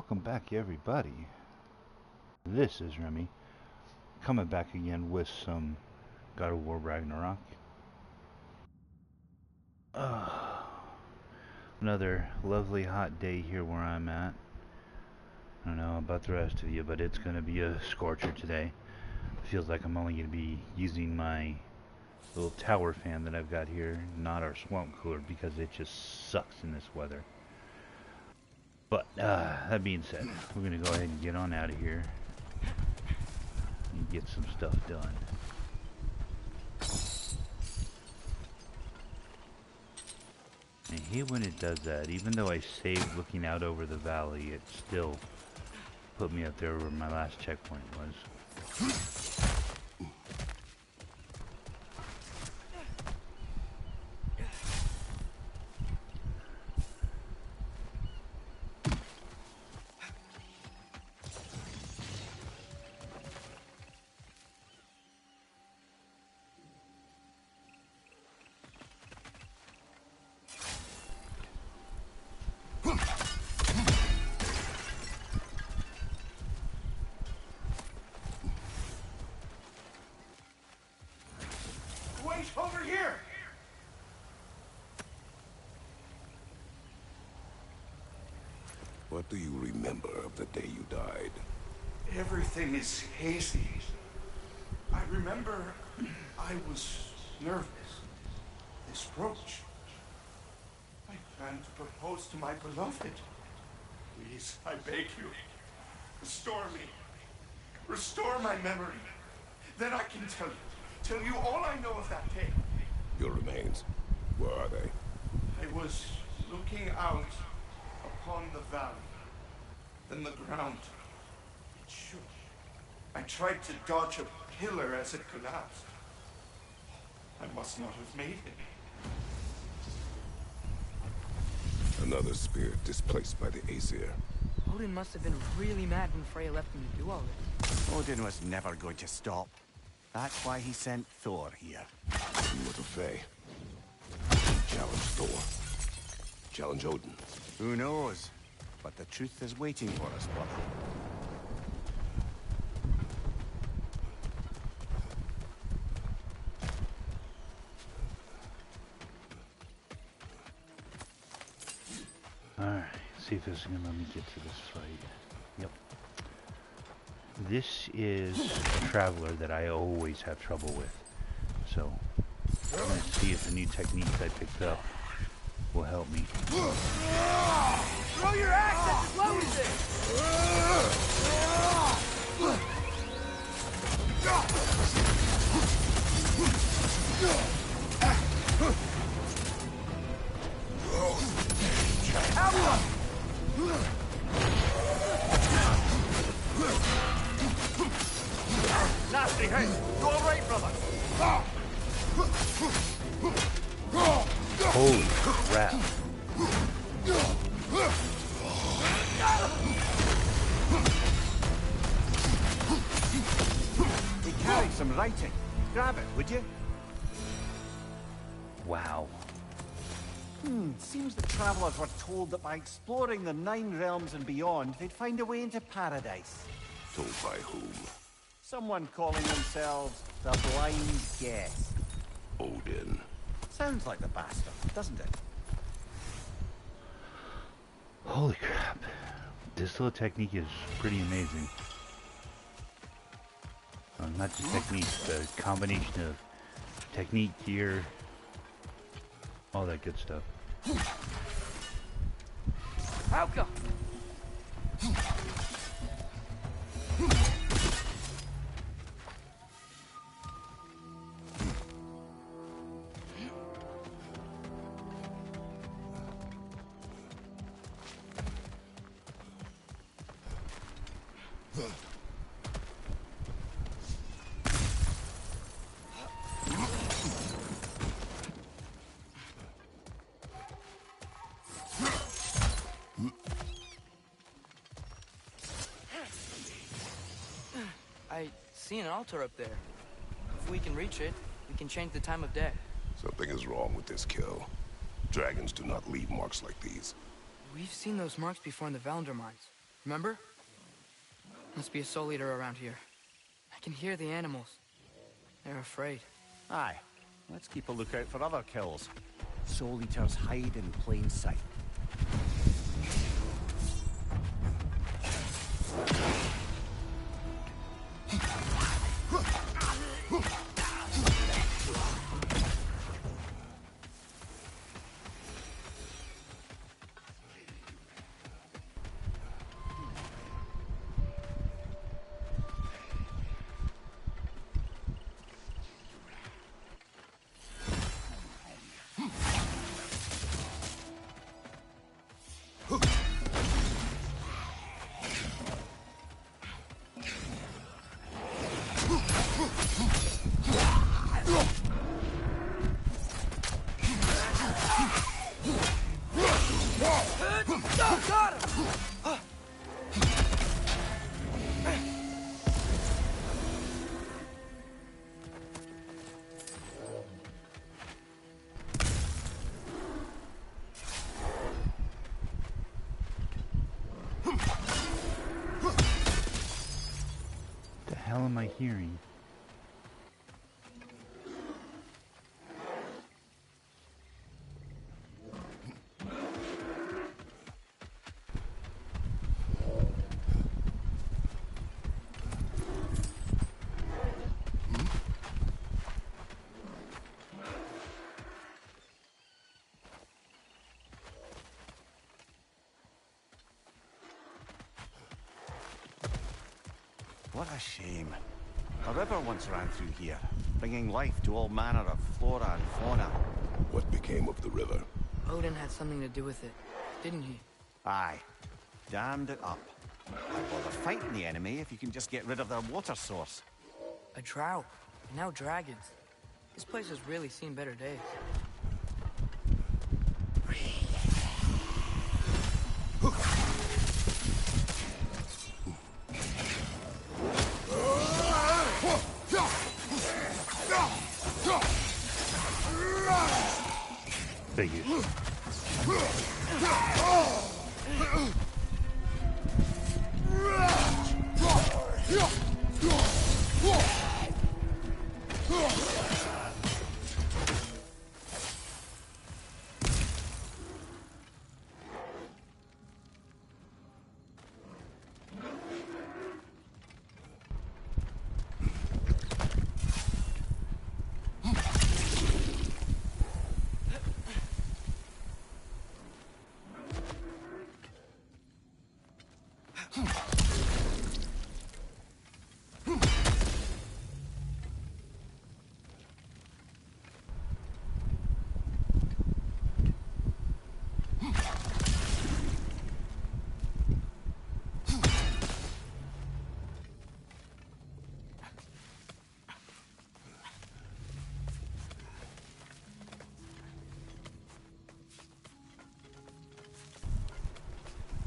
Welcome back, everybody. This is Remy, coming back again with some God of War Ragnarok. Uh, Another lovely hot day here where I'm at. I don't know about the rest of you, but it's going to be a scorcher today. It feels like I'm only going to be using my little tower fan that I've got here, not our swamp cooler, because it just sucks in this weather. But that being said, we're going to go ahead and get on out of here and get some stuff done. I hate when it does that. Even though I saved looking out over the valley, it still put me up there where my last checkpoint was. Over here! What do you remember of the day you died? Everything is hazy. I remember I was nervous. This brooch. I planned to propose to my beloved. Please, I beg you, restore me. Restore my memory. Then I can tell you all I know of that day. Your remains, where are they? I was looking out upon the valley. Then the ground, it shook. I tried to dodge a pillar as it collapsed. I must not have made it. Another spirit displaced by the Aesir. Odin must have been really mad when Freya left him to do all this. Odin was never going to stop. That's why he sent Thor here. He was a Fae. Challenge Thor. Challenge Odin. Who knows? But the truth is waiting for us, brother. Alright, see if this is going to let me get to this fight. Yep. This is a traveler that I always have trouble with. So, I'm going to see if the new techniques I picked up will help me. Throw your axe at the close it! Nasty, hey! You all right, brother? Holy crap. He carried some writing. Grab it, would you? Wow. Seems the travelers were told that by exploring the 9 realms and beyond, they'd find a way into paradise. Told by whom? Someone calling themselves the Blind Guest. Odin. Sounds like the bastard, doesn't it? Holy crap. This little technique is pretty amazing. Not just technique, the combination of technique, gear, all that good stuff. Hauka! I see an altar up there. If we can reach it, we can change the time of day. Something is wrong with this kill. Dragons do not leave marks like these. We've seen those marks before in the Valandor mines. Remember? Must be a soul eater around here. I can hear the animals. They're afraid. Aye. Let's keep a lookout for other kills. Soul Eaters hide in plain sight. The hell am I hearing? What a shame. A river once ran through here, bringing life to all manner of flora and fauna. What became of the river? Odin had something to do with it, didn't he? Aye. Dammed it up. Why bother fighting the enemy if you can just get rid of their water source? A drought, and now dragons. This place has really seen better days. Figures.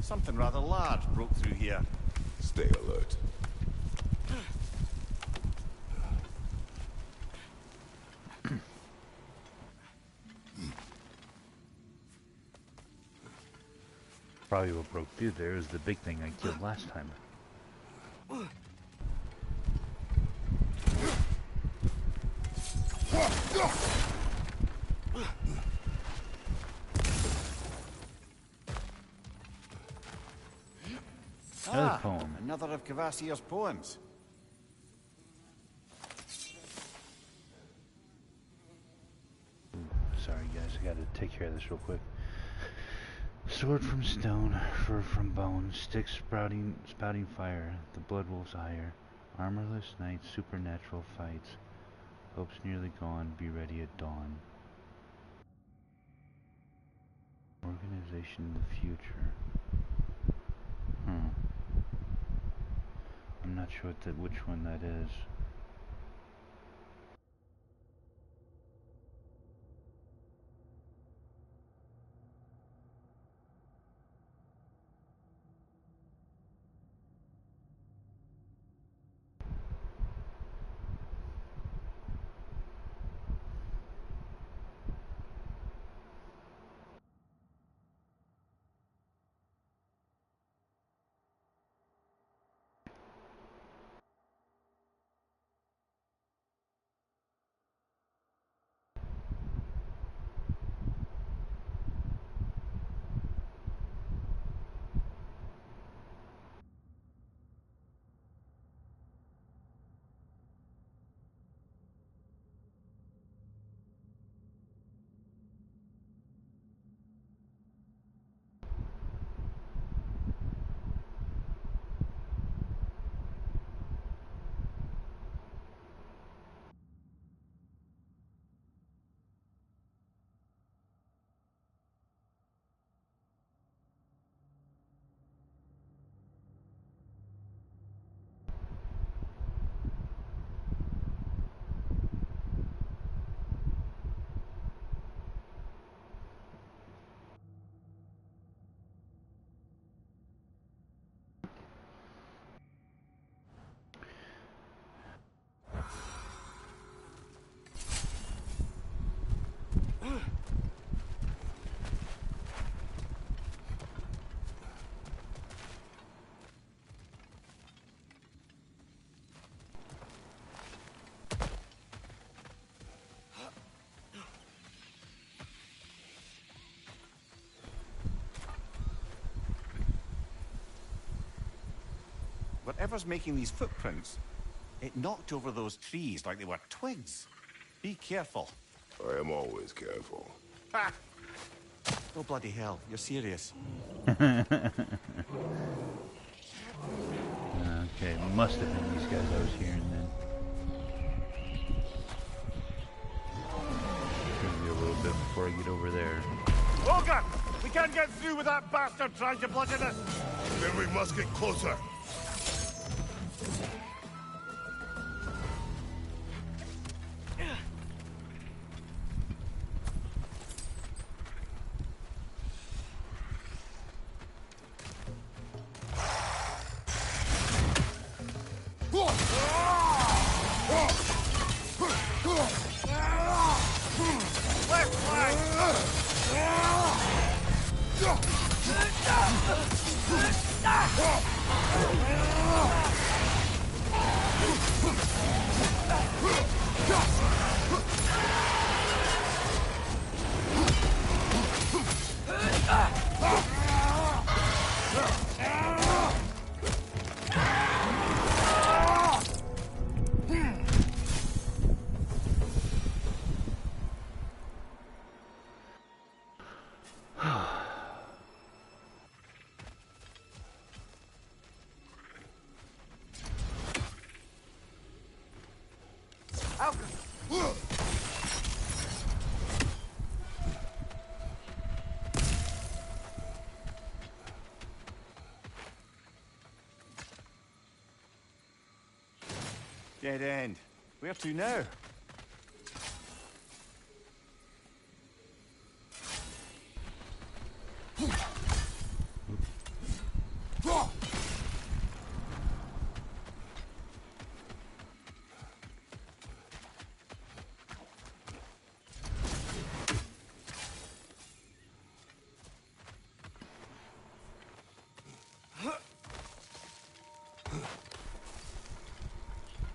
Something rather large broke through here. Stay alert. Probably what broke through there is the big thing I killed last time. Another poem. Another of Kvasir's poems. Sorry guys, I gotta take care of this real quick. Sword from stone, fur from bone, sticks spouting fire, the blood wolf's ire, armorless knights, supernatural fights, hope's nearly gone, be ready at dawn. Organization in the future. I'm not sure which one that is. whatever's making these footprints, it knocked over those trees like they were twigs. Be careful. I am always careful. Ha! Oh, bloody hell. You're serious. Okay, must have been these guys I was hearing then. Gonna be a little bit before I get over there. Olga! We can't get through with that bastard trying to bludgeon us! Then we must get closer. Dead end. Where to now?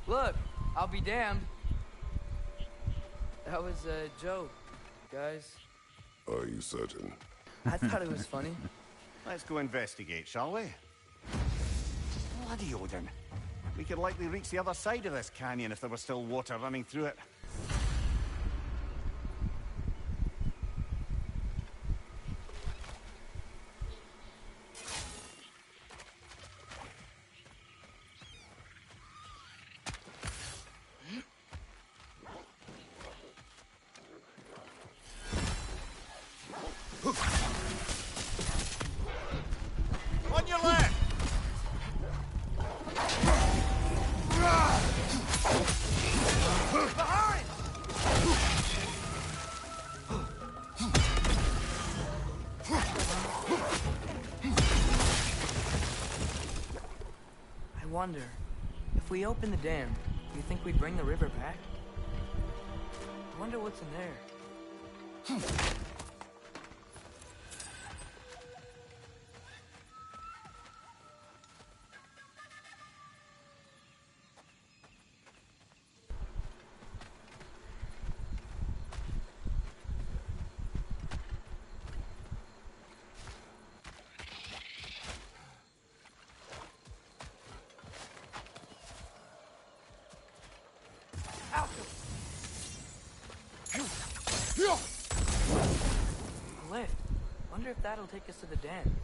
Look, I'll be damned. That was a joke, guys. Are you certain? I thought it was funny. Let's go investigate, shall we? Bloody Odin. We could likely reach the other side of this canyon if there was still water running through it. On your left! Behind! I wonder, if we open the dam, do you think we'd bring the river back? I wonder what's in there. A lift. Wonder if that'll take us to the dam.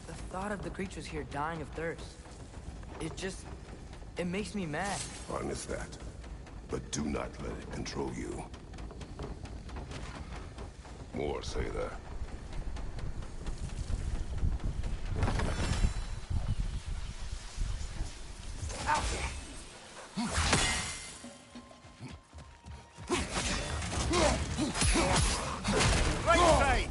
The thought of the creatures here dying of thirst. It makes me mad. Harness that. But do not let it control you. More say that. Right side!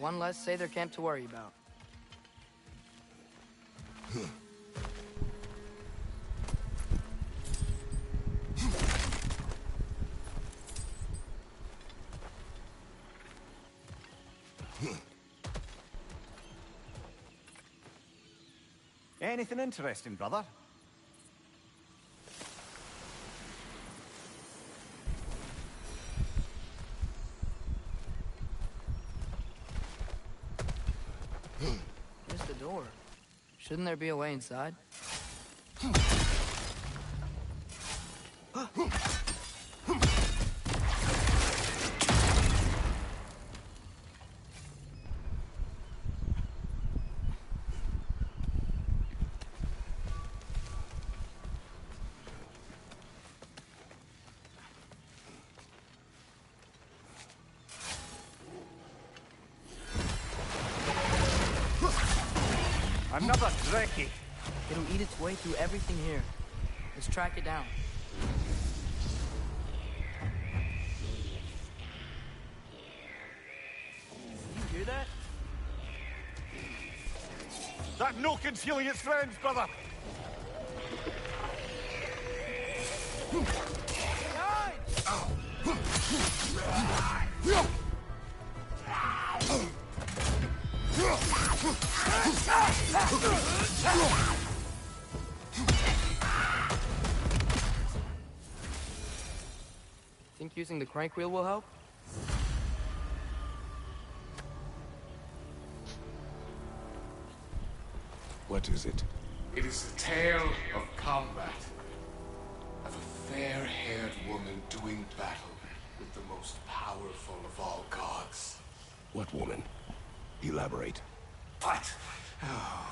one less Sather camp to worry about. Anything interesting, brother? Here's the door. Shouldn't there be a way inside? Another Drekkie! It'll eat its way through everything here. Let's track it down. You hear that? That no concealing its friends, brother! Think using the crank wheel will help? What is it? It is a tale of combat. Of a fair-haired woman doing battle with the most powerful of all gods. What woman? Elaborate. But, oh,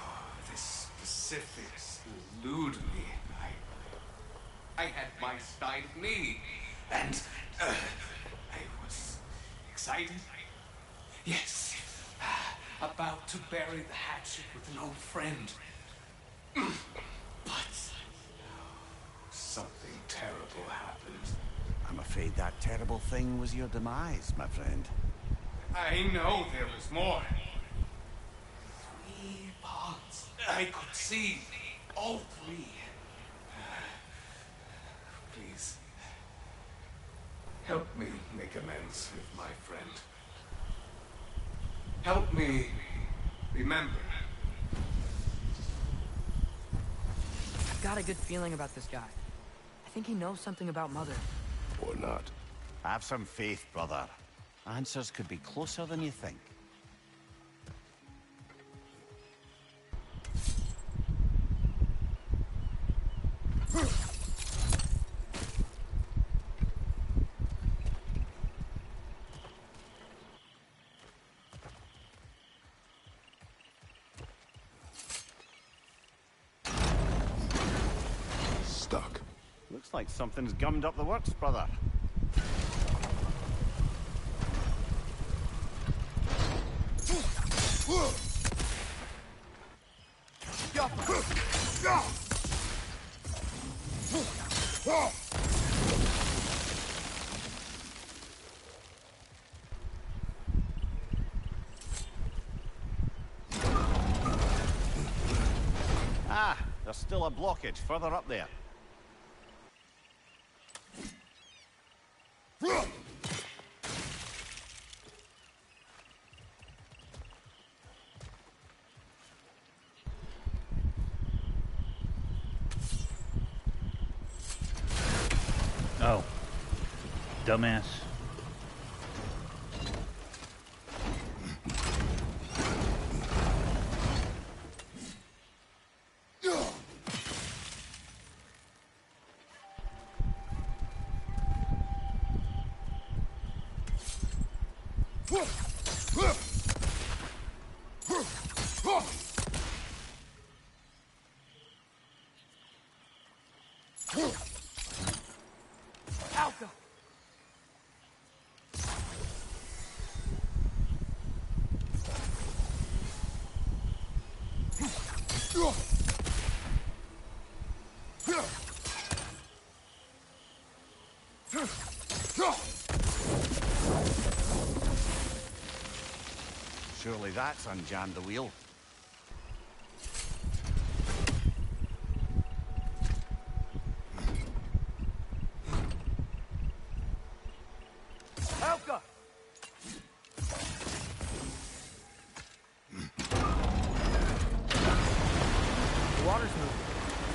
the specifics elude me. I had my side of me, and I was excited. Yes, about to bury the hatchet with an old friend. But something terrible happened. I'm afraid that terrible thing was your demise, my friend. I know there was more. 3 ponds. I could see all 3. Please, help me make amends with my friend. Help me remember. I've got a good feeling about this guy. I think he knows something about Mother. Or not. Have some faith, brother. Answers could be closer than you think. Stuck. Looks like something's gummed up the works, brother. Ah, there's still a blockage further up there. Oh. Dumbass. Alka! Surely that's unjammed the wheel. Helka! The water's moving.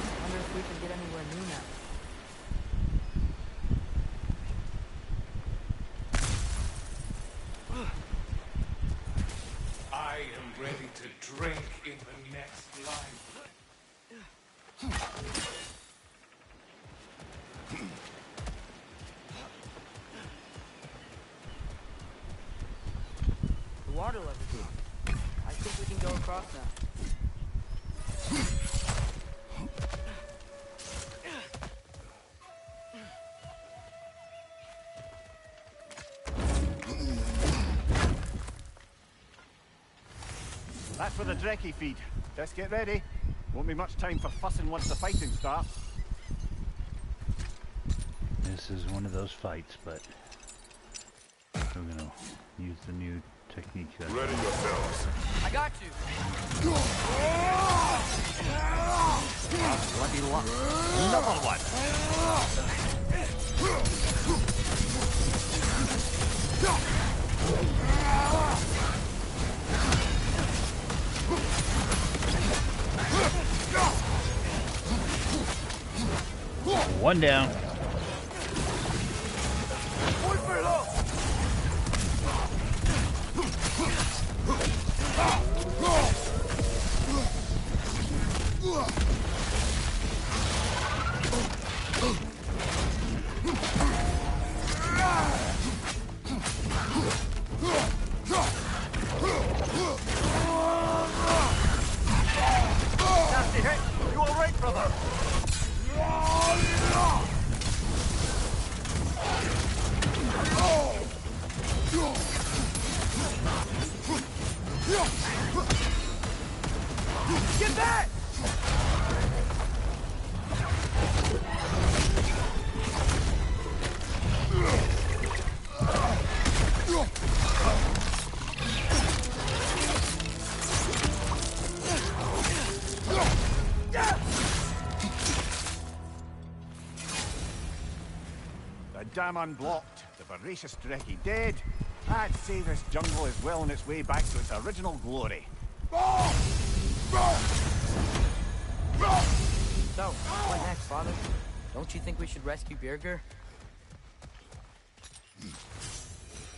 I wonder if we can get anywhere new now. I am ready to drink in the next life. The water level's up. I think we can go across now. That's where the Drekkie feed. Just get ready. Won't be much time for fussing once the fighting starts. This is one of those fights, but we're gonna use the new technique. Ready yourselves. I got you! Bloody luck. Another one. One down. Nasty hit. You all right, brother? Get back! The dam unblocked. The voracious Drekkie dead. I'd say this jungle is well on its way back to its original glory. So, what next, Father? Don't you think we should rescue Birger?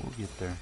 We'll get there.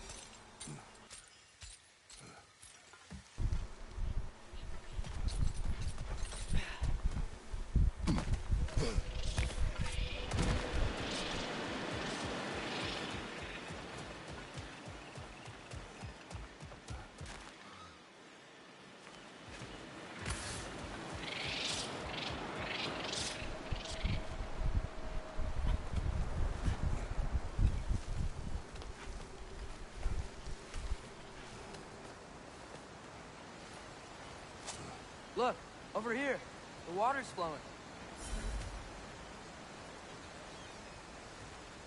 Look, over here. The water's flowing.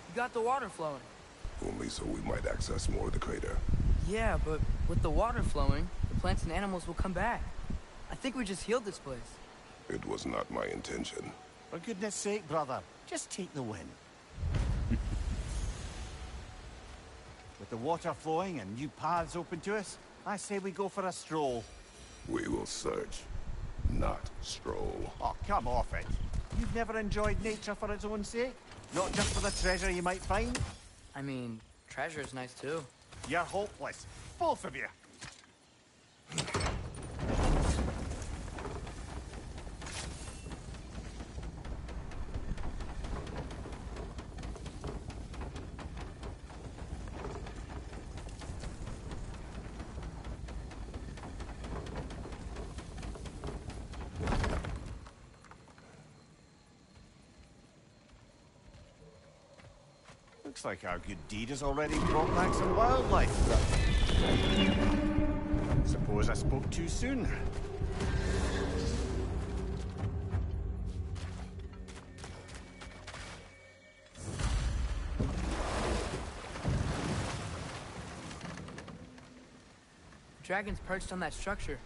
You got the water flowing. Only so we might access more of the crater. Yeah, but with the water flowing, the plants and animals will come back. I think we just healed this place. It was not my intention. For goodness sake, brother, just take the win. With the water flowing and new paths open to us, I say we go for a stroll. We will search, not stroll. Oh, come off it. You've never enjoyed nature for its own sake? Not just for the treasure you might find? I mean, treasure's nice too. You're hopeless. Both of you. Looks like our good deed has already brought back some wildlife. Suppose I spoke too soon. Dragon's perched on that structure.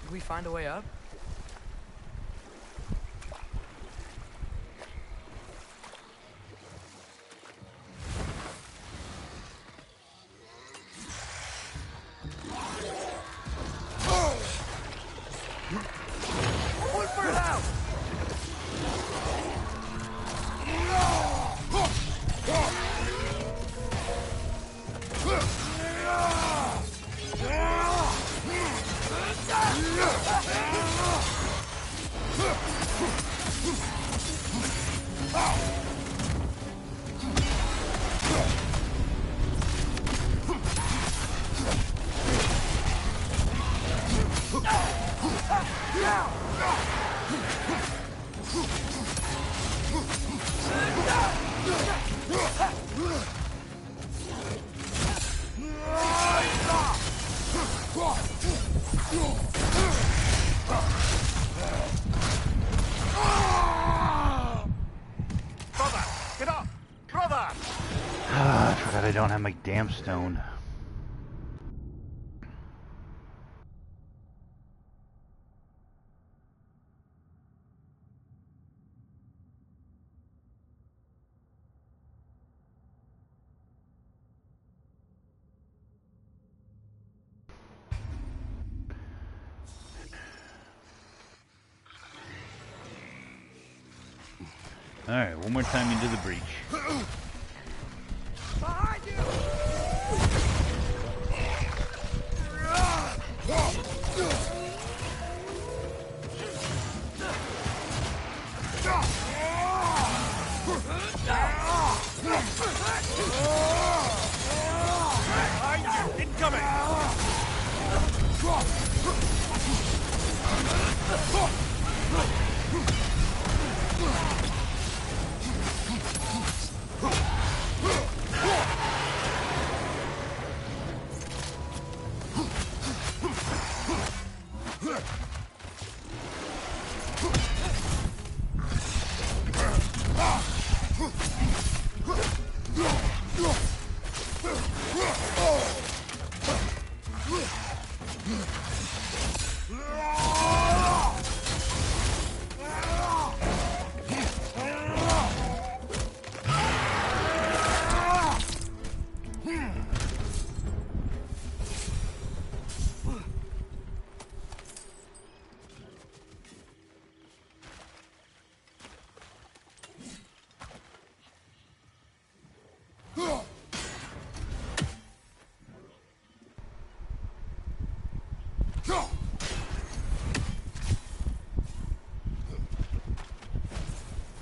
Should we find a way up? I forgot I don't have my damn stone. Alright, one more time into the breach. Behind you! Incoming!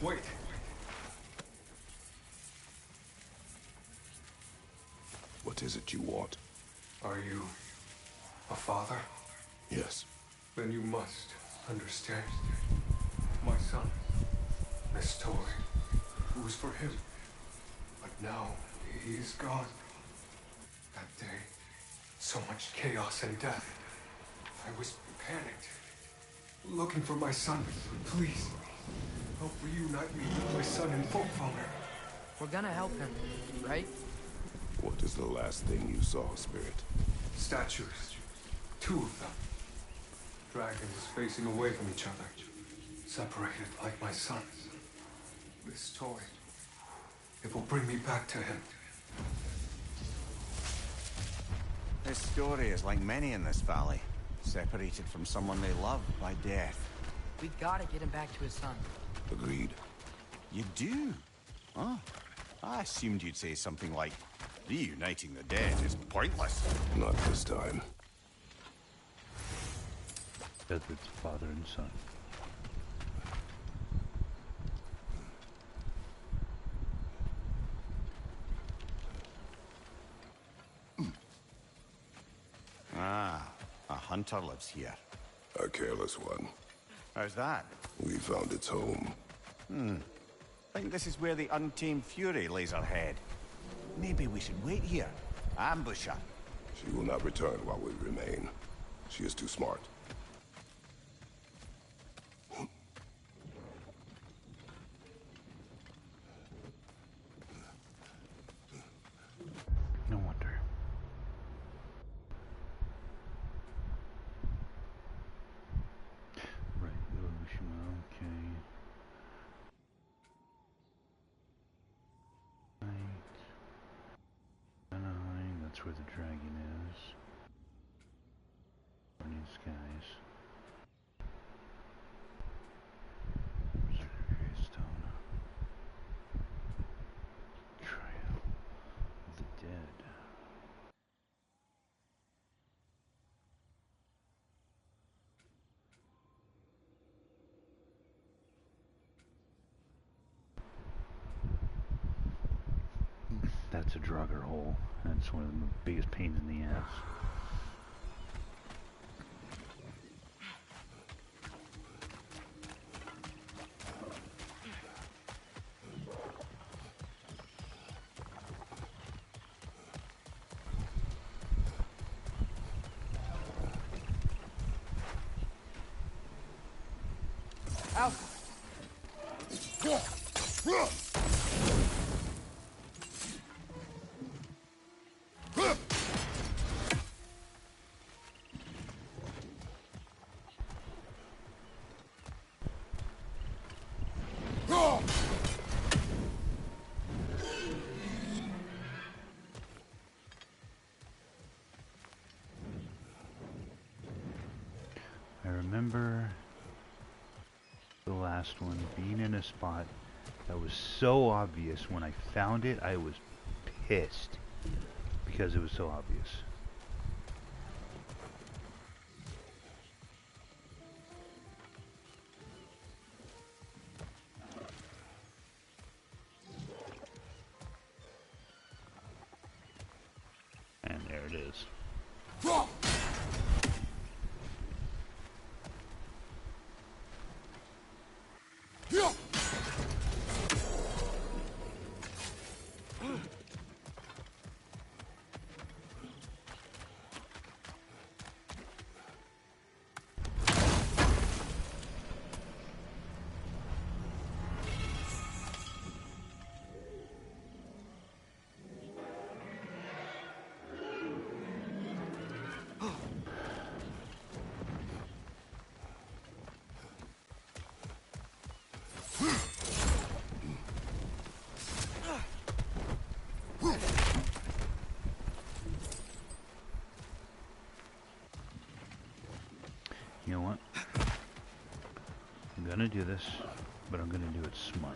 Wait. What is it you want? Are you a father? Yes. Then you must understand. My son, this toy, it was for him. But now he is gone. That day, so much chaos and death. I was panicked, looking for my son. Please, help reunite me with my son in folk honor. We're gonna help him, right? What is the last thing you saw, Spirit? Statues. 2 of them. Dragons facing away from each other. Separated like my son. This toy. It will bring me back to him. His story is like many in this valley. Separated from someone they love by death. We gotta get him back to his son. Agreed. You do? Huh? I assumed you'd say something like, reuniting the dead is pointless. Not this time. Because it's father and son. Ah, a hunter lives here. A careless one. How's that? We found its home. Think this is where the untamed fury lays her head. Maybe we should wait here. Ambush her. She will not return while we remain. She is too smart. No wonder. That's where the dragon is. Burning skies. Stone. Trail of the dead. That's a drugger hole. That's one of the biggest pains in the ass. Out! I remember the last one being in a spot that was so obvious. When I found it, I was pissed because it was so obvious. And there it is. You know what? I'm gonna do this, but I'm gonna do it smart.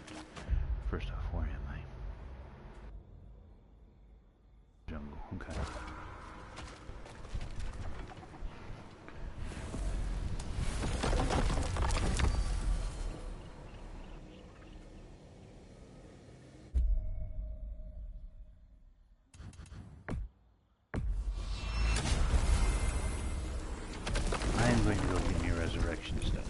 First off, where am I? Jungle, okay. I am going to go get me resurrection stuff.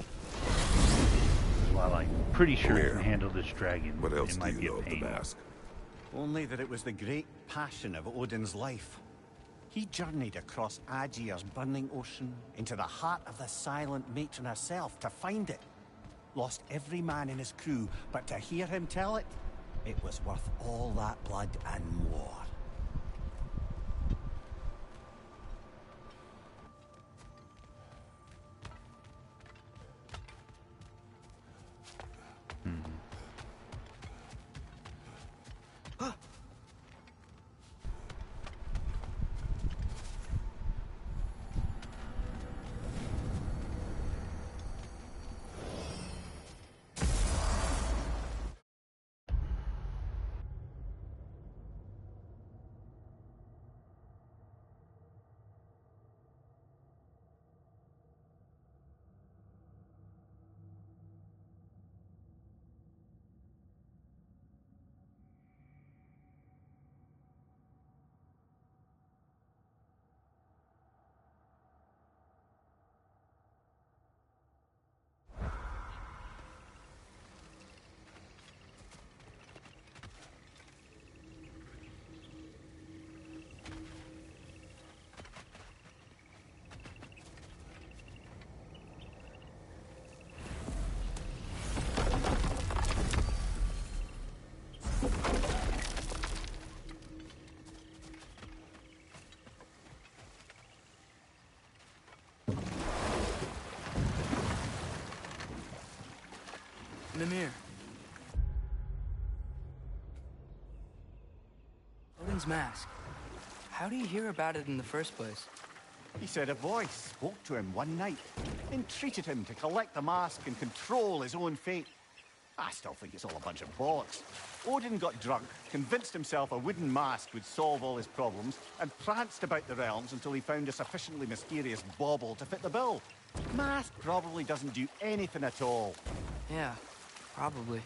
While I'm pretty sure I can handle this dragon, What else it do might you be a know of the pain. mask? Only that it was the great passion of Odin's life. He journeyed across Aegir's burning ocean into the heart of the silent matron herself to find it. Lost every man in his crew, but to hear him tell it, it was worth all that blood and more. Mimir. Odin's mask. How do you hear about it in the first place? He said a voice spoke to him one night, entreated him to collect the mask and control his own fate. I still think it's all a bunch of bollocks. Odin got drunk, convinced himself a wooden mask would solve all his problems, and pranced about the realms until he found a sufficiently mysterious bauble to fit the bill. Mask probably doesn't do anything at all. Yeah, probably.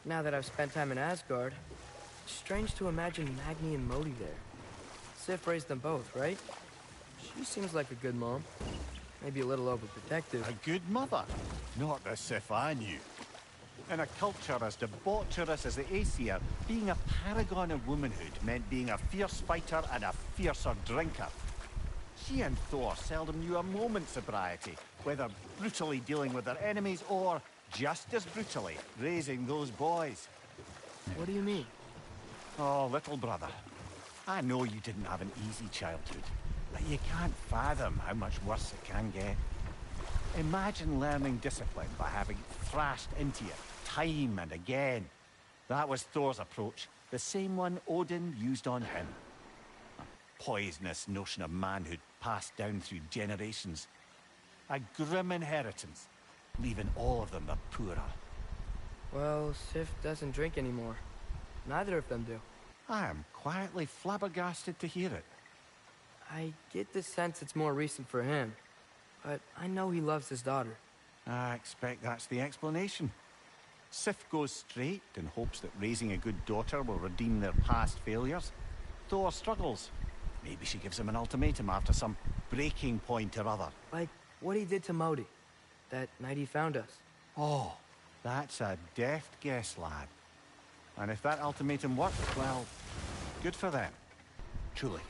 Now that I've spent time in Asgard, it's strange to imagine Magni and Modi there. Sif raised them both, right? She seems like a good mom. Maybe a little overprotective. A good mother, not the Sif I knew. In a culture as debaucherous as the Aesir, being a paragon of womanhood meant being a fierce fighter and a fiercer drinker. She and Thor seldom knew a moment's sobriety, whether brutally dealing with their enemies or, just as brutally, raising those boys. What do you mean? Oh, little brother. I know you didn't have an easy childhood, but you can't fathom how much worse it can get. Imagine learning discipline by having it thrashed into you time and again. That was Thor's approach, the same one Odin used on him. A poisonous notion of manhood passed down through generations. A grim inheritance, leaving all of them the poorer. Well, Sif doesn't drink anymore. Neither of them do. I am quietly flabbergasted to hear it. I get the sense it's more recent for him, but I know he loves his daughter. I expect that's the explanation. Sif goes straight and hopes that raising a good daughter will redeem their past failures. Thor struggles. Maybe she gives him an ultimatum after some breaking point or other. Like what he did to Modi, that night he found us. Oh, that's a deft guess, lad. And if that ultimatum works, well, good for them. Truly.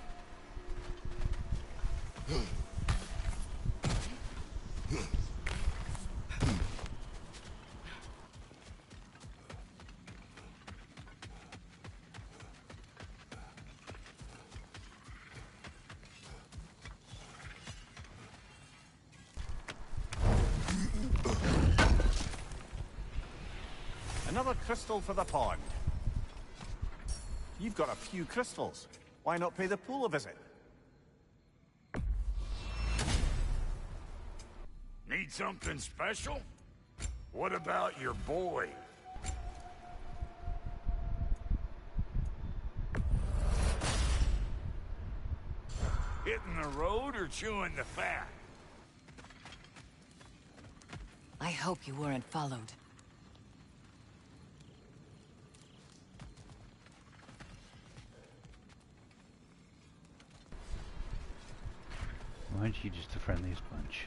Another crystal for the pond. You've got a few crystals. Why not pay the pool a visit? Need something special? What about your boy? Hitting the road or chewing the fat? I hope you weren't followed. Why aren't you just the friendliest bunch?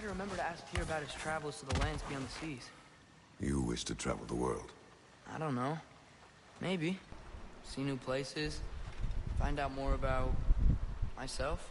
Remember to ask Tyr about his travels to the lands beyond the seas. You wish to travel the world? I don't know. Maybe. See new places. Find out more about... myself.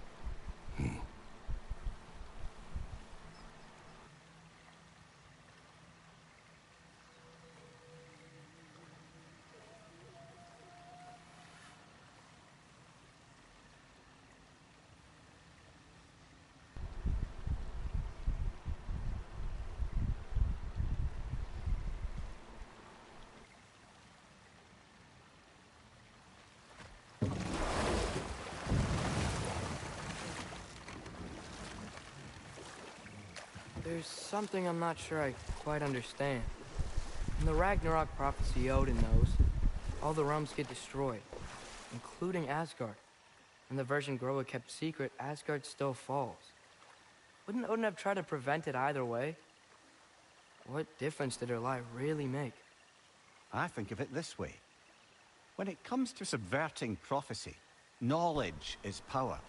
There's something I'm not sure I quite understand. In the Ragnarok prophecy Odin knows, all the realms get destroyed, including Asgard. In the version Groa kept secret, Asgard still falls. Wouldn't Odin have tried to prevent it either way? What difference did her lie really make? I think of it this way. When it comes to subverting prophecy, knowledge is power.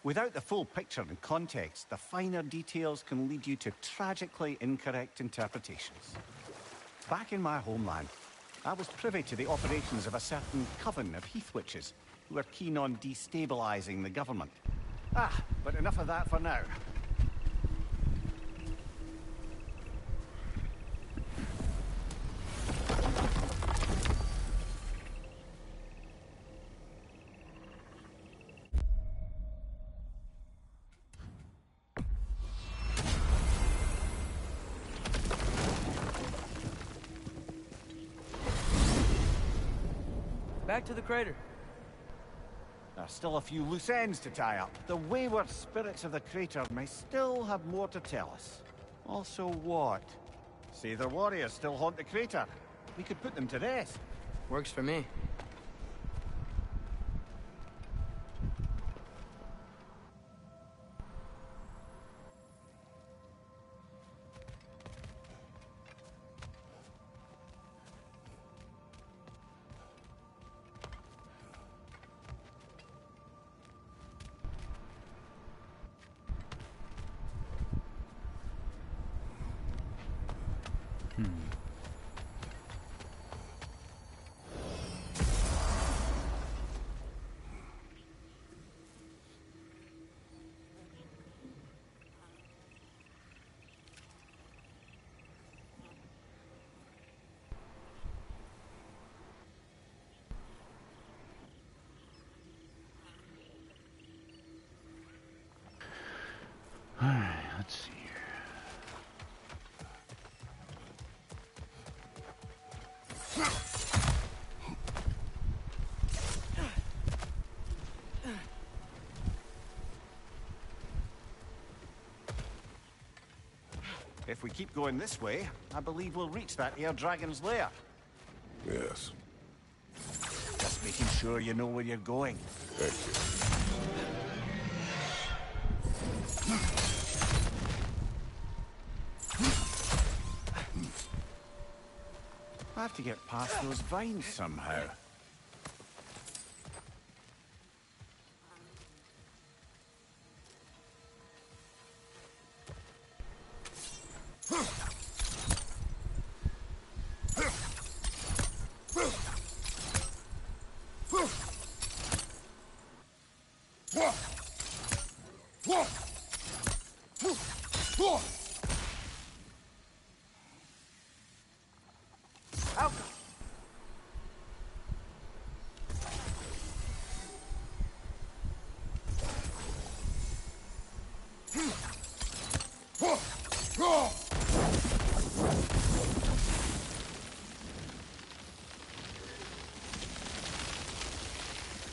Without the full picture and context, the finer details can lead you to tragically incorrect interpretations. Back in my homeland, I was privy to the operations of a certain coven of heath witches who were keen on destabilizing the government. But enough of that for now. Back to the crater. There's still a few loose ends to tie up. The wayward spirits of the crater may still have more to tell us. Also what? Say their warriors still haunt the crater. We could put them to rest. Works for me. Alright, let's see here. If we keep going this way, I believe we'll reach that air dragon's lair. Yes. Just making sure you know where you're going. Thank you. I have to get past those vines somehow.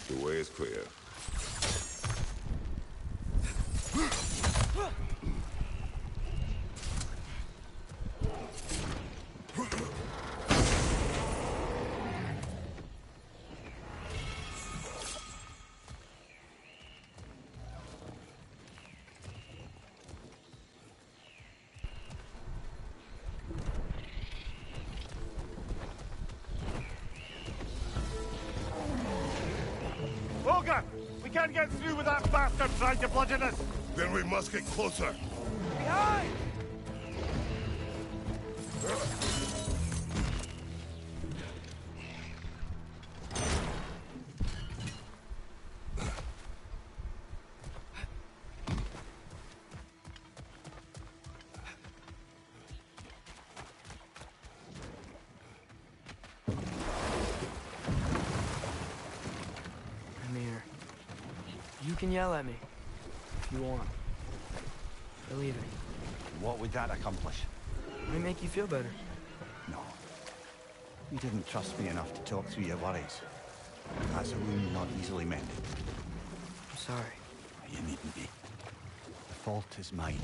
The way is clear. Ogre! We can't get through with that bastard trying to bludgeon us! Then we must get closer. Behind! You can yell at me if you want. Believe me. What would that accomplish? It may make you feel better. No. You didn't trust me enough to talk through your worries. That's a wound not easily mended. I'm sorry. You needn't be. The fault is mine.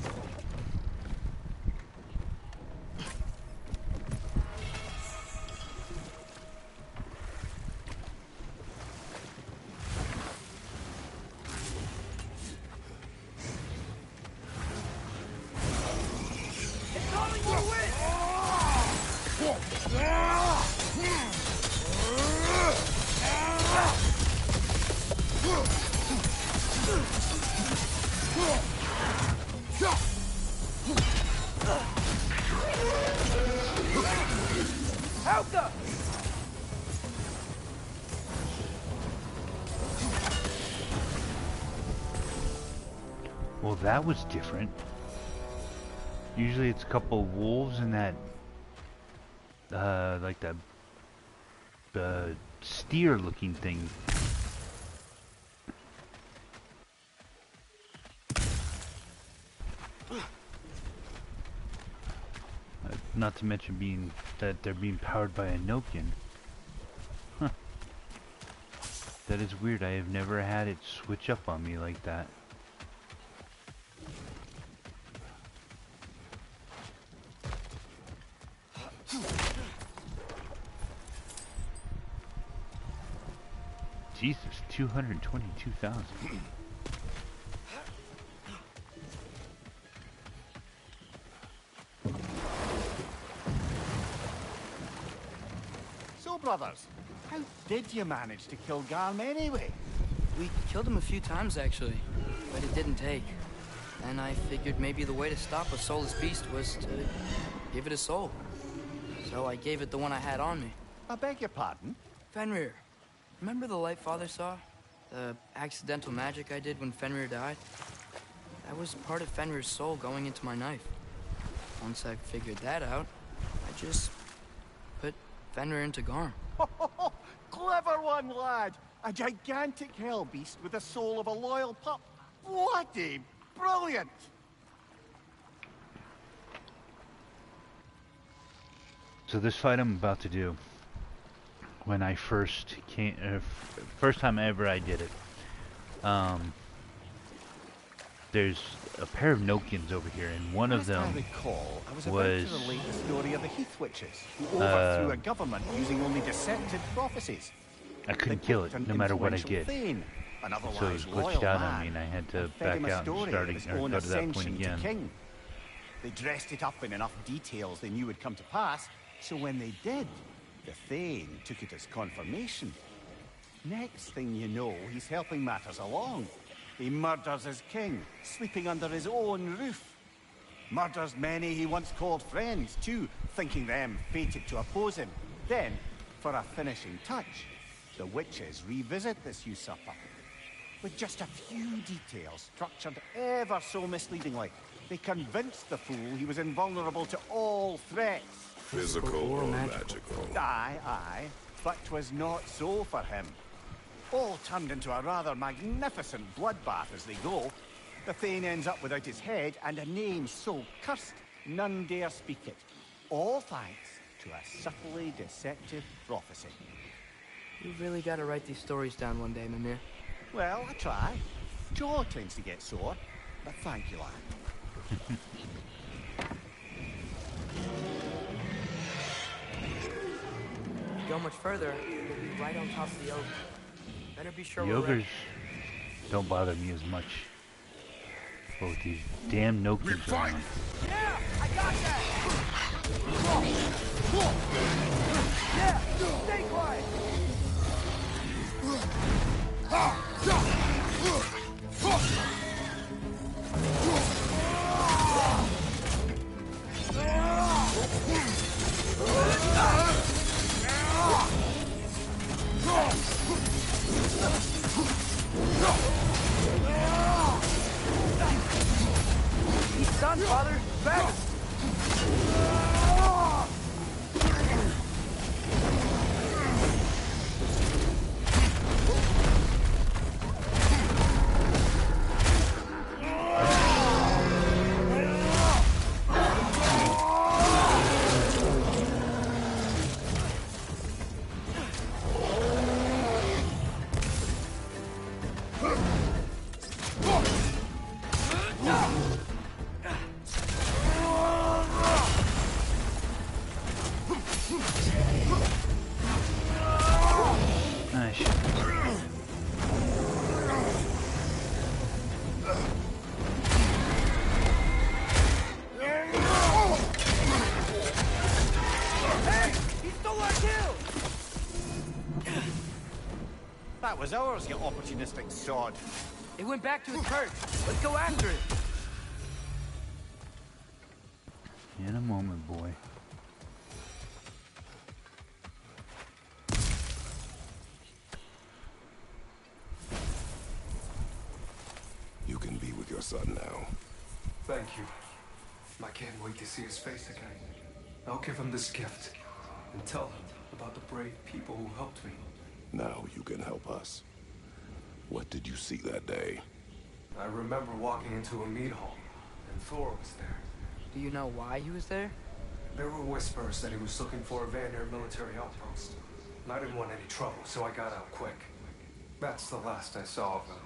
Calling you in! Well, that was different. Usually it's a couple wolves and that, like that, steer-looking thing. Not to mention that they're being powered by a Nokian. Huh. That is weird. I have never had it switch up on me like that. Jesus, 222,000. So, brothers, how did you manage to kill Garm anyway? We killed him a few times, actually, but it didn't take. And I figured maybe the way to stop a soulless beast was to give it a soul. So I gave it the one I had on me. I beg your pardon? Fenrir. Remember the light Father saw? The accidental magic I did when Fenrir died? That was part of Fenrir's soul going into my knife. Once I figured that out, I just put Fenrir into Garm. Clever one, lad! A gigantic hell beast with the soul of a loyal pup. Bloody brilliant! So this fight I'm about to do, when I first came, first time ever I did it, there's a pair of Nokians over here, and one of them I recall, I was about was to relate the story of the Heath Witches, who overthrew a government using only deceptive prophecies. I couldn't kill it no matter what I did. Thane, an So it was otherwise glitched loyal out man, on me, and I had to and fed back him a out and story start of his or own go to that point ascension to again. king. They dressed it up in enough details they knew would come to pass, so when they did, the Thane took it as confirmation. Next thing you know, he's helping matters along. He murders his king, sleeping under his own roof. Murders many he once called friends, too, thinking them fated to oppose him. Then, for a finishing touch, the witches revisit this usurper. With just a few details structured ever so misleadingly, they convinced the fool he was invulnerable to all threats. Physical or magical? Aye, aye, but 'twas not so for him. All turned into a rather magnificent bloodbath as they go. The Thane ends up without his head and a name so cursed none dare speak it. All thanks to a subtly deceptive prophecy. You really gotta write these stories down one day, Mimir. Well, I try. Jaw tends to get sore, but thank you, lad. If you go much further, you'll be right on top of the ogre. Better be sure The we're ogres ready. don't bother me as much. But with these damn Nokians around. Yeah, I got that! Yeah, stay quiet! He's done, Father! Back! Nice. Hey! He stole our kill! That was ours, you opportunistic sod. It went back to its perch. Let's go after it. In a moment, boy. You can be with your son now. Thank you. I can't wait to see his face again. I'll give him this gift and tell him about the brave people who helped me. Now you can help us. What did you see that day? I remember walking into a meat hall, and Thor was there. Do you know why he was there? There were whispers that he was looking for a Vanir military outpost. And I didn't want any trouble, so I got out quick. That's the last I saw of him.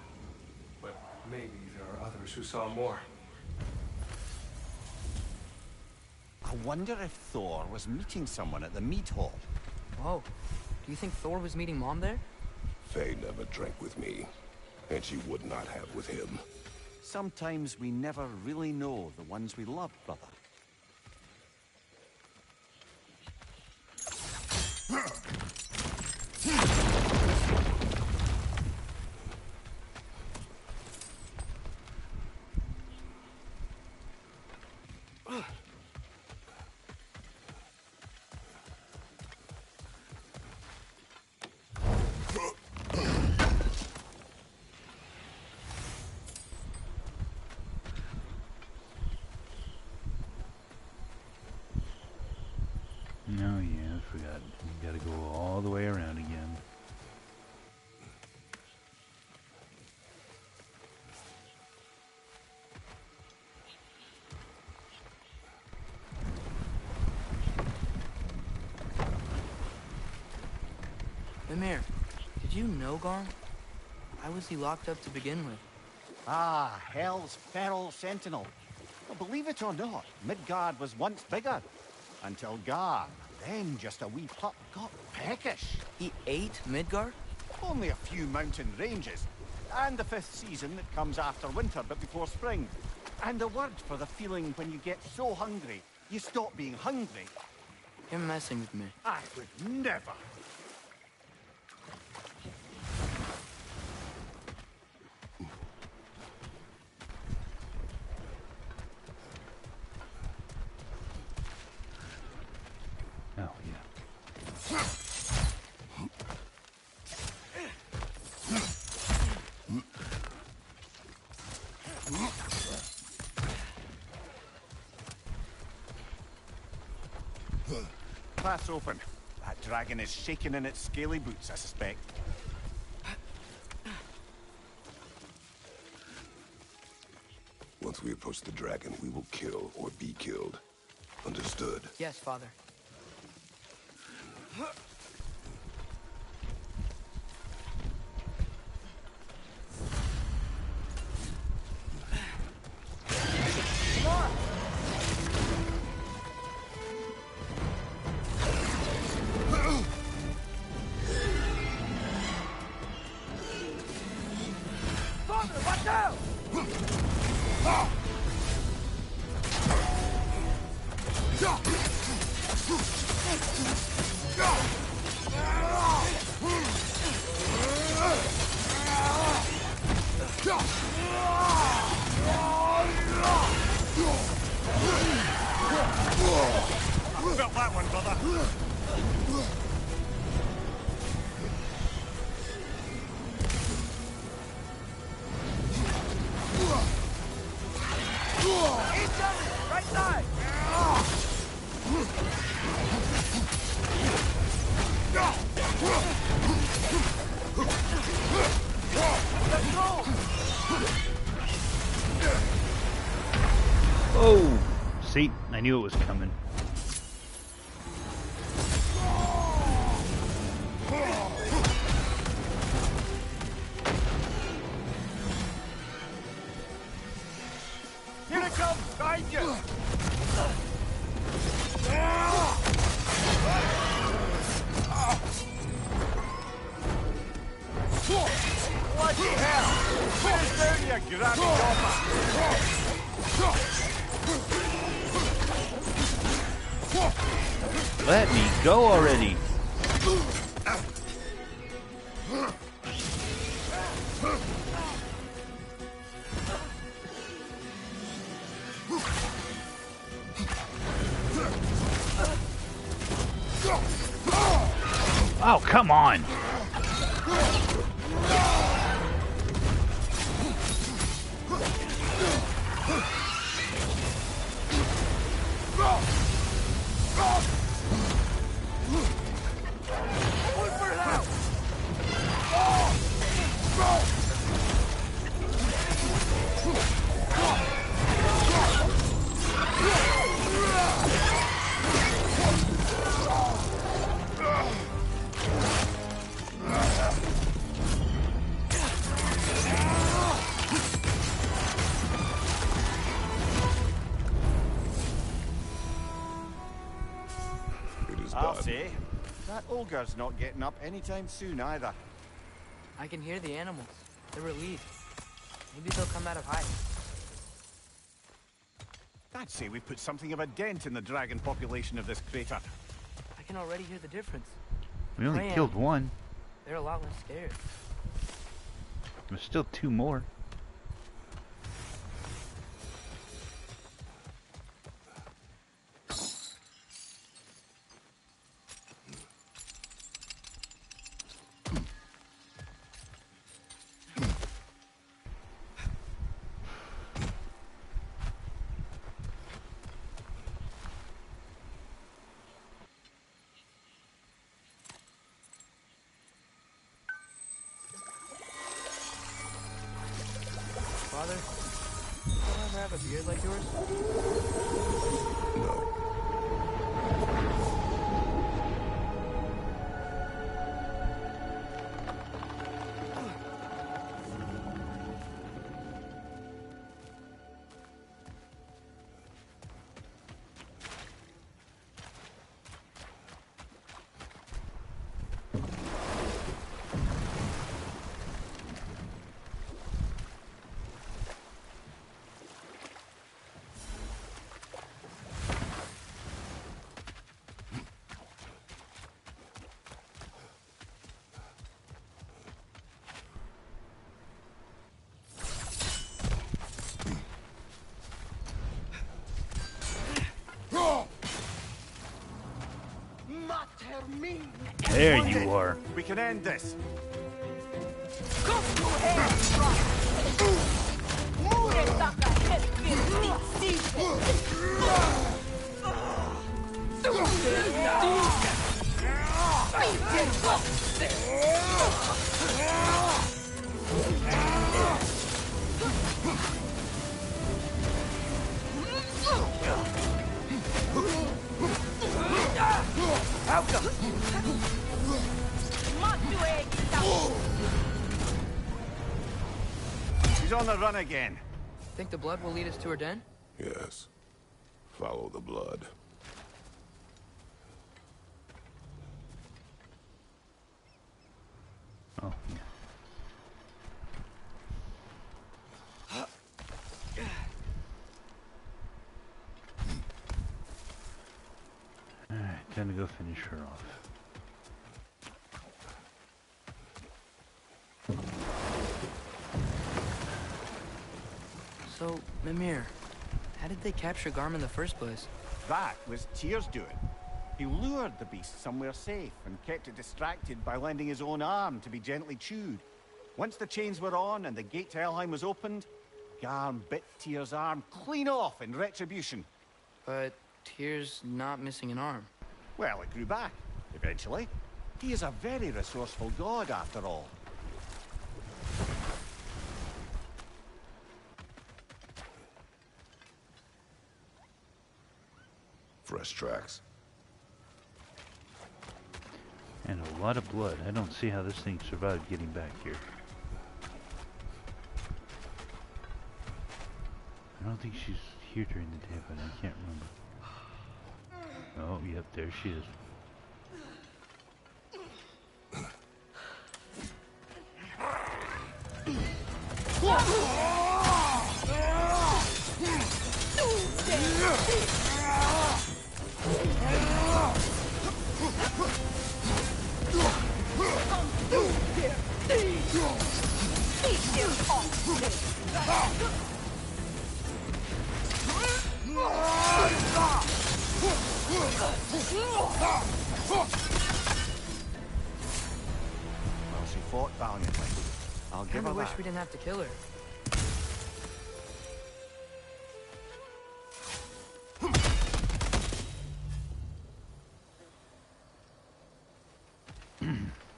But maybe there are others who saw more. I wonder if Thor was meeting someone at the mead hall. Whoa. Do you think Thor was meeting Mom there? Faye never drank with me, and she would not have with him. Sometimes we never really know the ones we love, brother. No, yeah, I forgot. You gotta go all the way around again. Mimir, did you know Garm? Why was he locked up to begin with? Ah, Hell's feral sentinel. Well, believe it or not, Midgard was once bigger. Until Garm, then just a wee pup, got peckish. He ate Midgard? Only a few mountain ranges. And the 5th season that comes after winter but before spring. And the word for the feeling when you get so hungry, you stop being hungry. You're messing with me. I would never. Oh, yeah. Path's open. That dragon is shaking in its scaly boots, I suspect. Once we approach the dragon, we will kill or be killed. Understood? Yes, Father. Felt that one, brother. Right side! Oh! See? I knew it was coming. Here it comes! Behind you! Bloody hell! Where's down, you grabby dopper? Let me go already! Oh, come on! Ogre's not getting up anytime soon either. I can hear the animals. They're relieved. Maybe they'll come out of hiding. I'd say we put something of a dent in the dragon population of this crater. I can already hear the difference. We only Man. killed one. They're a lot less scared. There's still 2 more. Father, did you ever have a beard like yours? No. There you are. We can end this. He's on the run again. Think the blood will lead us to her den? Yes. Follow the blood. Oh, yeah. Alright, time to go finish her off. So, Mimir, how did they capture Garm in the first place? That was Tyr's doing. He lured the beast somewhere safe and kept it distracted by lending his own arm to be gently chewed. Once the chains were on and the gate to Helheim was opened, Garm bit Tyr's arm clean off in retribution. But Tyr's not missing an arm. Well, it grew back, eventually. He is a very resourceful god, after all. Fresh tracks. And a lot of blood. I don't see how this thing survived getting back here. I don't think she's here during the day, but I can't remember. Oh, yep, there she is. Well, she fought valiantly. I'll give Kinda her wish that. we didn't have to kill her.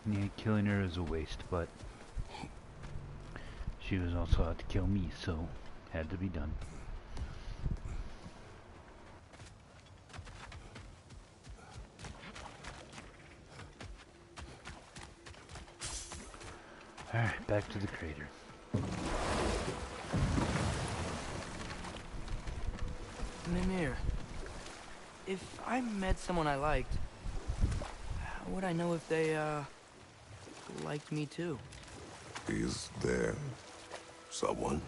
Yeah, killing her is a waste, but she was also out to kill me, so had to be done. Alright, back to the crater. Mimir, if I met someone I liked, How would I know if they, liked me too? Is there someone?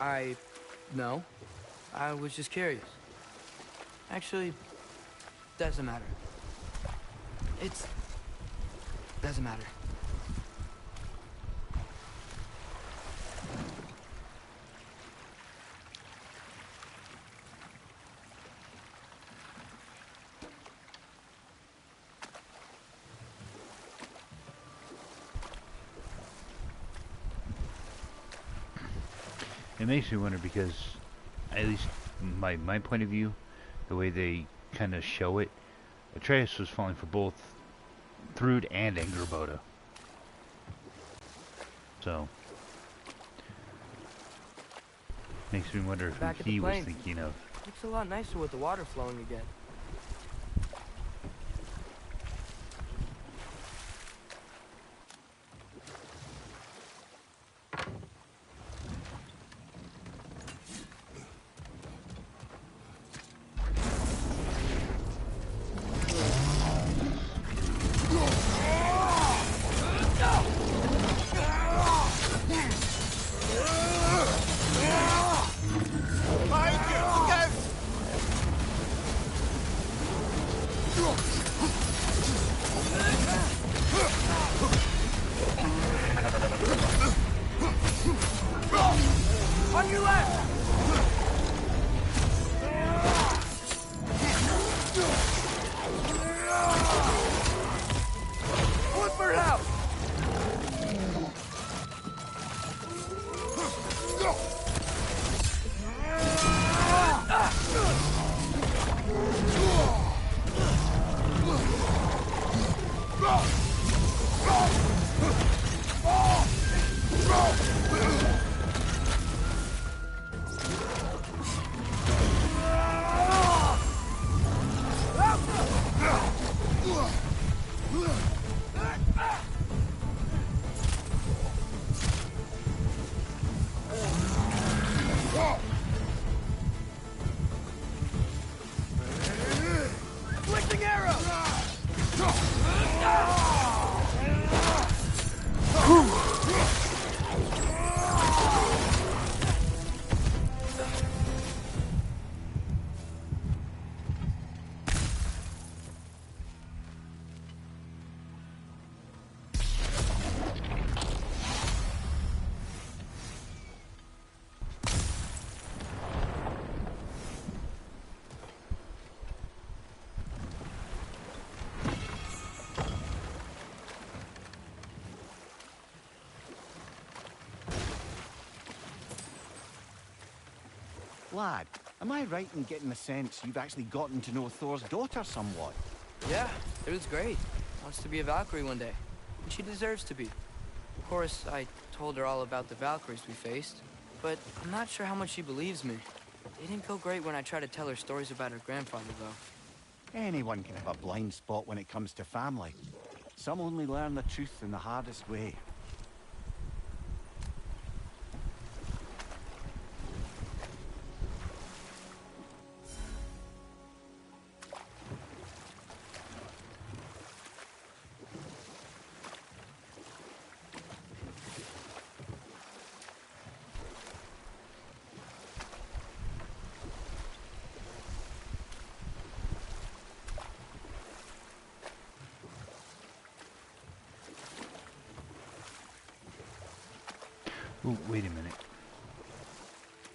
No. I was just curious. Actually, doesn't matter. Doesn't matter. It makes me wonder because, at least my point of view, the way they kind of show it, Atreus was falling for both Thrud and Angerboda. So, makes me wonder Back who at the he was plains. thinking of. Looks a lot nicer with the water flowing again. On your left! Flipper out! Flicking arrow! Lad, am I right in getting the sense you've actually gotten to know Thor's daughter somewhat? Yeah, it was great. Wants to be a Valkyrie one day. And she deserves to be. Of course, I told her all about the Valkyries we faced, but I'm not sure how much she believes me. It didn't go great when I tried to tell her stories about her grandfather, though. Anyone can have a blind spot when it comes to family. Some only learn the truth in the hardest way. Ooh, wait a minute.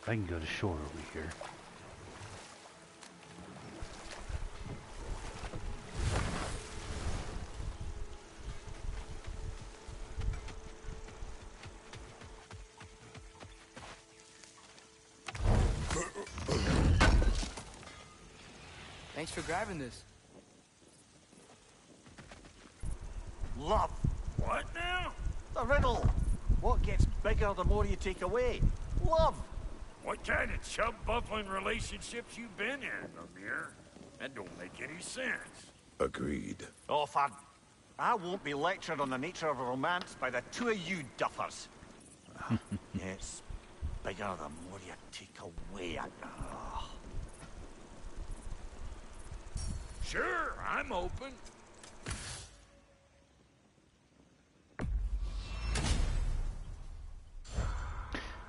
I can go to shore over here. Thanks for grabbing this. Love! What now? The riddle! What gets bigger the more you take away? Love! What kind of chub-buffling relationships you been in, Amir? That don't make any sense. Agreed. Oh, I won't be lectured on the nature of romance by the two of you duffers. It's bigger the more you take away it. Sure, I'm open.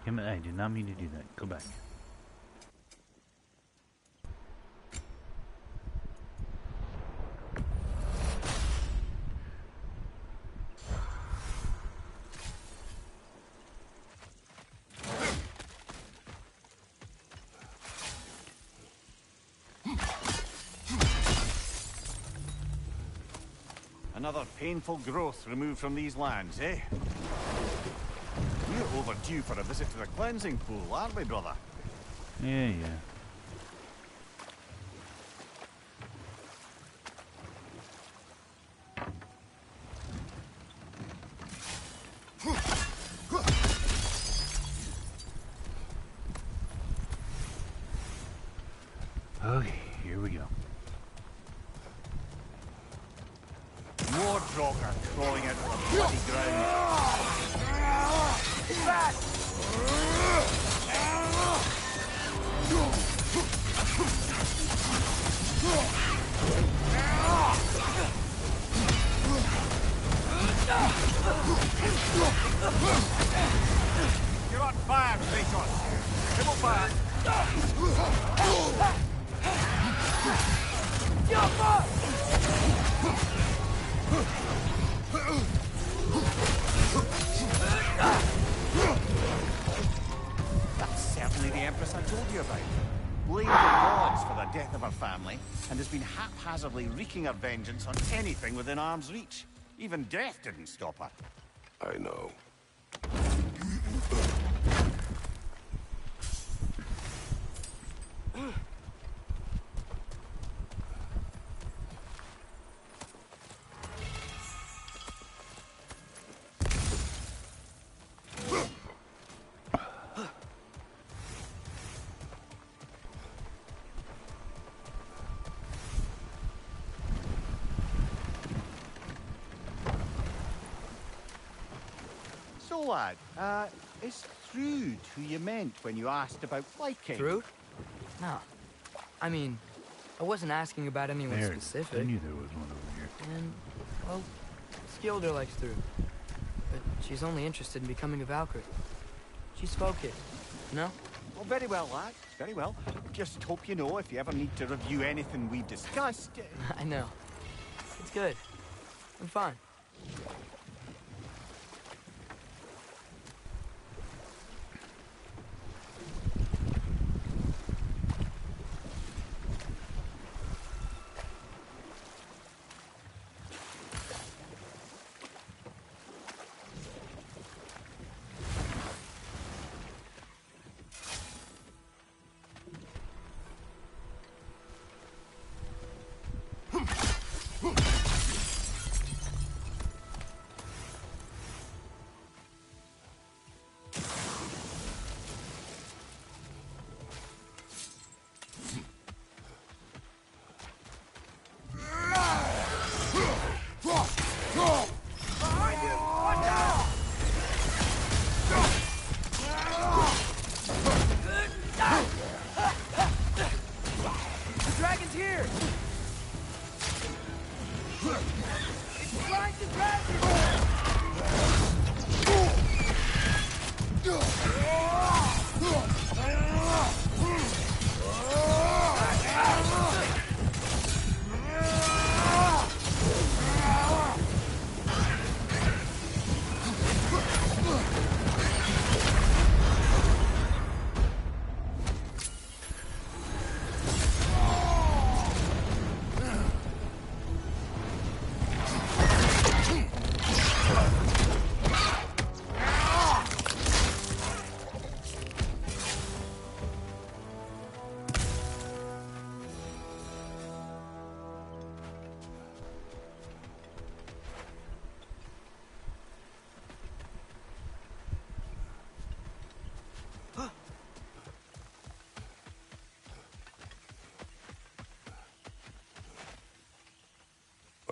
Damn it, I did not mean to do that. Go back. Another painful growth removed from these lands, eh? We're overdue for a visit to the cleansing pool, aren't we, brother? Yeah. Okay, here we go. More Draugr crawling out of the bloody ground. Back! You're on fire, Kratos. Come on back. Jump up! That's certainly the Empress I told you about. Blamed the gods for the death of her family, and has been haphazardly wreaking her vengeance on anything within arm's reach. Even death didn't stop her. I know. So, lad, is Thrud who you meant when you asked about liking? Thrud? No. I mean, I wasn't asking about anyone There. I specific. knew there was one over here. And, well, Skilder likes Thrud. But she's only interested in becoming a Valkyrie. She's focused, you know? Well, very well, lad. Very well. Just hope you know if you ever need to review anything we've discussed. I know. It's good. I'm fine.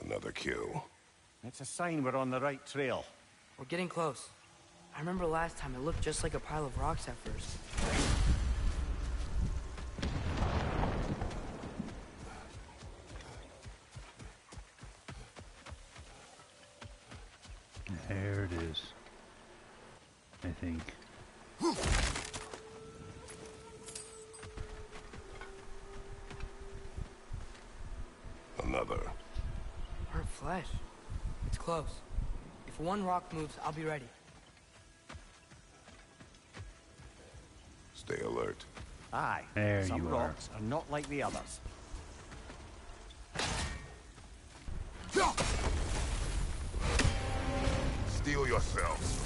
Another kill. It's a sign we're on the right trail. We're getting close. I remember last time it looked just like a pile of rocks at first. There it is. I think. another. Her flesh. It's close. If one rock moves, I'll be ready. Stay alert. Aye. There Some you are. rocks are not like the others. Steel yourselves.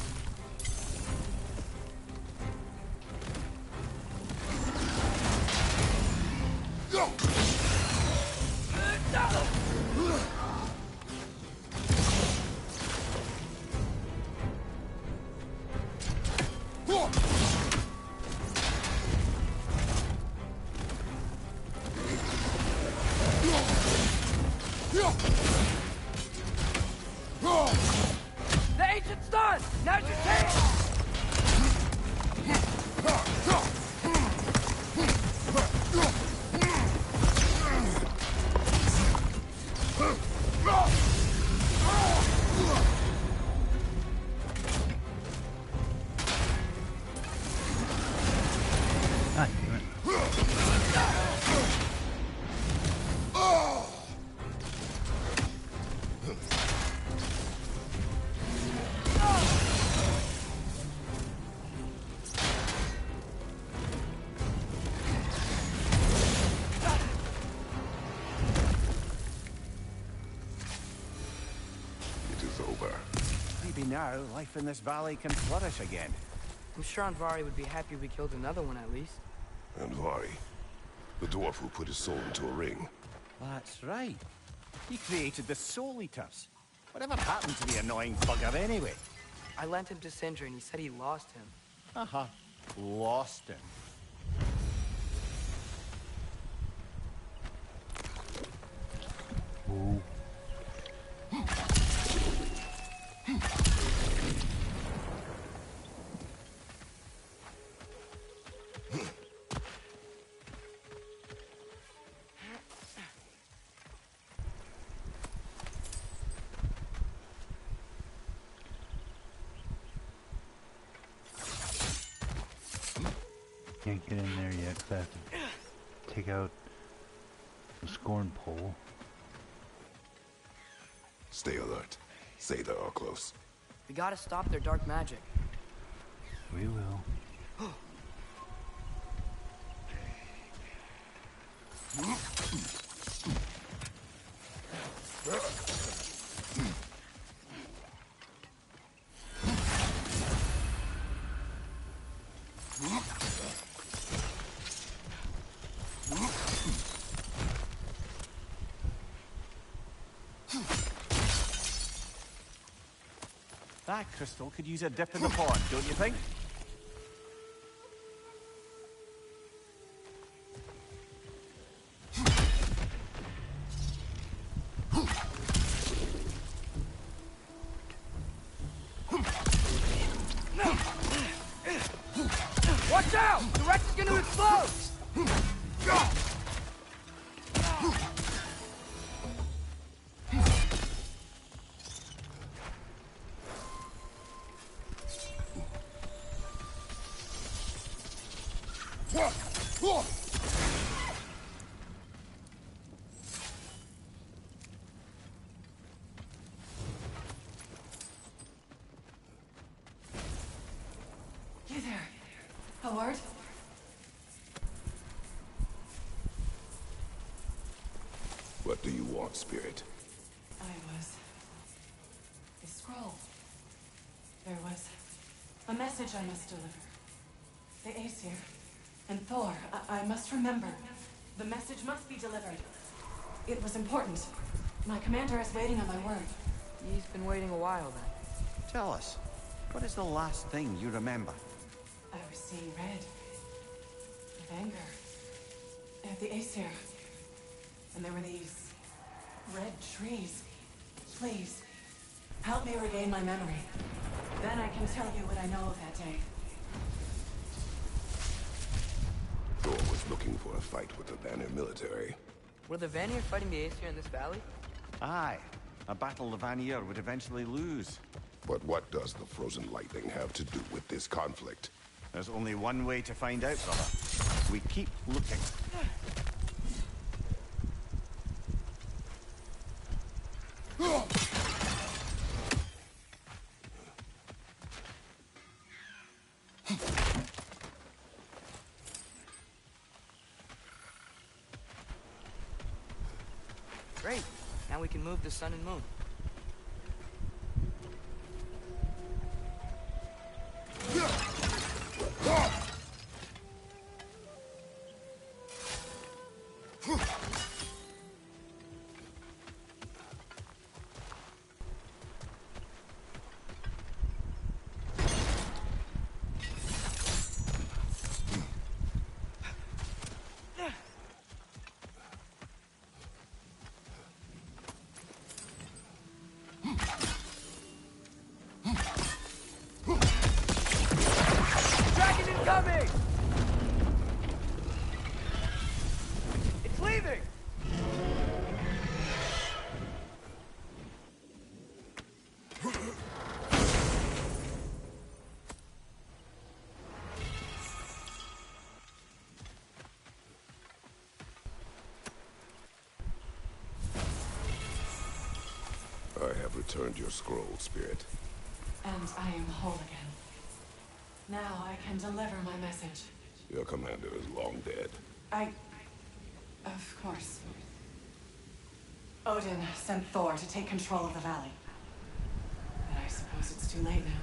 The ancient's done! Now's your chance! Ah, damn it. It is over. Maybe now life in this valley can flourish again. I'm sure Andvari would be happy we killed another one at least. And Vari, the dwarf who put his soul into a ring. That's right. He created the Soul Eaters. Whatever happened to the annoying bugger anyway? I lent him to Sindri and he said he lost him. Haha. Lost him. Ooh. Can't get in there yet because I have to take out the scorn pole. Stay alert. Say they are close. We gotta stop their dark magic. We will. That crystal could use a dip in the pond, don't you think? Watch out! The wreck is gonna explode! You there, Howard? What do you want, Spirit? A scroll. There was a message I must deliver. The Aesir and Thor, I must remember. The message must be delivered. It was important. My commander is waiting on my word. He's been waiting a while then. Tell us, what is the last thing you remember? I was seeing red. With anger. At the Aesir. And there were these red trees. Please, help me regain my memory. Then I can tell you what I know of that day. Thor was looking for a fight with the Vanir military. Were the Vanir fighting the Aesir in this valley? Aye. A battle the Vanir would eventually lose. But what does the frozen lightning have to do with this conflict? There's only one way to find out, brother. We keep looking. Great. Now we can move the sun and moon. Dragon incoming! It's leaving! I have returned your scroll, Spirit. And I am whole again. Now I can deliver my message. Your commander is long dead. Of course. Odin sent Thor to take control of the valley. But I suppose it's too late now.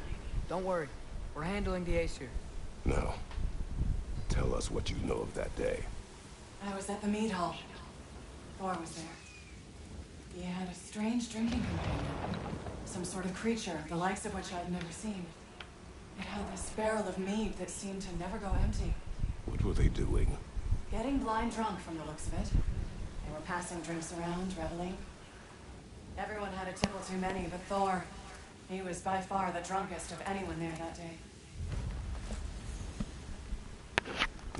Don't worry. We're handling the Aesir. Now, tell us what you know of that day. I was at the mead hall. Thor was there. He had a strange drinking companion. Some sort of creature, the likes of which I'd never seen. It had this barrel of mead that seemed to never go empty. What were they doing? Getting blind drunk from the looks of it. They were passing drinks around, reveling. Everyone had a tipple too many, but Thor, he was by far the drunkest of anyone there that day.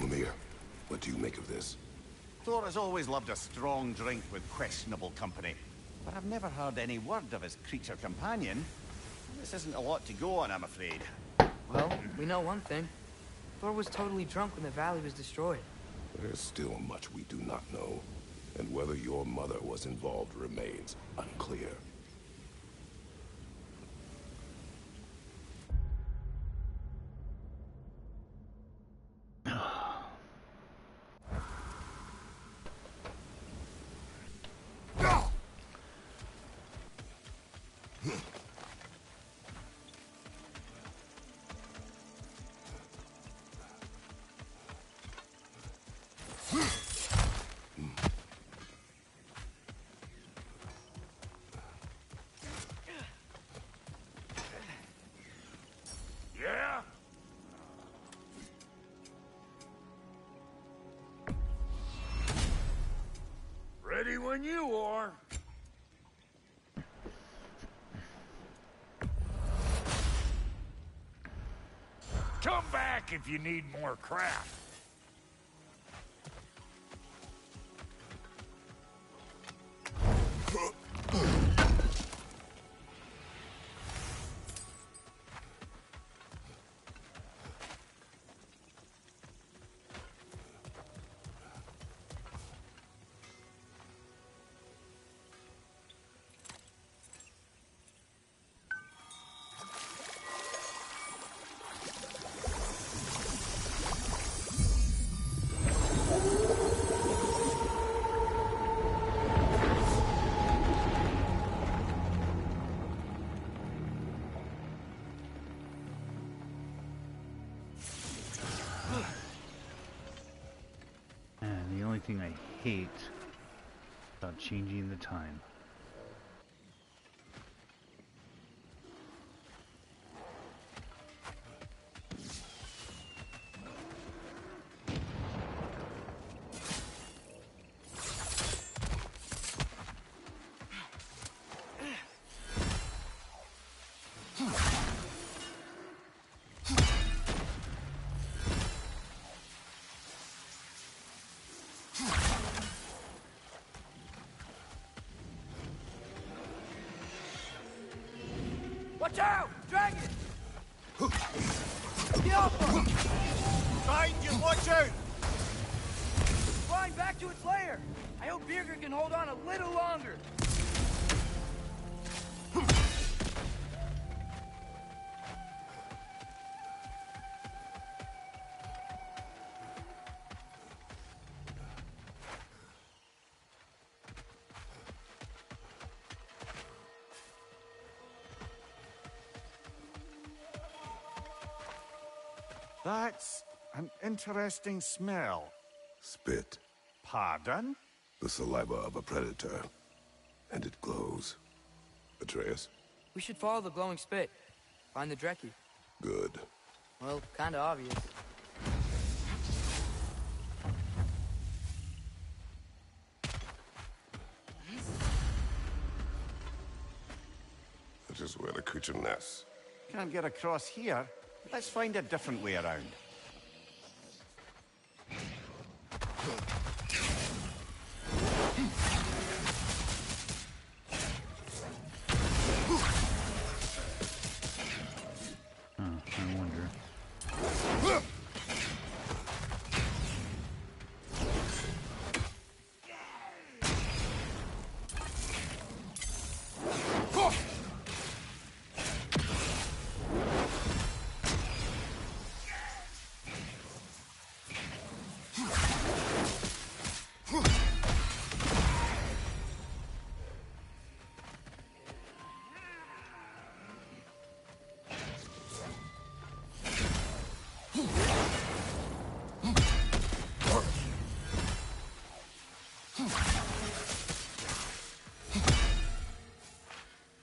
Mimir, what do you make of this? Thor has always loved a strong drink with questionable company. But I've never heard any word of his creature companion. This isn't a lot to go on, I'm afraid. Well, we know one thing. Thor was totally drunk when the valley was destroyed. There's still much we do not know. And whether your mother was involved remains unclear. Yeah? Ready when you are. Come back if you need more craft. And the only thing I hate about changing the time. Watch out! Dragon! Get off her! Behind you, watch out! Flying back to its lair! I hope Birgir can hold on a little longer! That's an interesting smell. Spit. Pardon? The saliva of a predator. And it glows. Atreus? We should follow the glowing spit. Find the Drekkie. Good. Well, kinda obvious. That is where the creature nests. Can't get across here. Let's find a different way around. I wonder.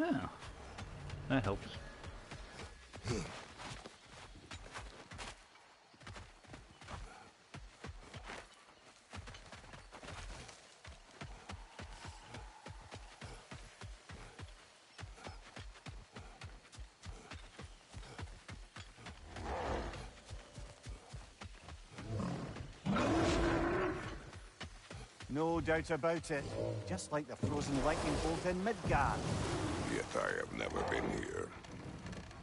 Oh, that helps. No doubt about it. Just like the frozen lightning bolt in Midgard. Yet I have never been here.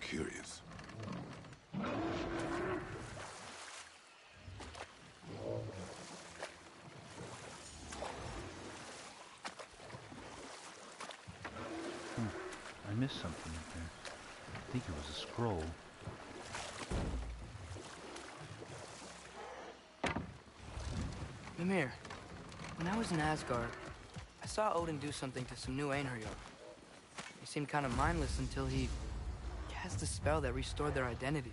Curious. I missed something up there. I think it was a scroll. Mimir, when I was in Asgard, I saw Odin do something to some new Einherjar. They seemed kind of mindless until he cast a spell that restored their identity.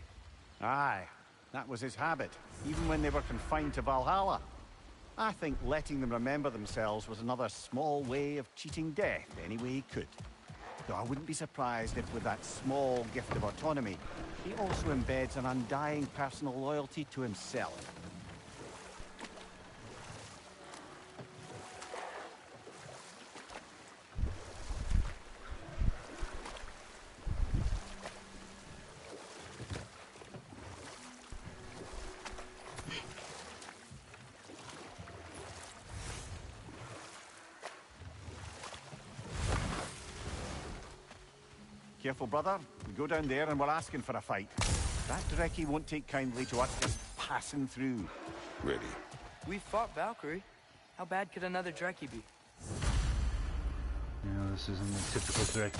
Aye, that was his habit, even when they were confined to Valhalla. I think letting them remember themselves was another small way of cheating death any way he could. Though I wouldn't be surprised if with that small gift of autonomy, he also embeds an undying personal loyalty to himself. Careful, brother. We go down there and we're asking for a fight. That Drekkie won't take kindly to us just passing through. Ready. We fought Valkyrie. How bad could another Drekkie be? You know, this isn't the typical threat.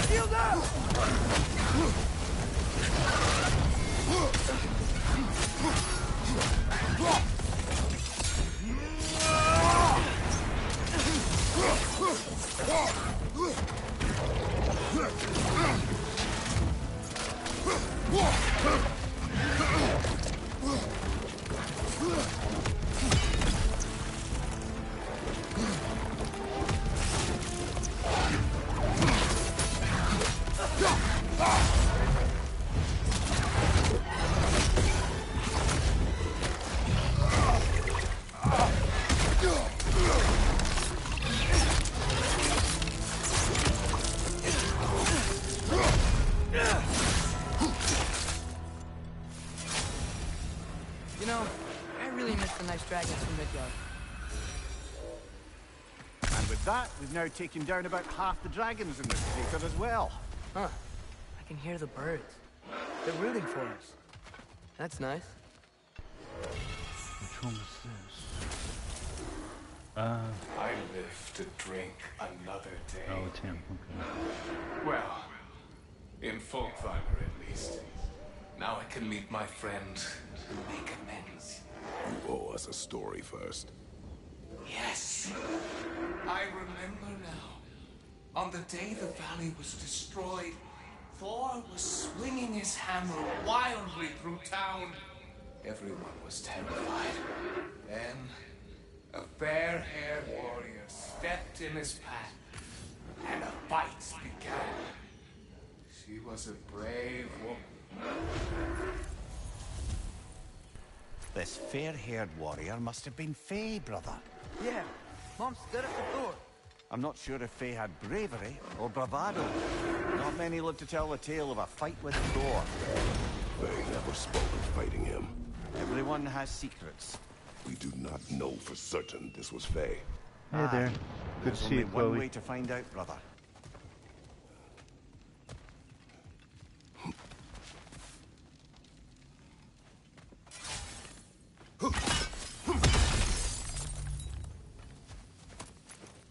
Shield up! You know, I really miss the nice dragons from Midgard. And with that, we've now taken down about half the dragons in this crater as well. Huh. I can hear the birds. They're rooting for us. That's nice. Which one was this? I live to drink another day. Oh, it's him. Okay. Well, in Folkvanger at least. Now I can meet my friend and make amends. You owe us a story first. Yes. I remember now. On the day the valley was destroyed, Thor was swinging his hammer wildly through town. Everyone was terrified. Then, a fair-haired warrior stepped in his path, and a fight began. She was a brave woman. This fair-haired warrior must have been Faye, brother. Yeah, Mom stood up to Thor. I'm not sure if Faye had bravery or bravado. Not many live to tell the tale of a fight with Thor. They never spoke of fighting him. Everyone has secrets. We do not know for certain this was Faye. Hey there. Good There's to see only you, one Chloe. way to find out, brother.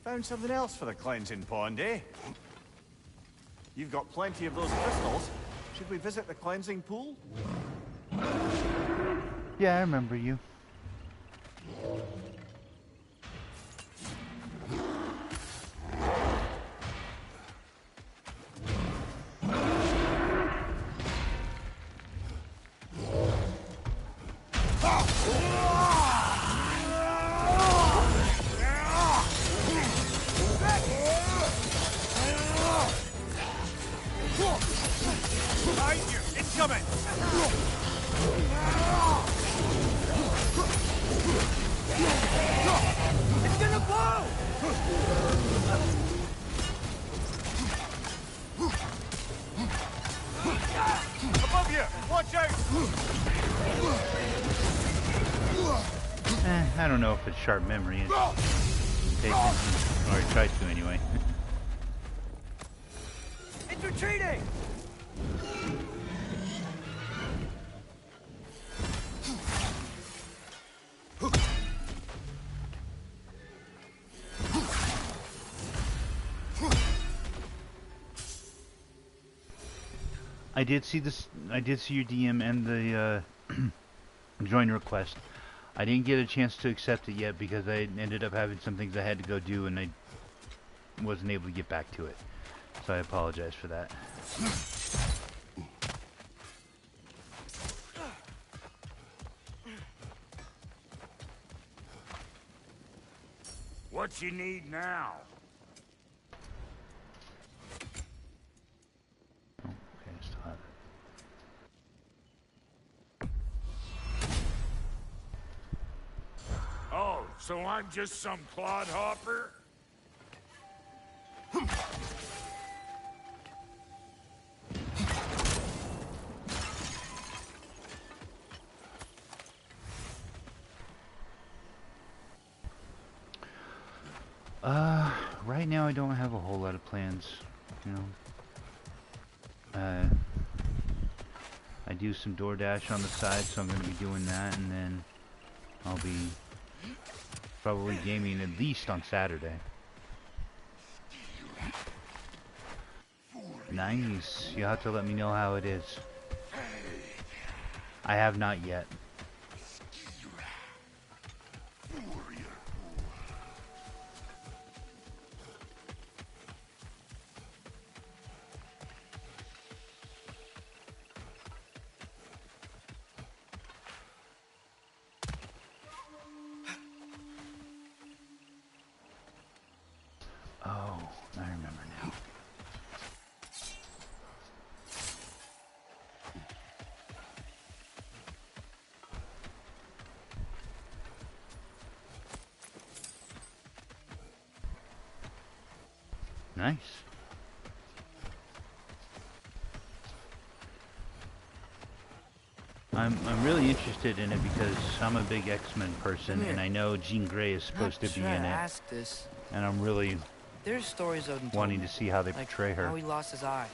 Found something else for the cleansing pond, eh? You've got plenty of those crystals. Should we visit the cleansing pool? Yeah, I remember you. Behind you! Incoming! It's gonna blow! Above you! Watch out! I don't know if it's sharp memory. Pay attention, or I try to anyway. It's retreating! I did see this. I did see your DM and the join request. I didn't get a chance to accept it yet because I ended up having some things I had to go do, and I wasn't able to get back to it. So I apologize for that. What you need now? Oh, okay, I still have it. Oh, so I'm just some clodhopper? Right now I don't have a whole lot of plans, you know. I do some DoorDash on the side, so I'm going to be doing that, and then I'll be probably gaming at least on Saturday. Nice. You'll have to let me know how it is. I have not yet. Oh, I remember now. Nice. I'm really interested in it because I'm a big X-Men person, and I know Jean Grey is supposed to be in it, Ask this. and I'm really There's stories Odin told wanting me, to see how they like portray her. how he lost his eye,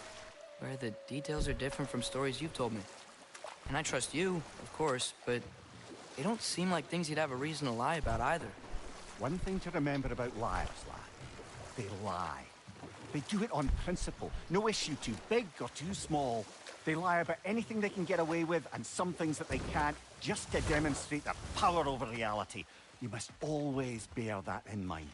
where the details are different from stories you've told me. And I trust you, of course, but they don't seem like things you'd have a reason to lie about either. One thing to remember about liars, lad. They lie. They do it on principle. No issue too big or too small. They lie about anything they can get away with and some things that they can't, just to demonstrate their power over reality. You must always bear that in mind.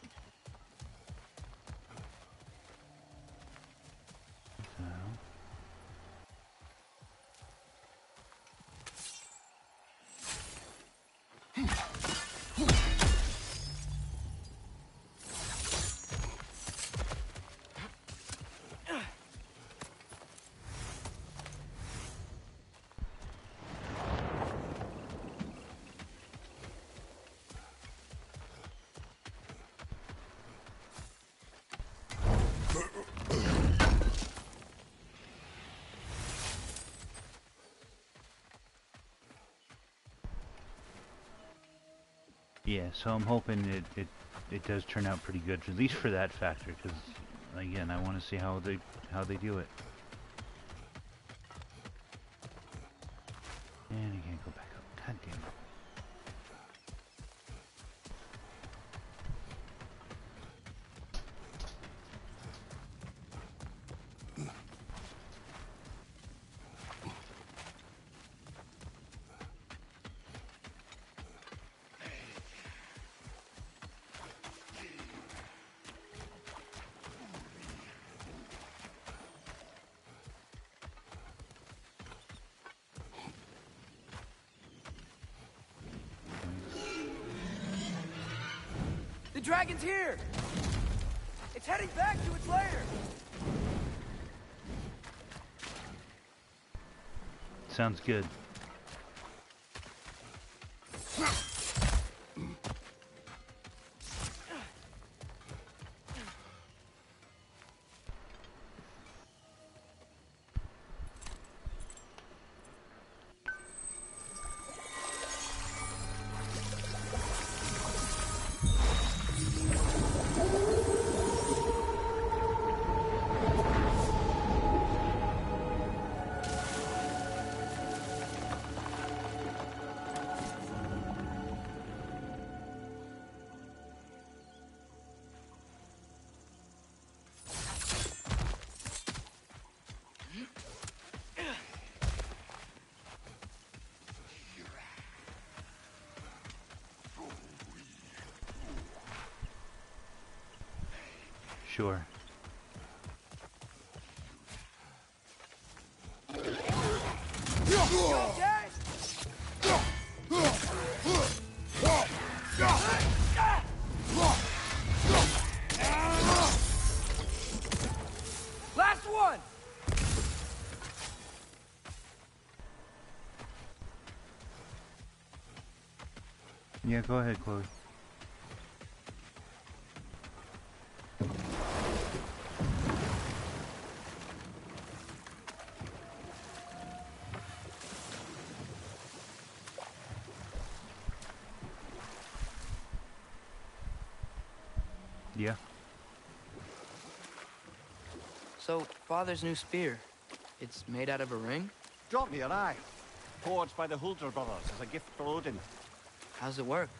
Yeah, so I'm hoping it does turn out pretty good, at least for that factor, because again, I want to see how they do it. And I can't go back up. God damn it. The dragon's here! It's heading back to its lair! Sounds good. Sure. You okay? Last one! Yeah, go ahead, Chloe. Yeah. So, Father's new spear, it's made out of a ring? Drop me your eye. Forged by the Huldra brothers as a gift for Odin. How's it work?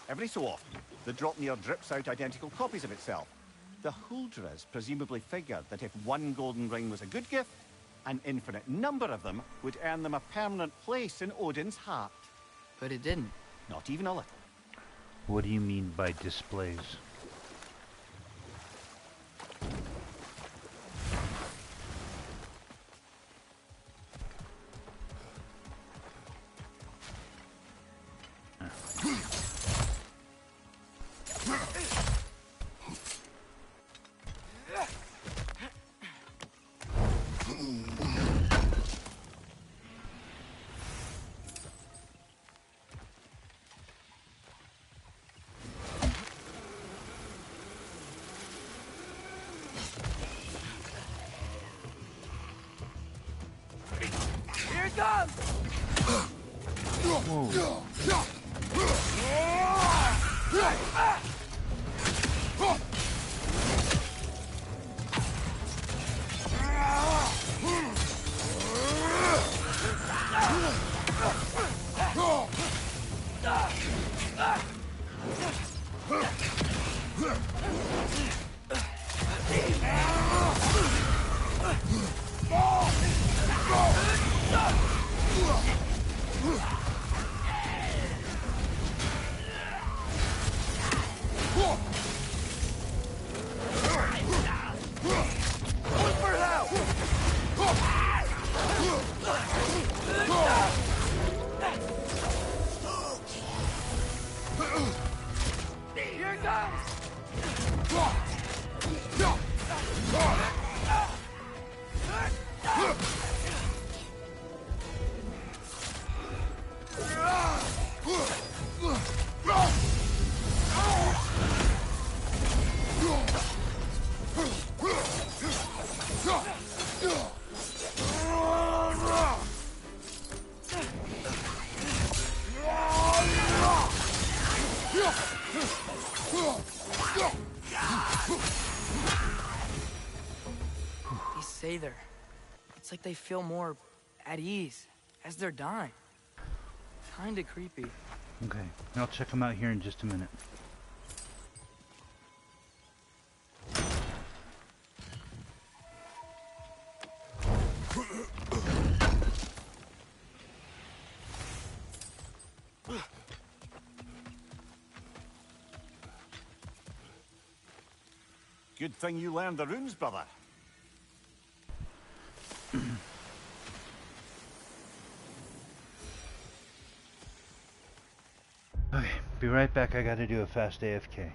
Every so often, the Dropnir drips out identical copies of itself. The Huldras presumably figured that if one golden ring was a good gift, an infinite number of them would earn them a permanent place in Odin's heart. But it didn't. Not even a little. What do you mean by displays? Here it comes! say there. It's like they feel more at ease as they're dying. Kinda creepy. Okay, I'll check them out here in just a minute. Good thing you learned the runes, brother. Okay, be right back. I gotta do a fast AFK.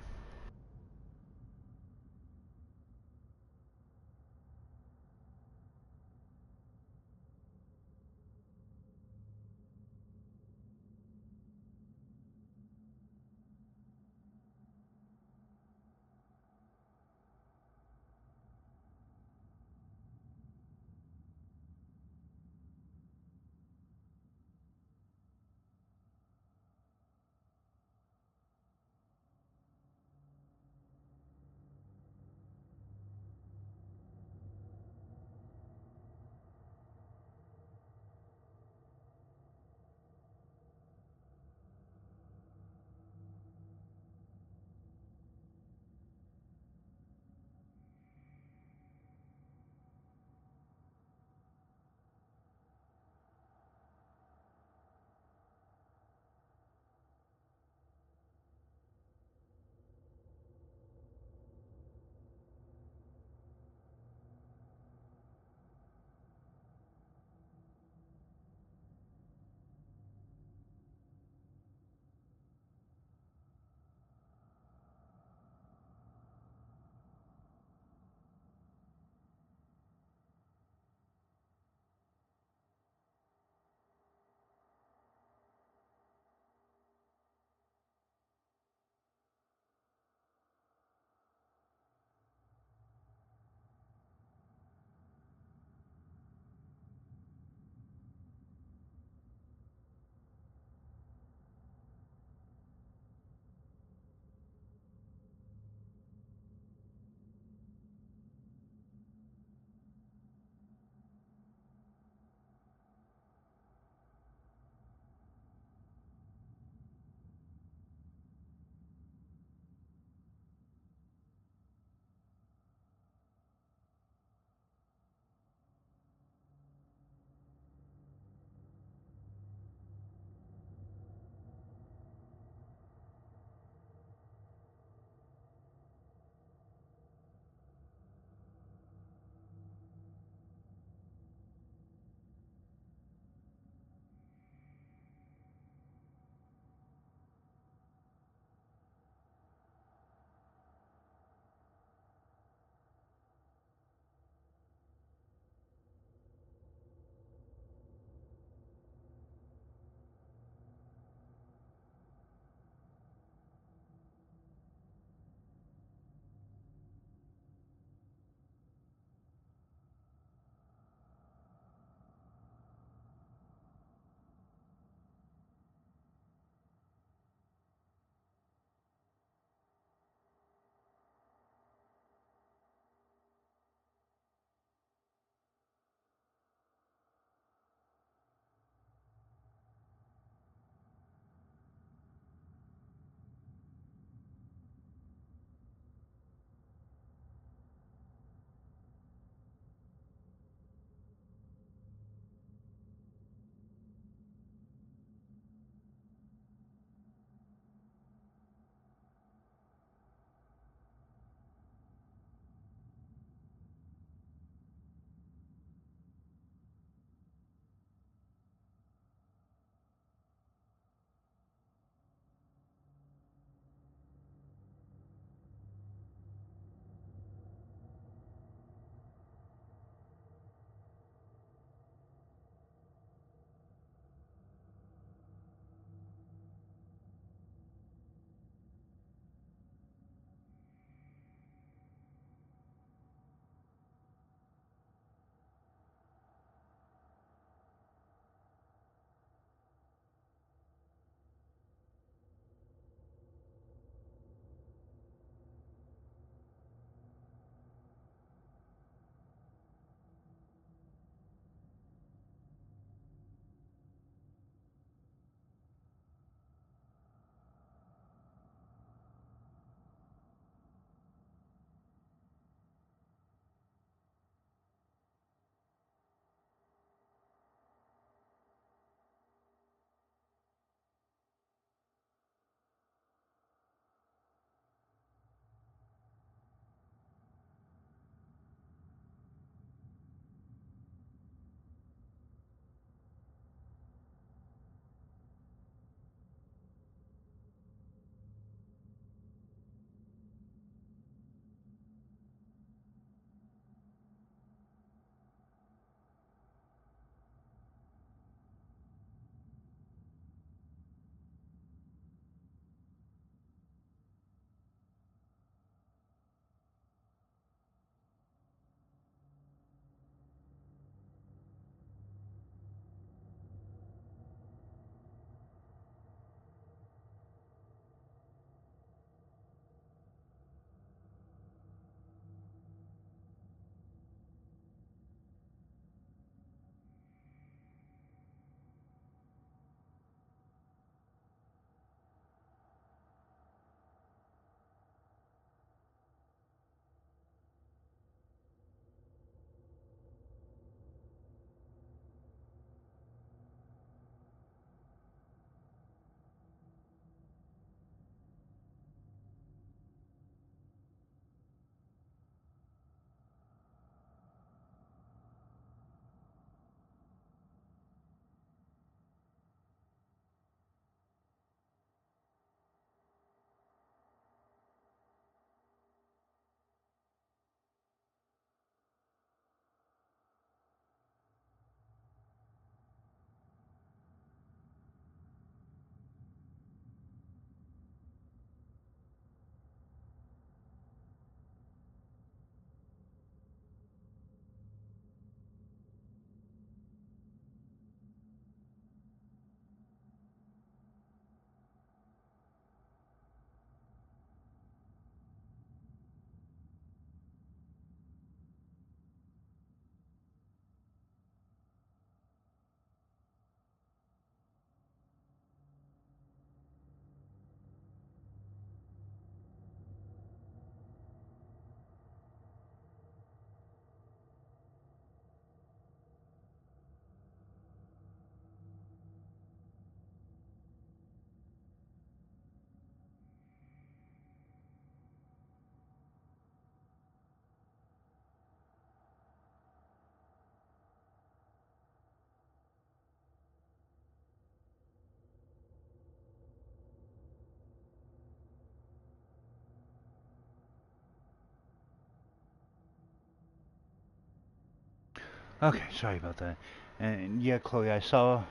Okay, sorry about that. And yeah, Chloe, I saw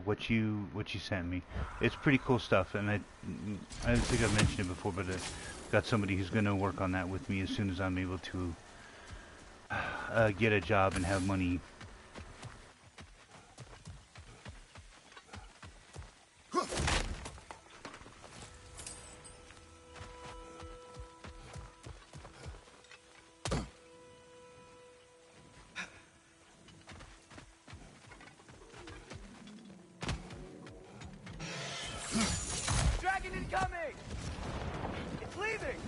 what you sent me. It's pretty cool stuff, and I don't think I've mentioned it before, but got somebody who's going to work on that with me as soon as I'm able to get a job and have money. Dragon incoming! It's leaving!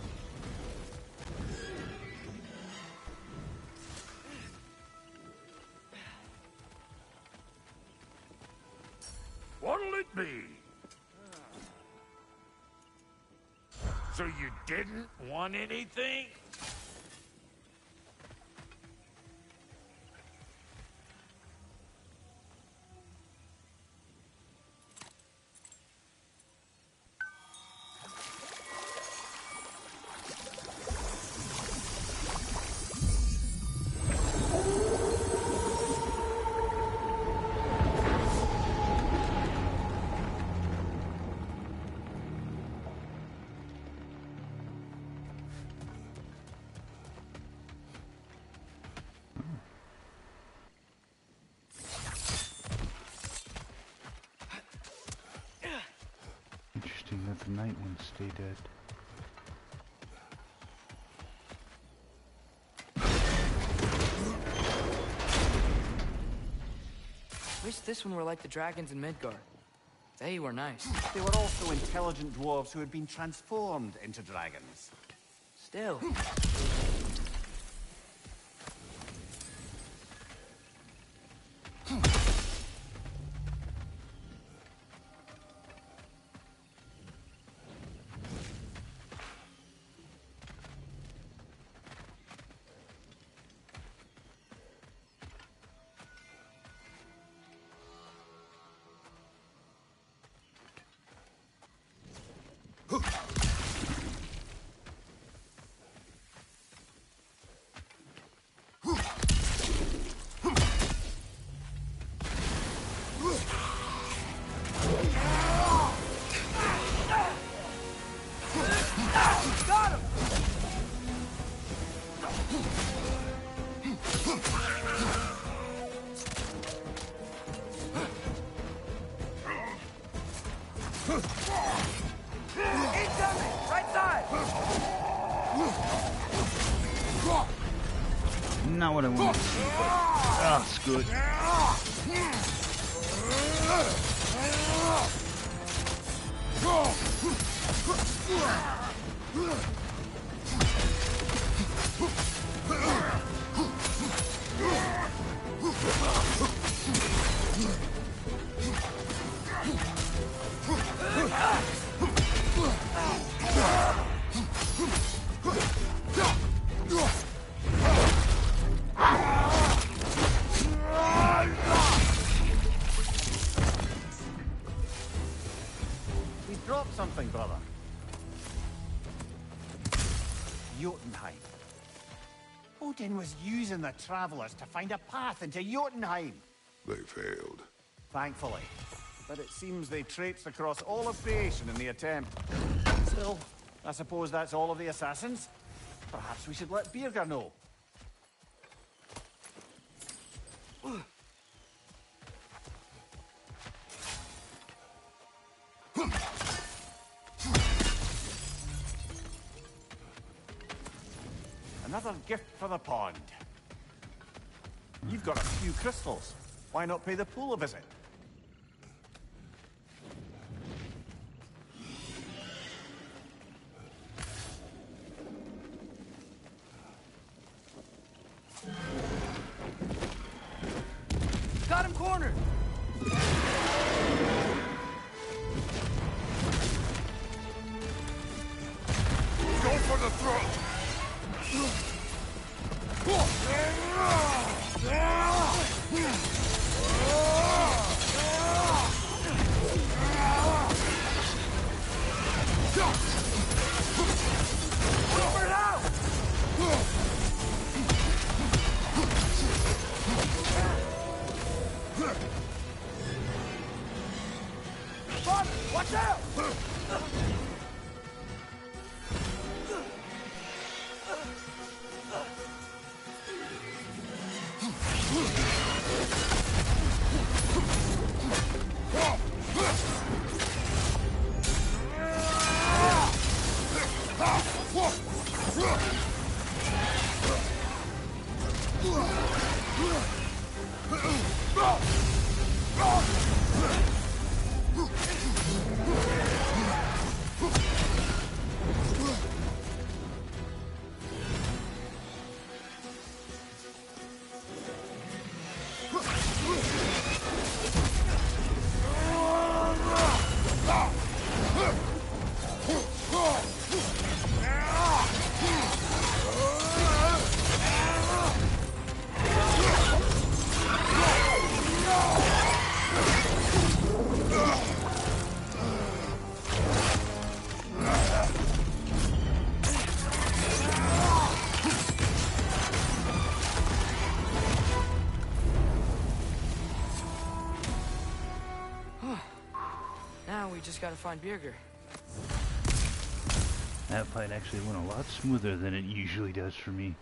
What'll it be? So you didn't want anything? Interesting that the night ones stay dead. Wish this one were like the dragons in Midgard. They were nice. They were also intelligent dwarves who had been transformed into dragons. Still. Got him! Incoming! Right side! Not what I want to see, but ah, it's good. He's dropped something, brother. Jotunheim. Odin was using the travelers to find a path into Jotunheim. They failed. Thankfully. But it seems they traipsed across all of creation in the attempt. Still, I suppose that's all of the assassins. Perhaps we should let Birgir know. Another gift for the pond. You've got a few crystals. Why not pay the pool a visit? Got him cornered! Go for the throat! Over now! Watch out! Now we just gotta find Birger. That fight actually went a lot smoother than it usually does for me.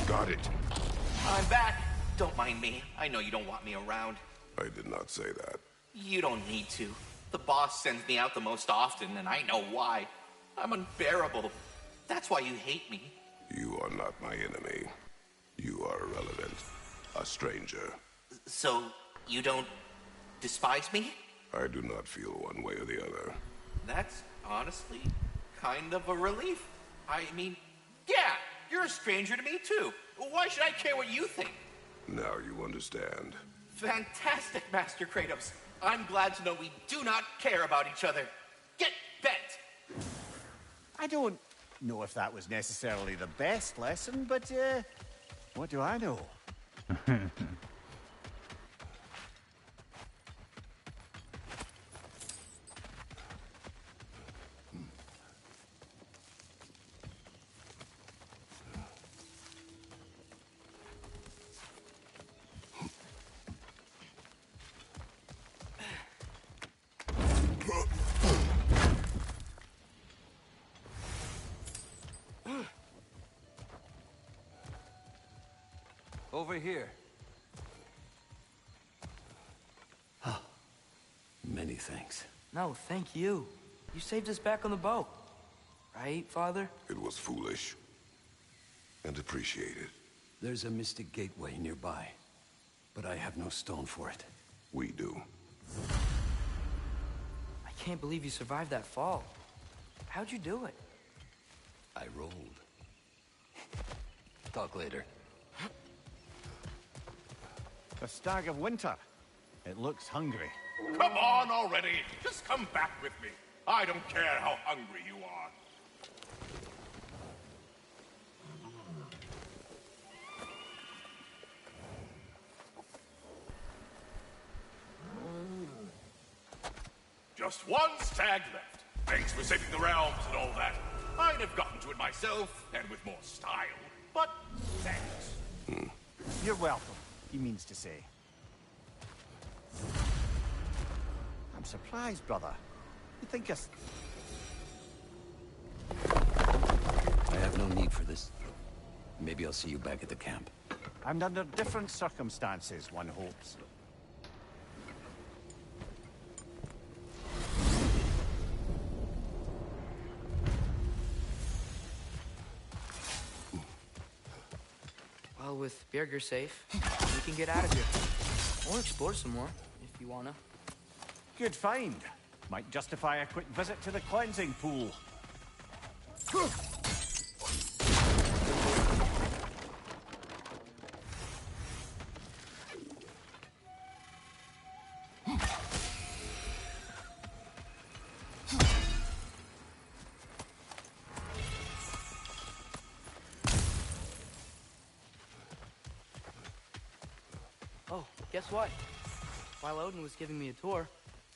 Got it. I'm back. Don't mind me. I know you don't want me around. I did not say that. You don't need to. The boss sends me out the most often, and I know why. I'm unbearable. That's why you hate me. You are not my enemy. You are irrelevant. A stranger. So, you don't despise me? I do not feel one way or the other. That's honestly kind of a relief. I mean, yeah, you're a stranger to me too. Why should I care what you think? Now you understand. Fantastic, Master Kratos. I'm glad to know we do not care about each other. Get bent! I don't know if that was necessarily the best lesson, but, what do I know? Over here. Many thanks. No, thank you. You saved us back on the boat. Right, Father? It was foolish. And appreciated. There's a mystic gateway nearby, but I have no stone for it. We do. I can't believe you survived that fall. How'd you do it? I rolled. Talk later. The Stag of Winter. It looks hungry. Come on already! Just come back with me. I don't care how hungry you are. Just one stag left. Thanks for saving the realms and all that. I'd have gotten to it myself, and with more style. But thanks. You're welcome, he means to say. I'm surprised, brother. You think us... I have no need for this. Maybe I'll see you back at the camp. I'm under different circumstances, one hopes. Well, with Birger safe, we can get out of here. Or explore some more, if you wanna. Good find. Might justify a quick visit to the cleansing pool. Oh, guess what? While Odin was giving me a tour,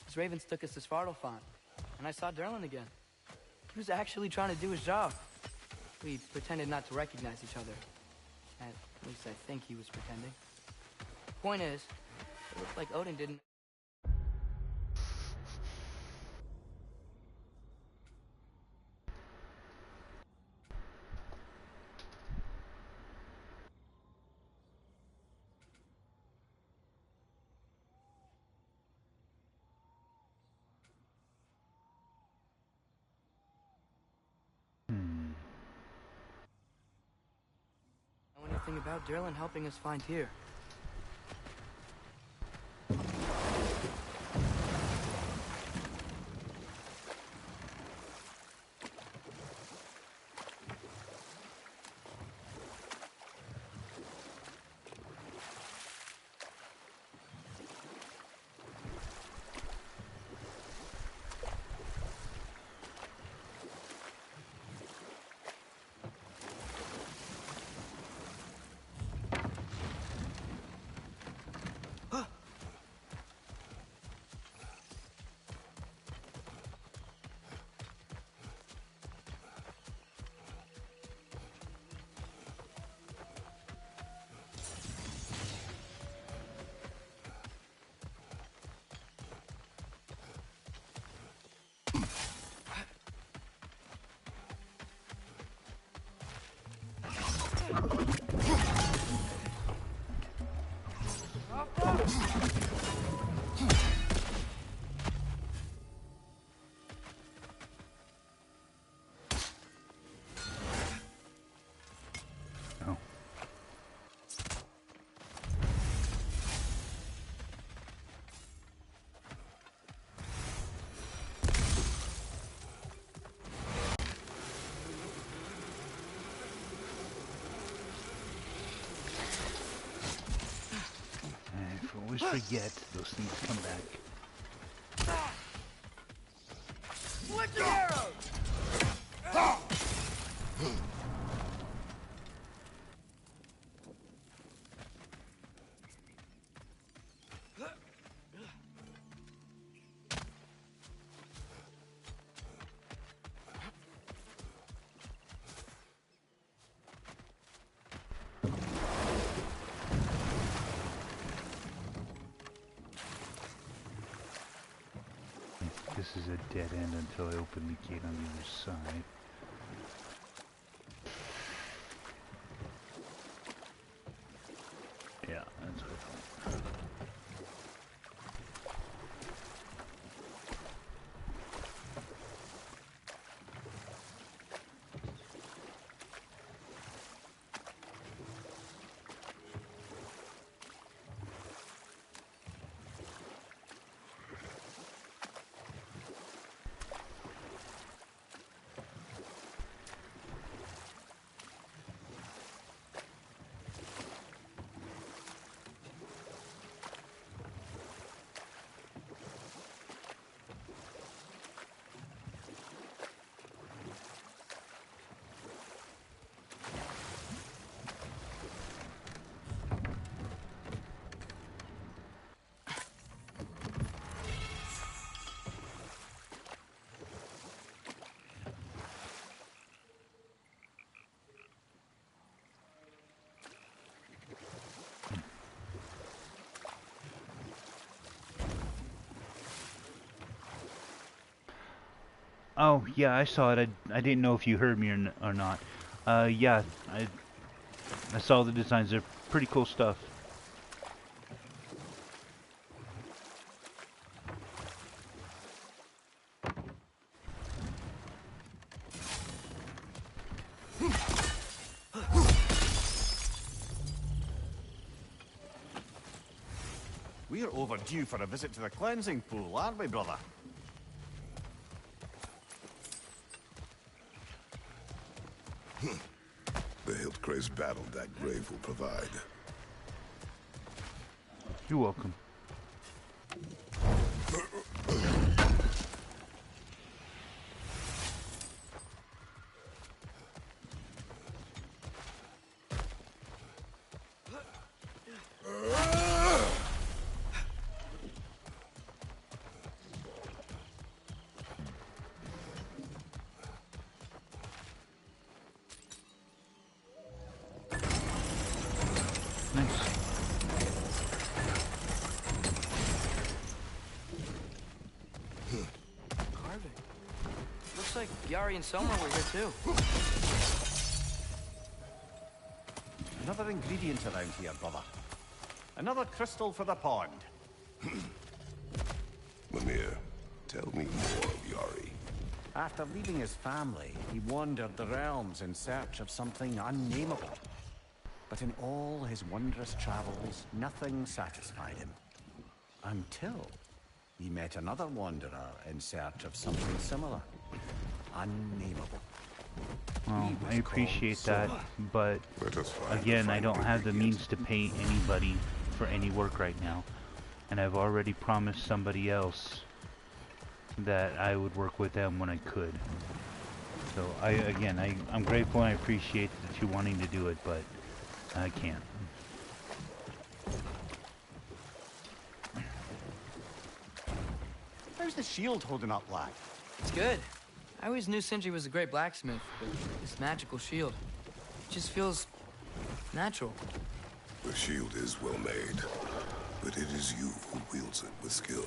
his ravens took us to Svartalfheim, and I saw Derlin again. He was actually trying to do his job. We pretended not to recognize each other. At least I think he was pretending. Point is, it looked like Odin didn't... know anything about Derlin helping us find Tyr. Always forget those things come back. Switch the arrows! This is a dead end until I open the gate on the other side. Yeah, that's what I thought. Oh, yeah, I saw it. I didn't know if you heard me or not. Yeah, I saw the designs. They're pretty cool stuff. We're overdue for a visit to the cleansing pool, aren't we, brother? The Hildcrave's battle that grave will provide. You're welcome. Looks like Yari and Selma were here too. Another ingredient around here, brother. Another crystal for the pond. Mimir, tell me more of Yari. After leaving his family, he wandered the realms in search of something unnameable. But in all his wondrous travels, nothing satisfied him. Until he met another wanderer in search of something similar. Unnameable. Well, I appreciate that, but again, I don't have the means to pay anybody for any work right now. And I've already promised somebody else that I would work with them when I could. So I'm grateful and I appreciate that you wanting to do it, but I can't. How's the shield holding up, lad? It's good. I always knew Sindri was a great blacksmith, but this magical shield, it just feels natural. The shield is well made, but it is you who wields it with skill.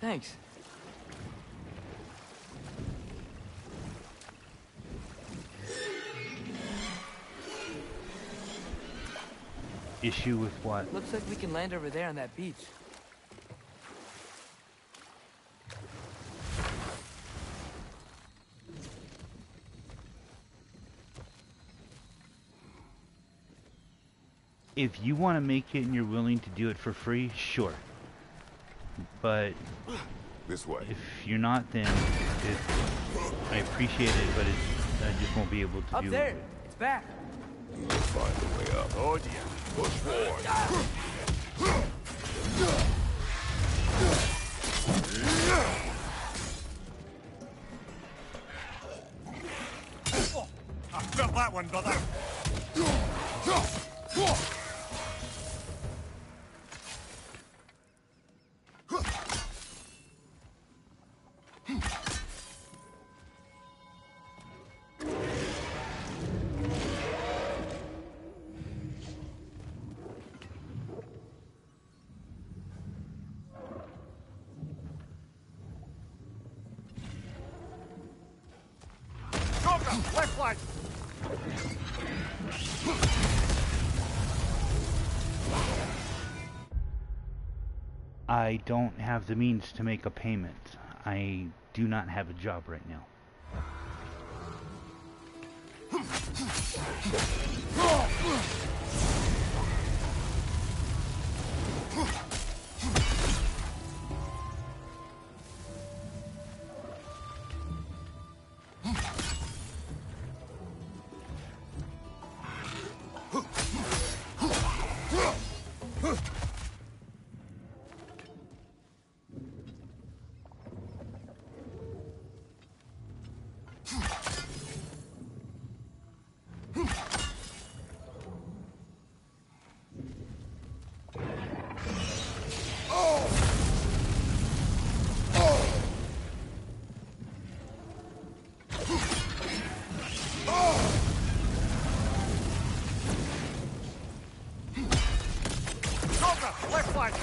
Thanks. Issue with what? Looks like we can land over there on that beach. If you want to make it and you're willing to do it for free, sure. But this way. If you're not, then I appreciate it, but I just won't be able to do it. Up there! It's back! You'll find a way up. Oh dear. Push forward. I felt that one, brother. Left line. I don't have the means to make a payment. I do not have a job right now. Left line.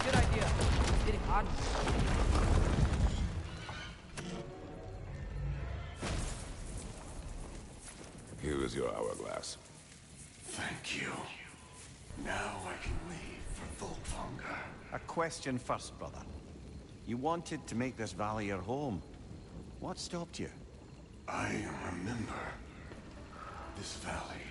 Good idea. It's getting hot. Here is your hourglass. Thank you. Now I can leave for Volkvanger. A question first, brother. You wanted to make this valley your home. What stopped you? I remember this valley.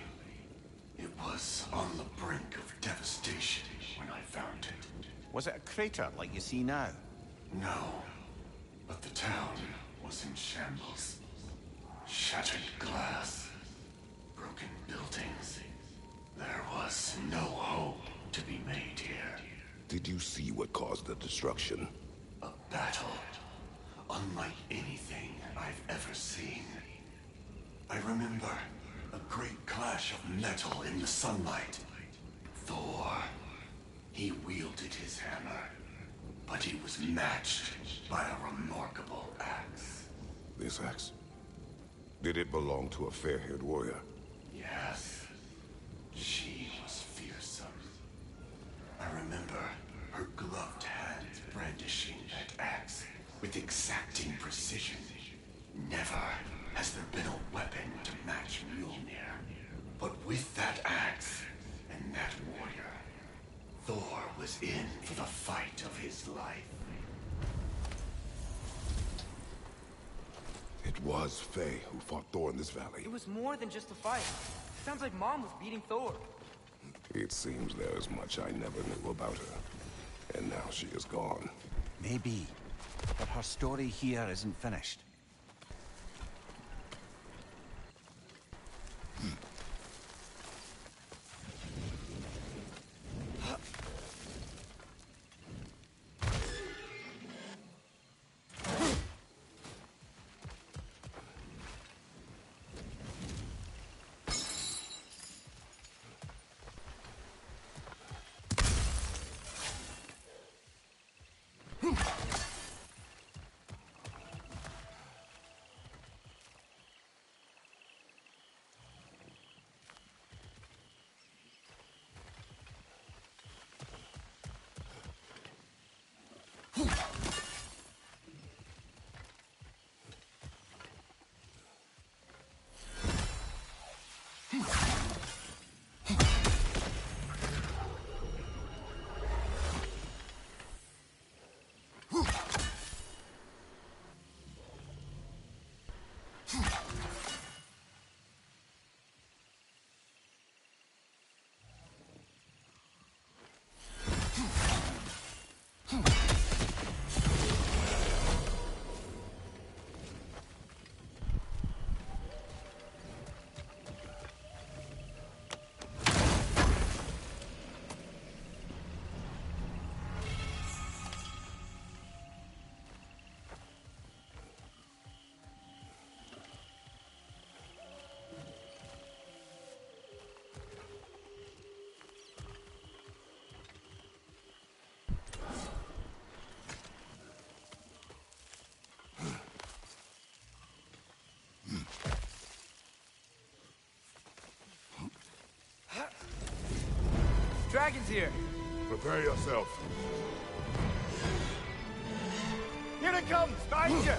It was on the brink of devastation when I found it. Was it a crater like you see now? No, but the town was in shambles. Shattered glass, broken buildings. There was no hope to be made here. Did you see what caused the destruction? A battle, unlike anything I've ever seen. I remember a great clash of metal in the sunlight. Thor, he wielded his hammer, but he was matched by a remarkable axe. This axe? Did it belong to a fair-haired warrior? Yes, she was fearsome. I remember her gloved hands brandishing that axe with exacting precision. Never has there been a weapon to match Mjolnir. But with that axe and that warrior, Thor was in for the fight of his life. It was Faye who fought Thor in this valley. It was more than just a fight. Sounds like Mom was beating Thor. It seems there is much I never knew about her. And now she is gone. Maybe. But her story here isn't finished. Dragon's here. Prepare yourself. Here it comes, behind you.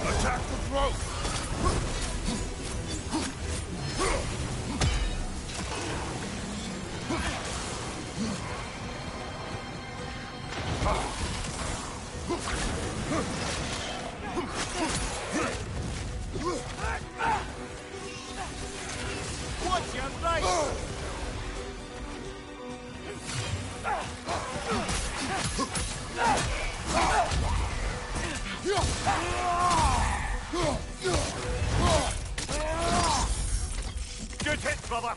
Attack the throat! Watch your right. Good hit, brother.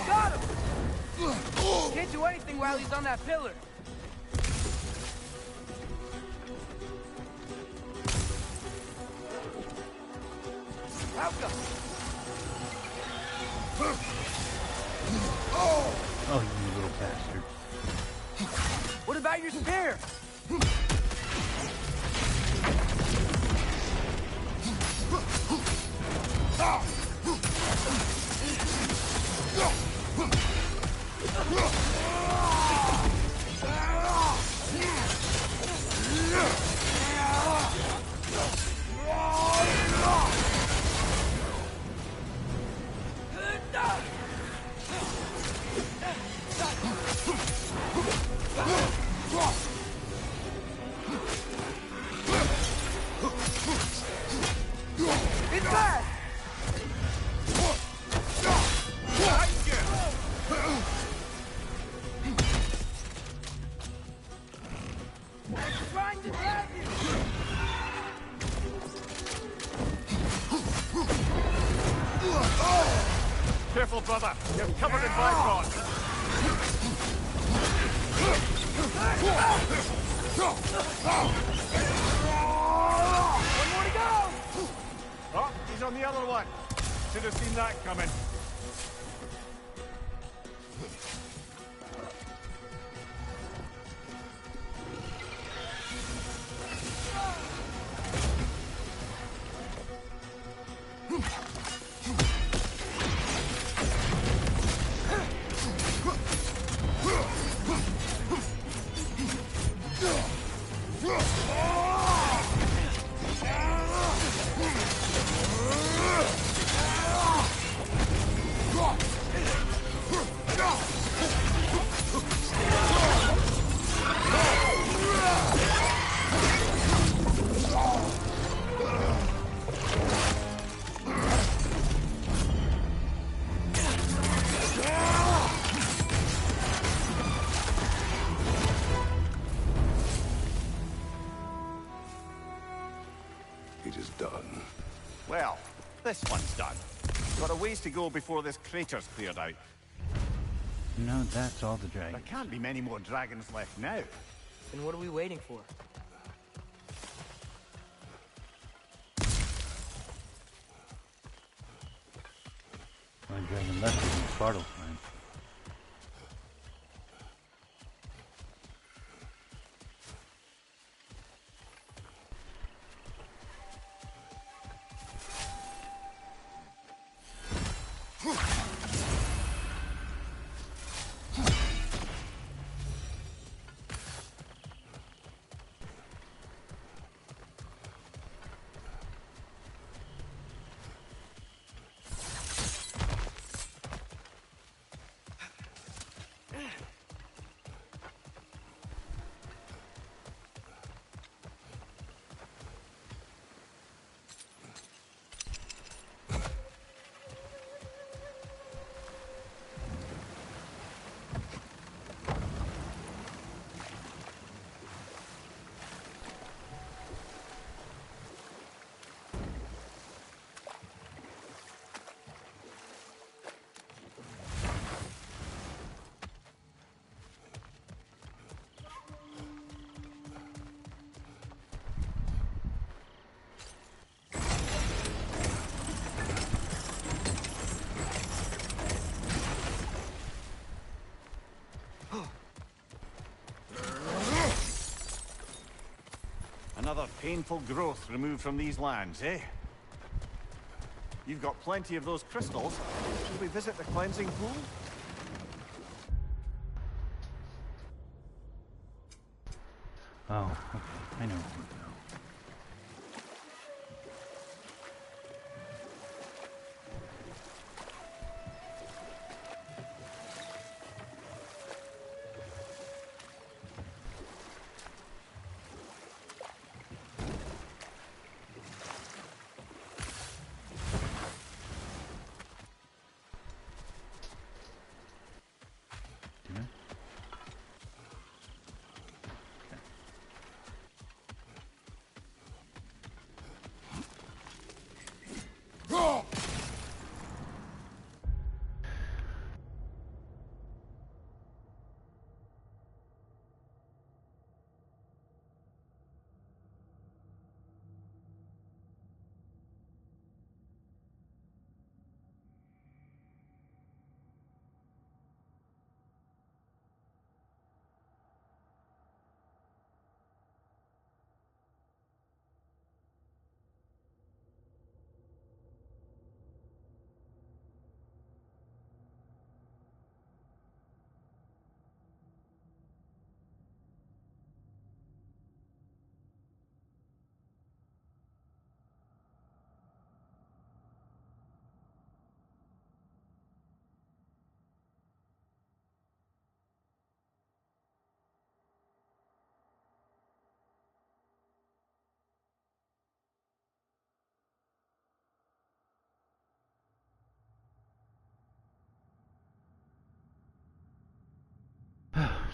Got him. Can't do anything while he's on that pillar. Outcome. Oh, you little bastard. What about your spear? It's bad! Trying to grab you! Careful, brother. You're covered in Bifrost. One more to go! Oh, he's on the other one. Should have seen that coming. It is done. Well, this one's done. Got a ways to go before this crater's cleared out. No, that's all the dragons. There can't be many more dragons left now. Then what are we waiting for? One dragon left is in Svartalfheim. Another painful growth removed from these lands, eh? You've got plenty of those crystals. Should we visit the cleansing pool? Oh, okay. I know.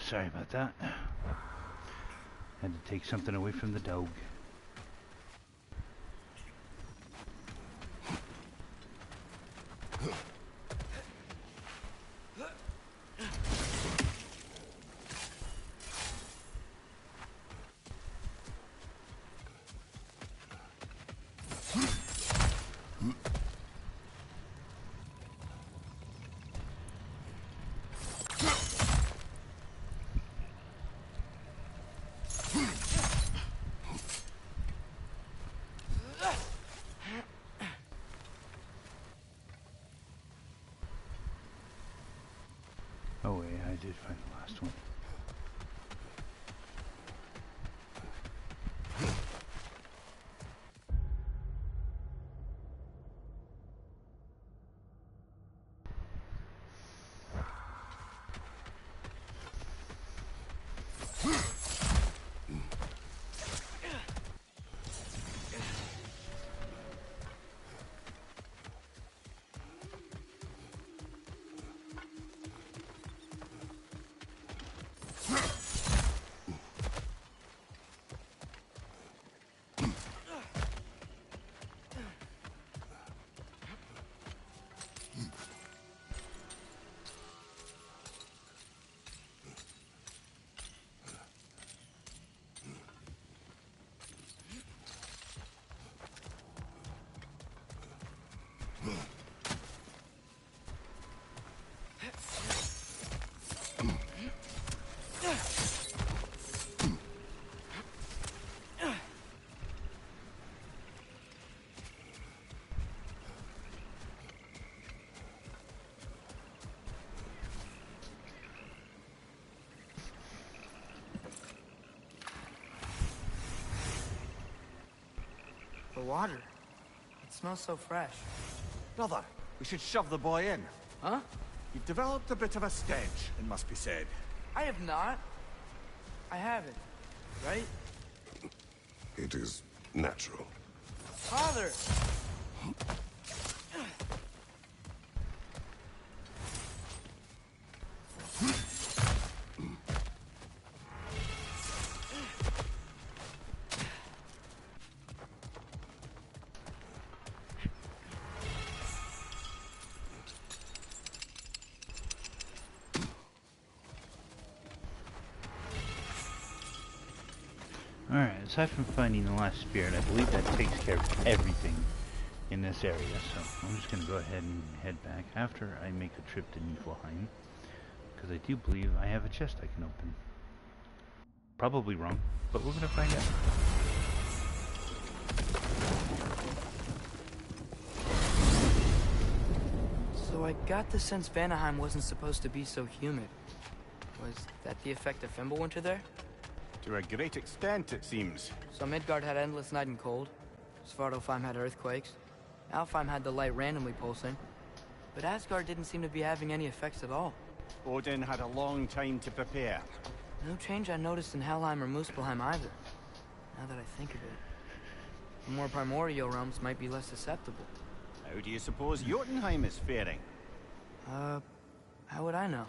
Sorry about that. Had to take something away from the dog. Oh wait, I did find the last one. The water. It smells so fresh. Brother, we should shove the boy in. Huh? You've developed a bit of a stench, it must be said. I have not. I haven't. Right? It is natural. Father! Alright, aside from finding the last spirit, I believe that takes care of everything in this area, so I'm just going to go ahead and head back after I make a trip to Niflheim, because I do believe I have a chest I can open. Probably wrong, but we're going to find out. So I got the sense Vanaheim wasn't supposed to be so humid. Was that the effect of Fimbulwinter there? To a great extent, it seems. So Midgard had endless night and cold. Svartalfheim had earthquakes. Alfheim had the light randomly pulsing. But Asgard didn't seem to be having any effects at all. Odin had a long time to prepare. No change I noticed in Helheim or Muspelheim either. Now that I think of it. The more primordial realms might be less susceptible. How do you suppose Jotunheim is faring? How would I know?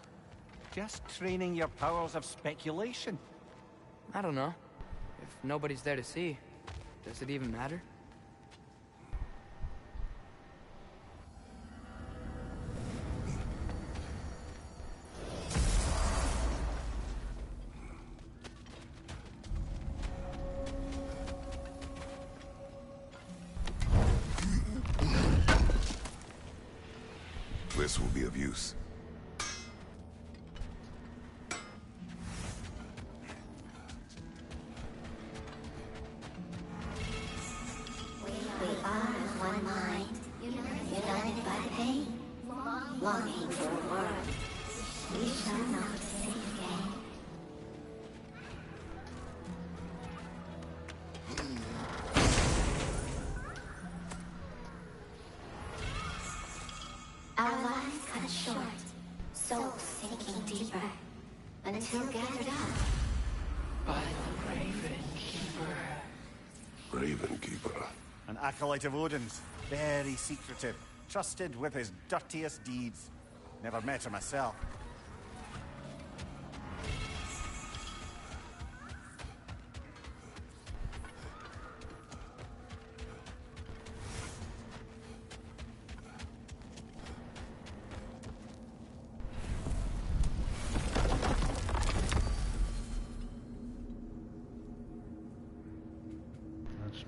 Just training your powers of speculation. I don't know. If nobody's there to see, does it even matter? This will be of use. Our lives cut short, souls sinking deeper, until gathered up by the Raven Keeper. Raven Keeper. An acolyte of Odin's. Very secretive. Trusted with his dirtiest deeds. Never met her myself.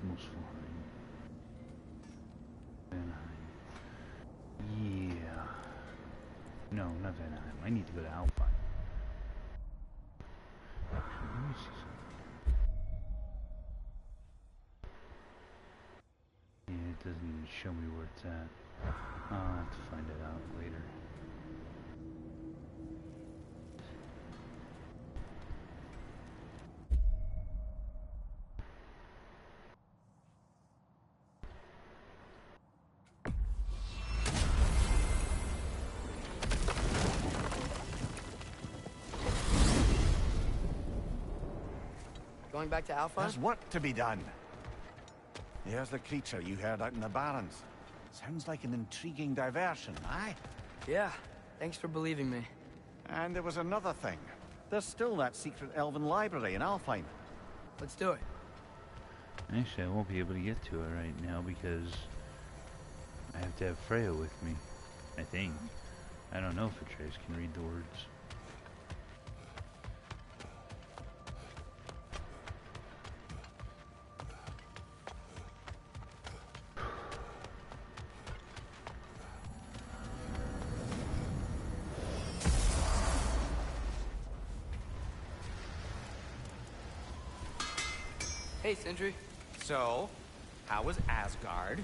Muspelheim. Vanheim. Yeah. No, not Vanheim. I need to go to Alpine. Actually, let me see something. Yeah, it doesn't even show me where it's at. I'll have to find it out later. Going back to Alpha? There's work to be done. Here's the creature you heard out in the Barrens. Sounds like an intriguing diversion, aye? Yeah, thanks for believing me. And there was another thing. There's still that secret elven library in Alfheim. Let's do it. Actually, I won't be able to get to it right now because I have to have Freya with me, I think. I don't know if Atreus can read the words. Hey, Sindri. So, how was Asgard?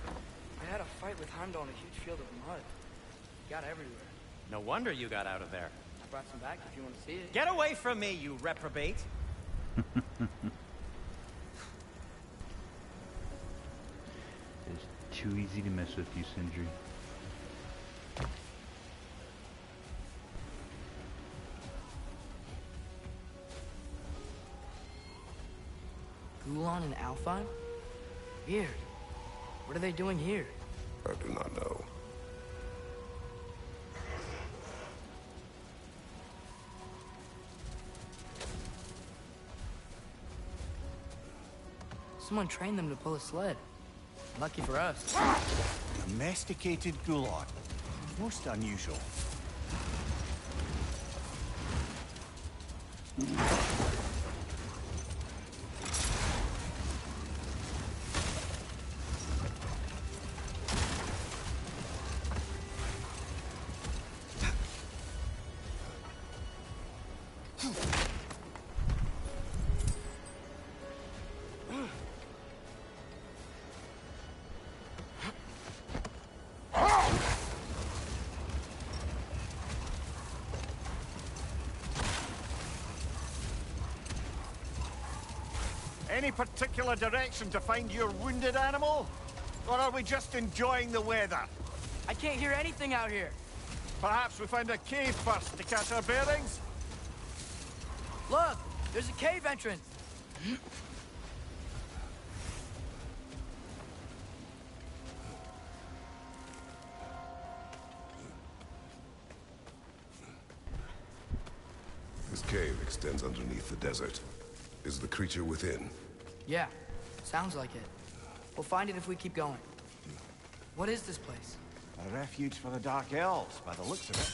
I had a fight with Heimdall in a huge field of mud. It got everywhere. No wonder you got out of there. I brought some back if you want to see it. Get away from me, you reprobate! It's too easy to mess with you, Sindri. Gulon and Alpha? Weird. What are they doing here? I do not know. Someone trained them to pull a sled. Lucky for us. Domesticated Gulon. Most unusual. Any particular direction to find your wounded animal? Or are we just enjoying the weather? I can't hear anything out here. Perhaps we find a cave first to catch our bearings? Look! There's a cave entrance! This cave extends underneath the desert. Is the creature within? Yeah, sounds like it. We'll find it if we keep going. What is this place? A refuge for the Dark Elves, by the looks of it.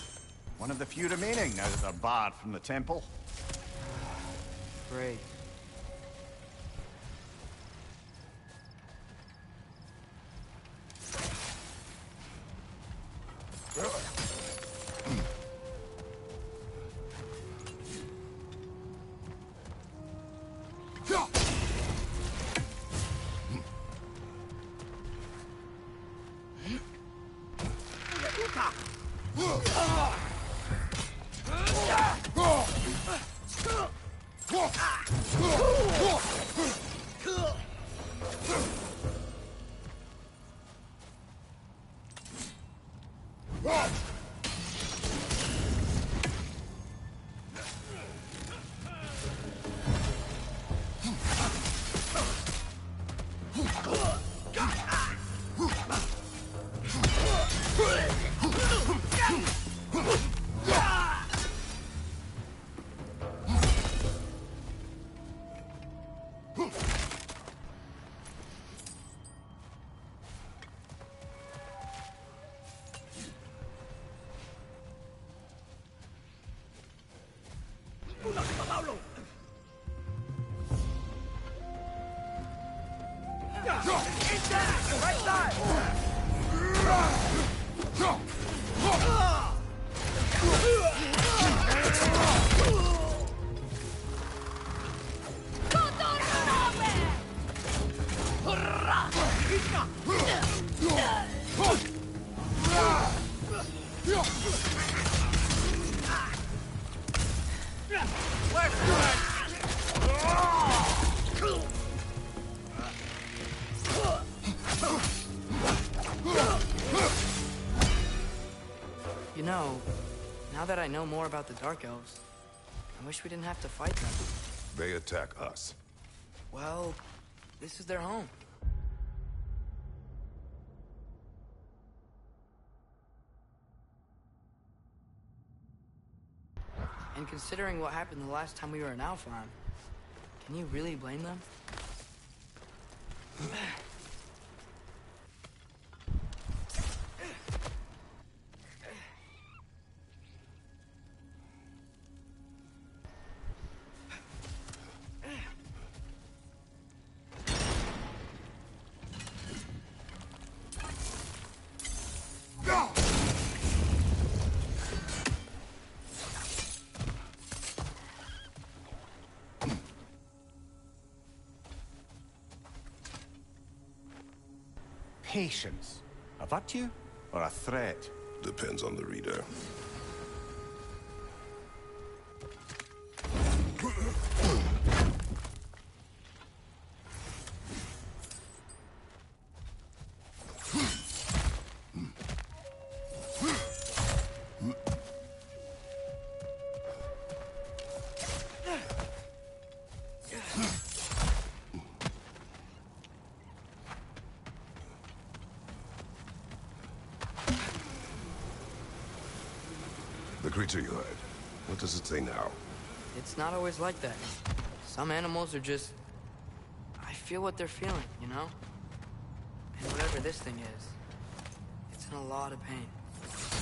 One of the few remaining now that they're barred from the temple. Great. You know, now that I know more about the Dark Elves, I wish we didn't have to fight them. They attack us. Well, this is their home. And considering what happened the last time we were in Alfheim, can you really blame them? Patience. A virtue or a threat? Depends on the reader. The creature you heard, what does it say now? It's not always like that. Some animals are just... I feel what they're feeling, you know? And whatever this thing is, it's in a lot of pain.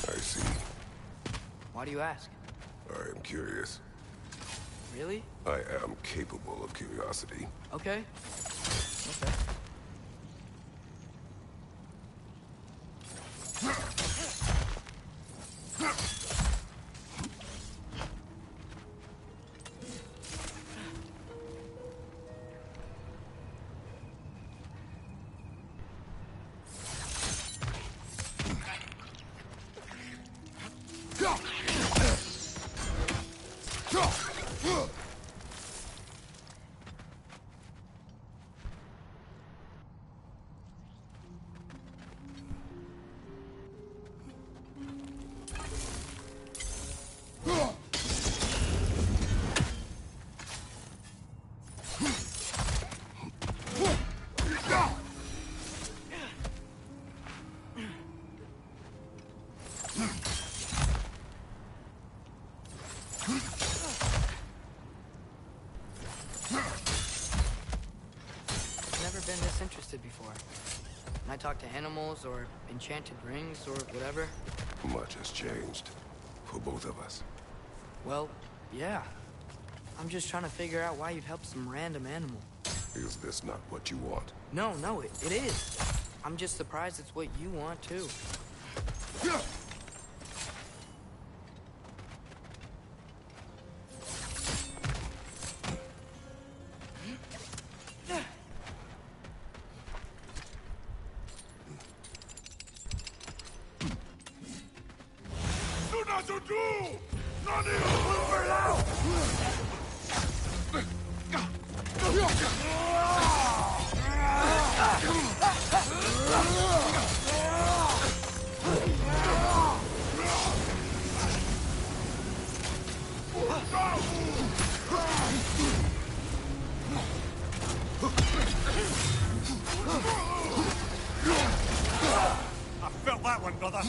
I see. Why do you ask? I am curious. Really? I am capable of curiosity. Okay. Okay. Been disinterested before. When I talk to animals or enchanted rings or whatever. Much has changed. For both of us. Well, yeah. I'm just trying to figure out why you'd help some random animal. Is this not what you want? No, it is. I'm just surprised it's what you want, too. I felt that one, brother.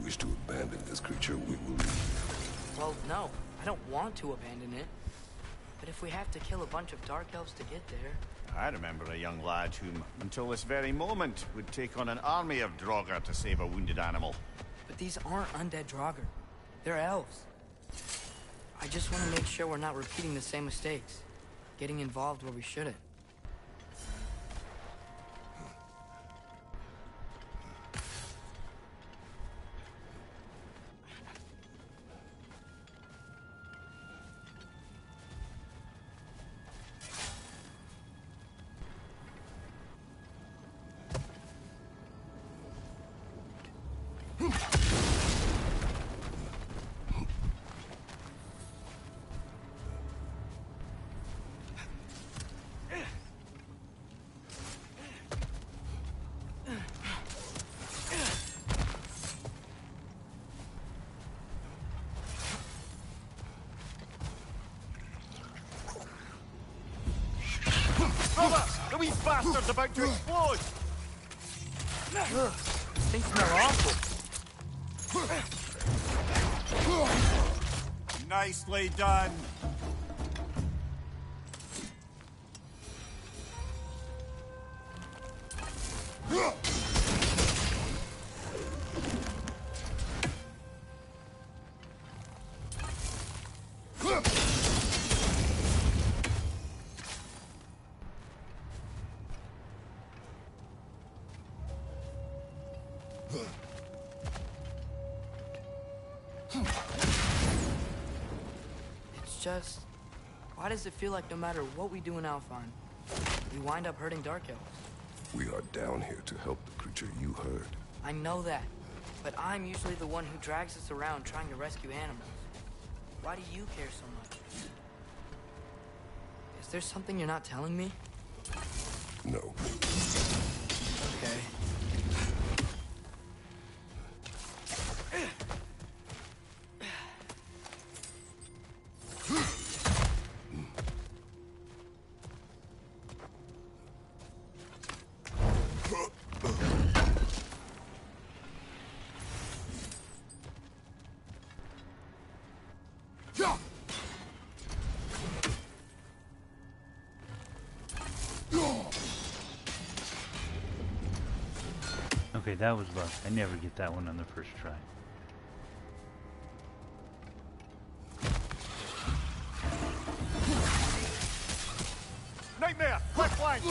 wish to abandon this creature, we will leave. Well, no. I don't want to abandon it. But if we have to kill a bunch of Dark Elves to get there... I remember a young lad whom, until this very moment, would take on an army of Draugr to save a wounded animal. But these aren't undead Draugr. They're elves. I just want to make sure we're not repeating the same mistakes. Getting involved where we shouldn't. Brother! The wee bastard's about to explode! Ugh, these things smell awful. Nicely done. It's just... why does it feel like no matter what we do in Alfheim, we wind up hurting Dark Elves? We are down here to help the creature you heard. I know that, but I'm usually the one who drags us around trying to rescue animals. Why do you care so much? Is there something you're not telling me? No. Okay. Okay, that was luck. I never get that one on the first try. Nightmare! Left flank!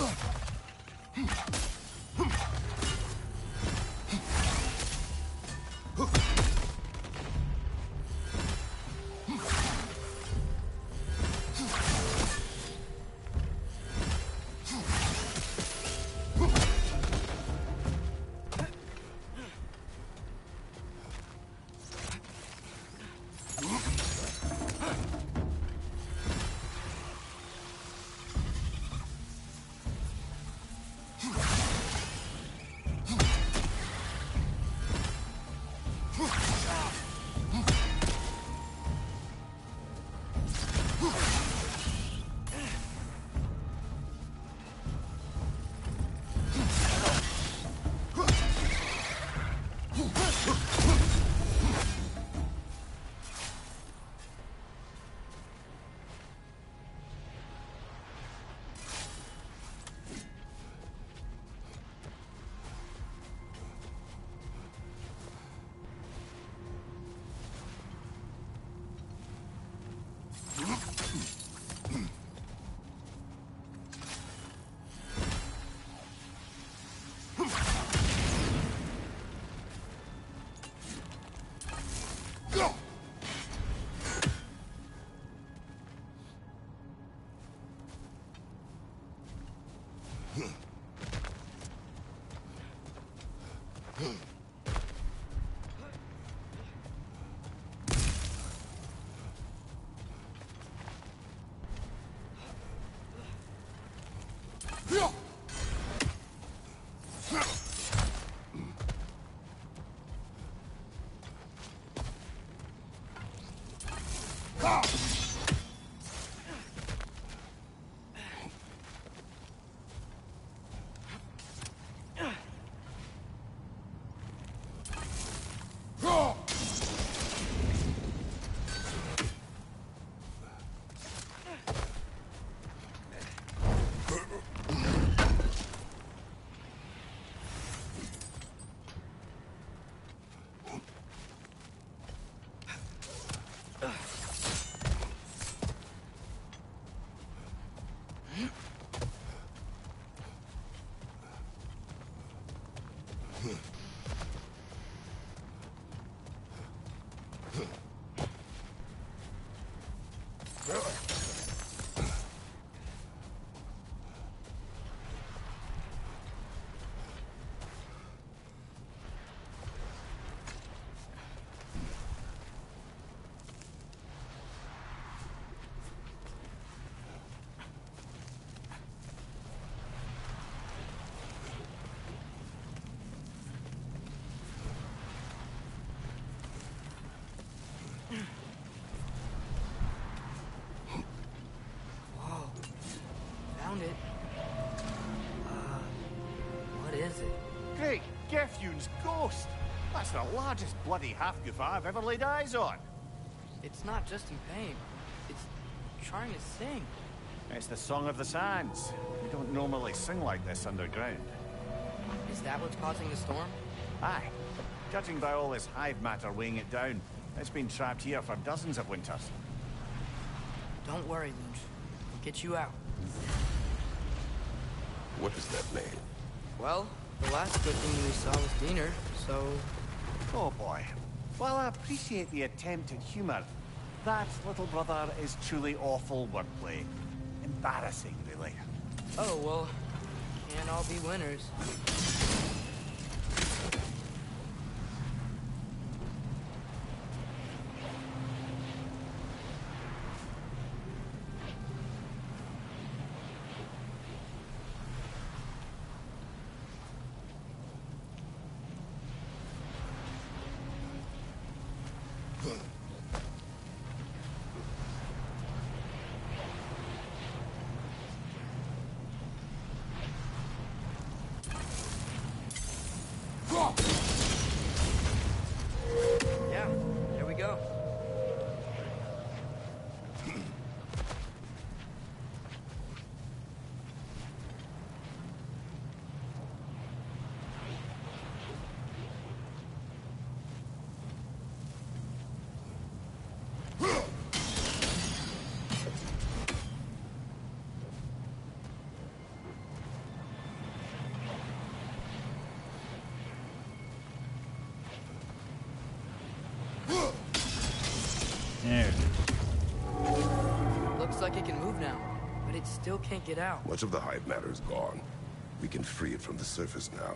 the largest bloody half-goof I've ever laid eyes on. It's not just in pain. It's trying to sing. It's the Song of the Sands. We don't normally sing like this underground. Is that what's causing the storm? Aye. Judging by all this hive matter weighing it down, it's been trapped here for dozens of winters. Don't worry, Lynch. We'll get you out. What does that mean? Well, the last good thing we saw was Diener, so... Oh boy. While I appreciate the attempt at humor, that, little brother, is truly awful wordplay. Embarrassing, really. Oh, well, can't all be winners. Yeah, there we go. There it is. Looks like it can move now, but it still can't get out. Much of the hive matter is gone. We can free it from the surface now.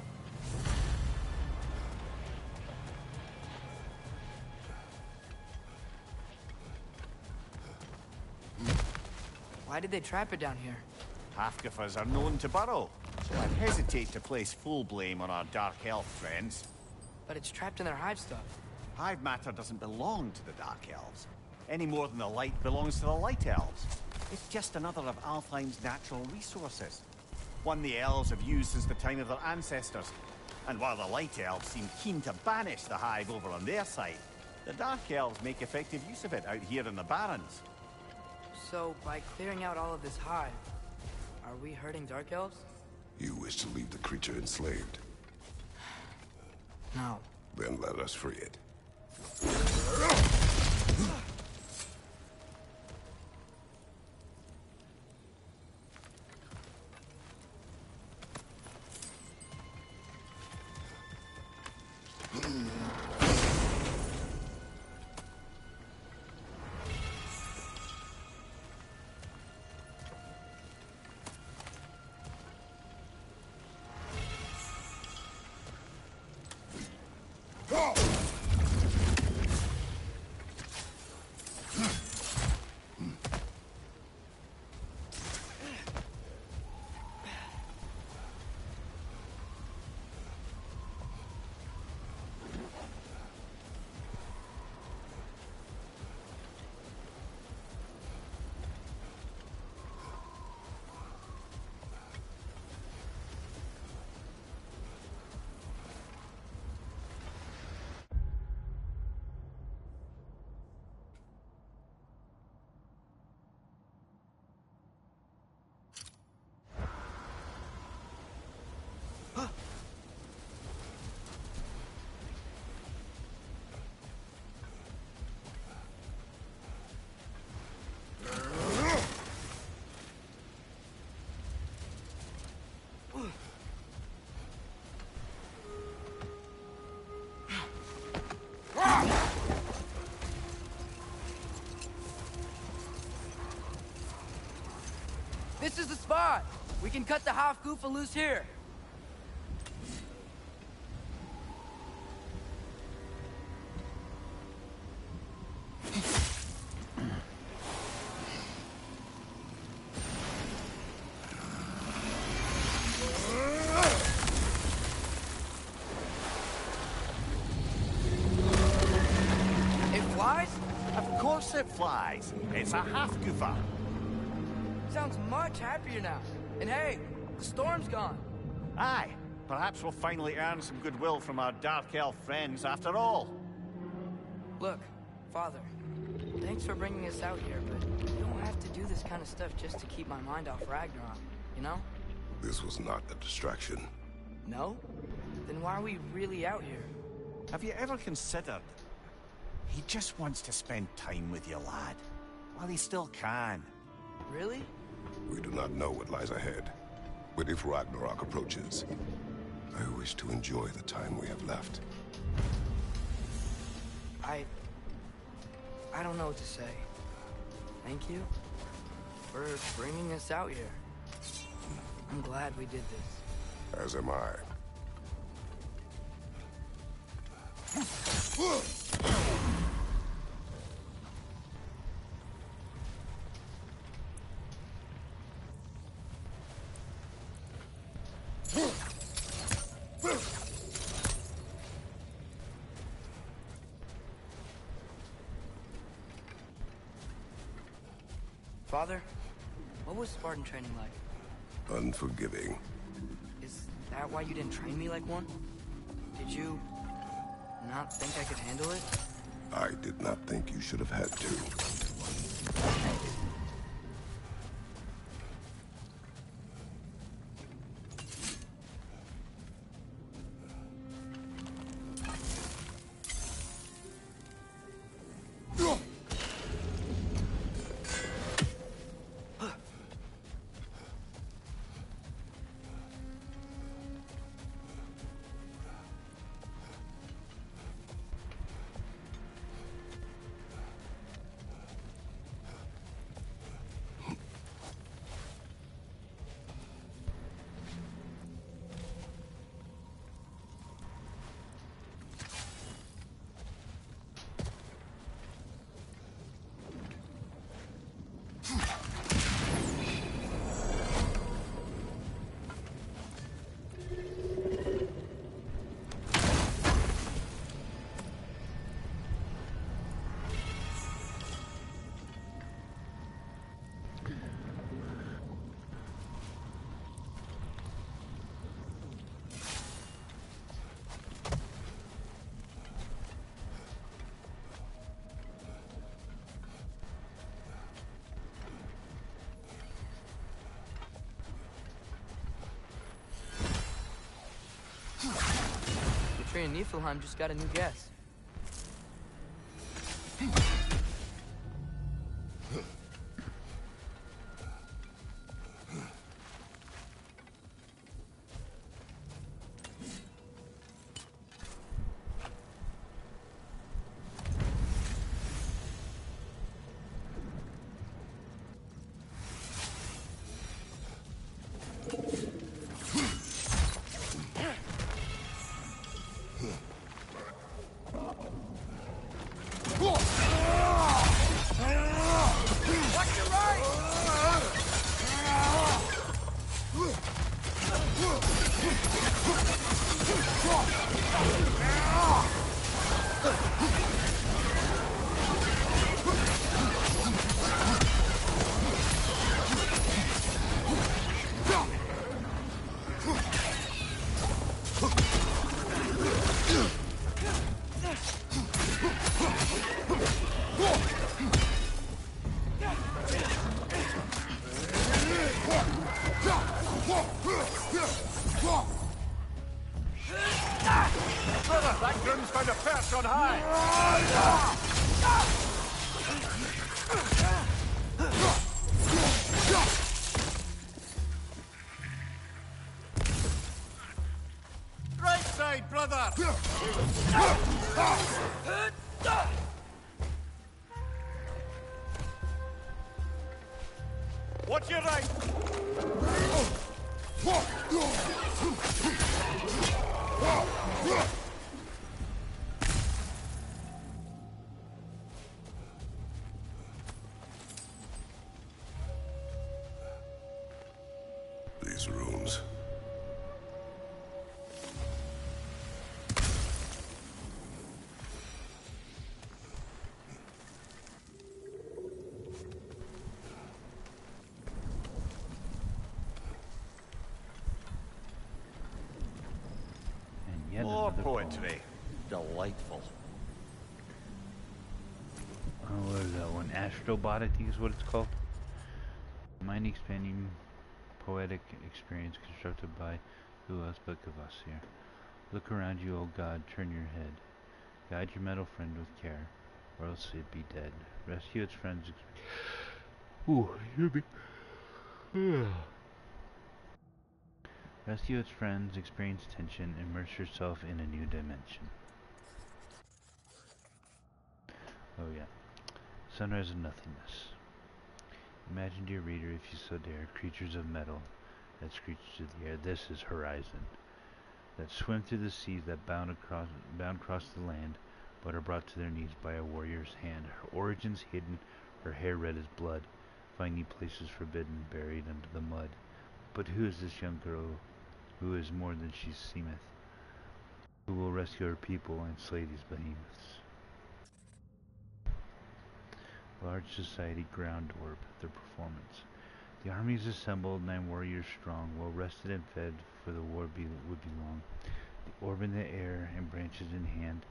Why did they trap it down here? Half-goofers are known to burrow, so I hesitate to place full blame on our Dark Elf friends. But it's trapped in their hive stuff. Hive matter doesn't belong to the Dark Elves, any more than the light belongs to the Light Elves. It's just another of Alfheim's natural resources. One the elves have used since the time of their ancestors. And while the Light Elves seem keen to banish the hive over on their side, the Dark Elves make effective use of it out here in the Barrens. So, by clearing out all of this hive, are we hurting Dark Elves? You wish to leave the creature enslaved? No. Then let us free it. This is the spot! We can cut the half-goof loose here. It flies? Of course it flies. It's a half-goofer. Sounds much happier now. And hey, the storm's gone. Aye, Perhaps we'll finally earn some goodwill from our Dark Elf friends after all. Look, Father, thanks for bringing us out here, but you don't have to do this kind of stuff just to keep my mind off Ragnarok, you know? This was not a distraction. No? Then why are we really out here? Have you ever considered? He just wants to spend time with you, lad. While he still can. Really? We do not know what lies ahead. But if Ragnarok approaches, I wish to enjoy the time we have left. I don't know what to say. Thank you for bringing us out here. I'm glad we did this. As am I. Father, what was Spartan training like? Unforgiving. Is that why you didn't train me like one? Did you not think I could handle it? I did not think you should have had to. The tree in Niflheim just got a new guess. That Grim's found a perch on high! Right side, brother! Watch your right! These rooms. Oh, another poetry. Delightful. Oh, what is that one? Astrobot, I think is what it's called. Mind-expanding poetic experience constructed by who else but Kvasir. Look around you, O God, turn your head. Guide your metal friend with care, or else it be dead. Rescue its friends. Ooh, you'll be. Rescue its friends, experience tension, immerse yourself in a new dimension. Oh yeah. Sunrise of nothingness. Imagine, dear reader, if you so dare, creatures of metal that screech through the air. This is Horizon. That swim through the seas, that bound across the land, but are brought to their knees by a warrior's hand. Her origins hidden, her hair red as blood, finding places forbidden, buried under the mud. But who is this young girl, who is more than she seemeth, who will rescue her people and slay these behemoths? Large society ground orb, their performance. The army is assembled, 9 warriors strong, well rested and fed, for the war would be long. The orb in the air and branches in hand,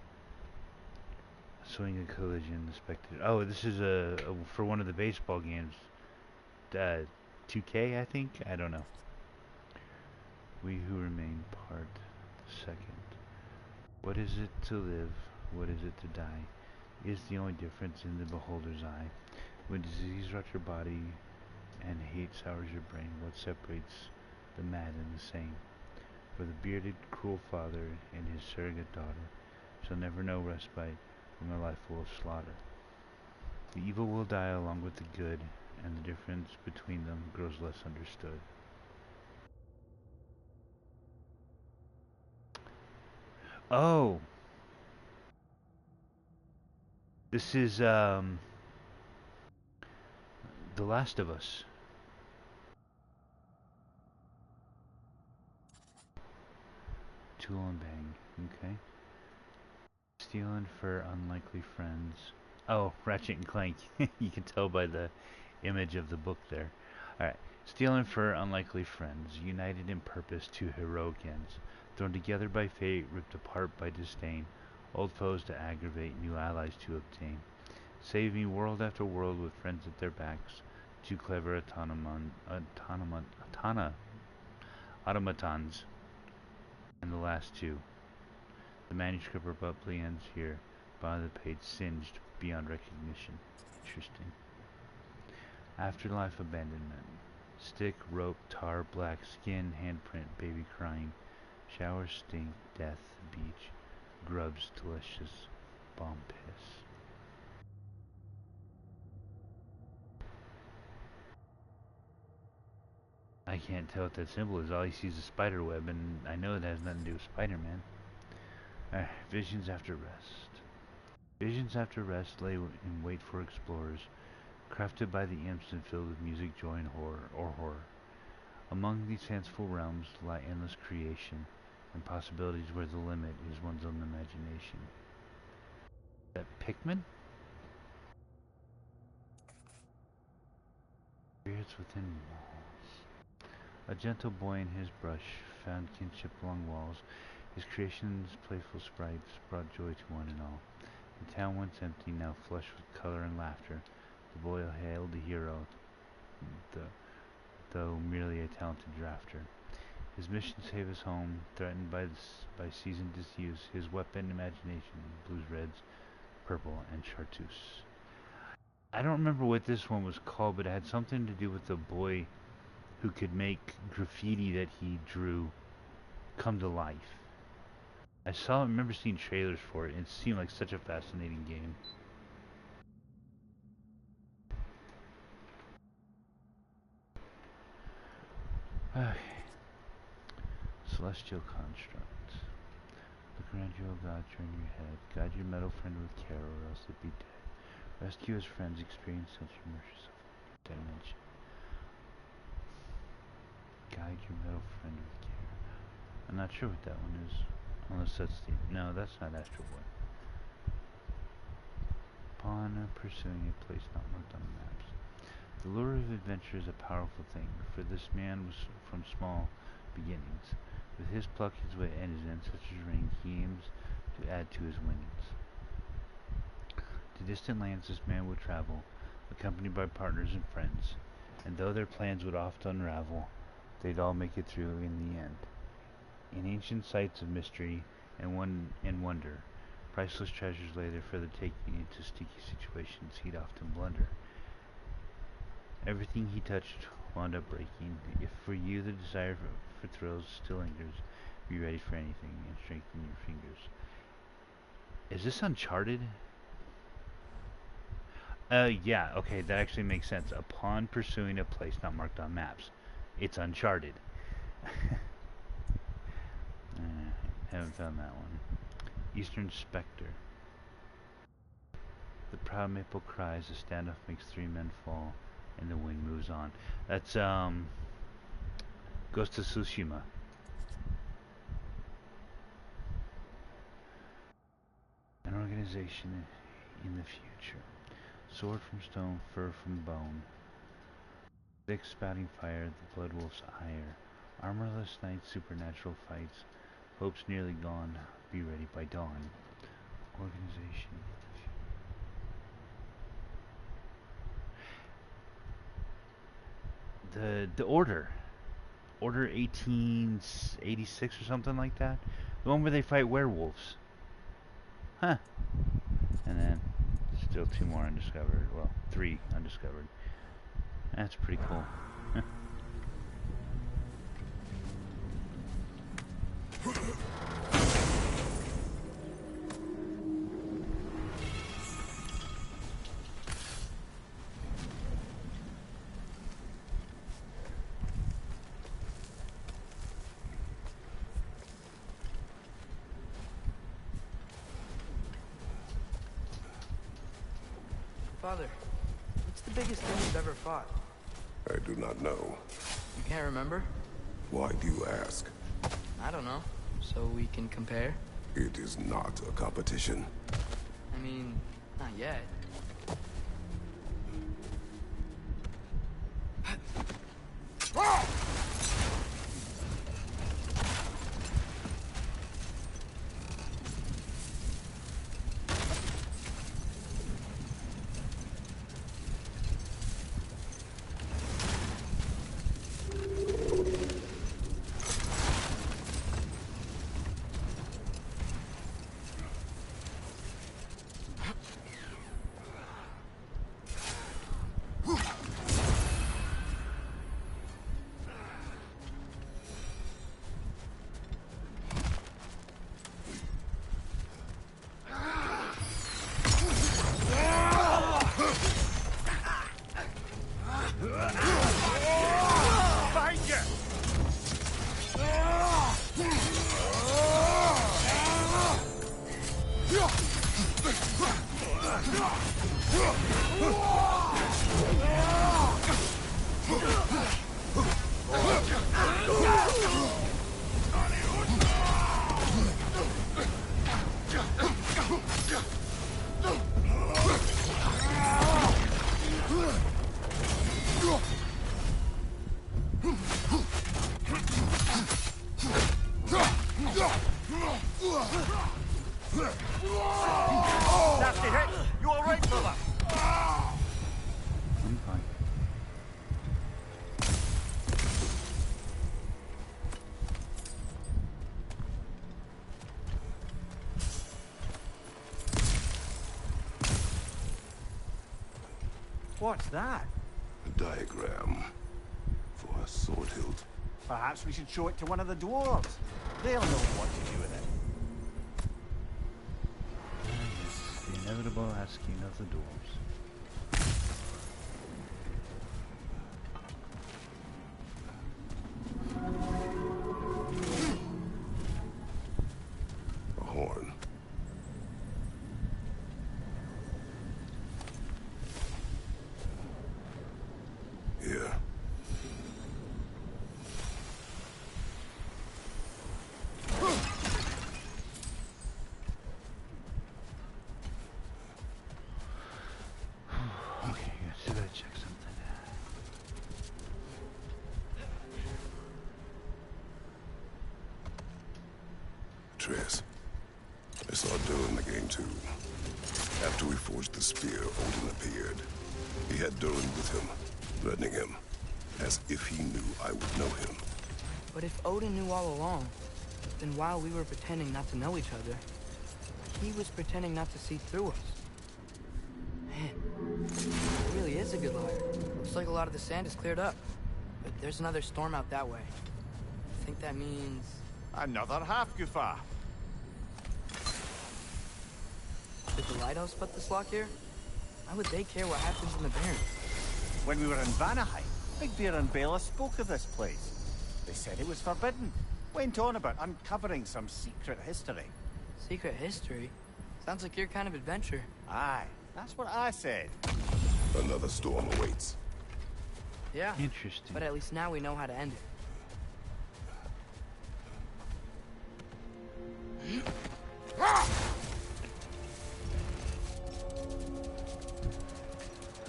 swing a collision, the spectator. Oh, this is for one of the baseball games. 2K, I think? I don't know. We who remain, part second. What is it to live? What is it to die? Is the only difference in the beholder's eye. When disease rots your body and hate sours your brain, what separates the mad and the sane? For the bearded, cruel father and his surrogate daughter shall never know respite from a life full of slaughter. The evil will die along with the good, and the difference between them grows less understood. Oh! This is, The Last of Us. Tool and bang. Okay. Stealing for unlikely friends. Oh, Ratchet and Clank. You can tell by the image of the book there. Alright. Stealing for unlikely friends. United in purpose to heroic ends. Thrown together by fate, ripped apart by disdain. Old foes to aggravate, new allies to obtain. Saving world after world with friends at their backs. Two clever automatons. And the last two. The manuscript abruptly ends here, bottom of the page singed beyond recognition. Interesting. Afterlife abandonment. Stick, rope, tar, black skin, handprint, baby crying. Shower, stink, death, beach. Grubs, delicious, bomb piss. I can't tell what that symbol is. All he sees is a spider web, and I know it has nothing to do with Spider-Man. Visions after rest. Visions after rest lay in wait for explorers, crafted by the imps and filled with music, joy, and horror. Among these fanciful realms lie endless creation, and possibilities where the limit is one's own imagination. Is that Pikmin? Spirits within walls. A gentle boy and his brush found kinship along walls. His creations, playful sprites, brought joy to one and all. The town once empty, now flush with color and laughter. The boy hailed a hero, though merely a talented drafter. His mission save his home, threatened by seasoned disuse. His weapon, imagination, blues, reds, purple, and chartreuse. I don't remember what this one was called, but it had something to do with the boy who could make graffiti that he drew come to life. I remember seeing trailers for it, and it seemed like such a fascinating game. Okay. Celestial construct. Look around you, O God, turn your head. Guide your metal friend with care, or else it be dead. Rescue his friends, experience such immerse yourself in dimension. Guide your metal friend with care. I'm not sure what that one is. Unless that's the... No, that's not Astro Boy. Upon pursuing a place not marked on the maps. The lure of adventure is a powerful thing, for this man was from small beginnings. With his pluck, his wit, and his ancestors' ring, he aims to add to his winnings. To distant lands this man would travel, accompanied by partners and friends, and though their plans would oft unravel, they'd all make it through in the end. In ancient sites of mystery and wonder, priceless treasures lay there for the taking. Into sticky situations he'd often blunder. Everything he touched wound up breaking. If for you the desire for thrills still lingers, be ready for anything and strengthen your fingers. Is this Uncharted? Yeah, okay, that actually makes sense. Upon pursuing a place not marked on maps, it's Uncharted. Haven't found that one. Eastern Spectre. The proud maple cries, the standoff makes 3 men fall, and the wind moves on. That's, Ghost of Tsushima. An organization in the future. Sword from stone, fur from bone. Thick spouting fire, the blood wolf's ire. Armorless knights, supernatural fights. Hope's nearly gone, be ready by dawn. Organization. The Order. Order 1886 or something like that. The one where they fight werewolves. Huh. And then still 2 more undiscovered. Well, 3 undiscovered. That's pretty cool. Father, what's the biggest thing you've ever fought? I do not know. You can't remember? Why do you ask? I don't know. So we can compare? It is not a competition. I mean, not yet. Nasty hit! You alright, fella? I'm fine. What's that? A diagram for a sword hilt. Perhaps we should show it to one of the dwarves. They'll know what to do with it. The inevitable asking of the dwarves. A horn. Here. Atreus. I saw Durin in the game too. After we forged the spear, Odin appeared. He had Durin with him, threatening him, as if he knew I would know him. But if Odin knew all along, then while we were pretending not to know each other, he was pretending not to see through us. Man, he really is a good liar. Looks like a lot of the sand is cleared up. But there's another storm out that way. I think that means... Another half-goofa. Did the lighthouse put this lock here? Why would they care what happens in the Barrens? When we were in Vanaheim, Big Bear and Bela spoke of this place. They said it was forbidden. Went on about uncovering some secret history. Secret history? Sounds like your kind of adventure. Aye, that's what I said. Another storm awaits. Yeah. Interesting. But at least now we know how to end it.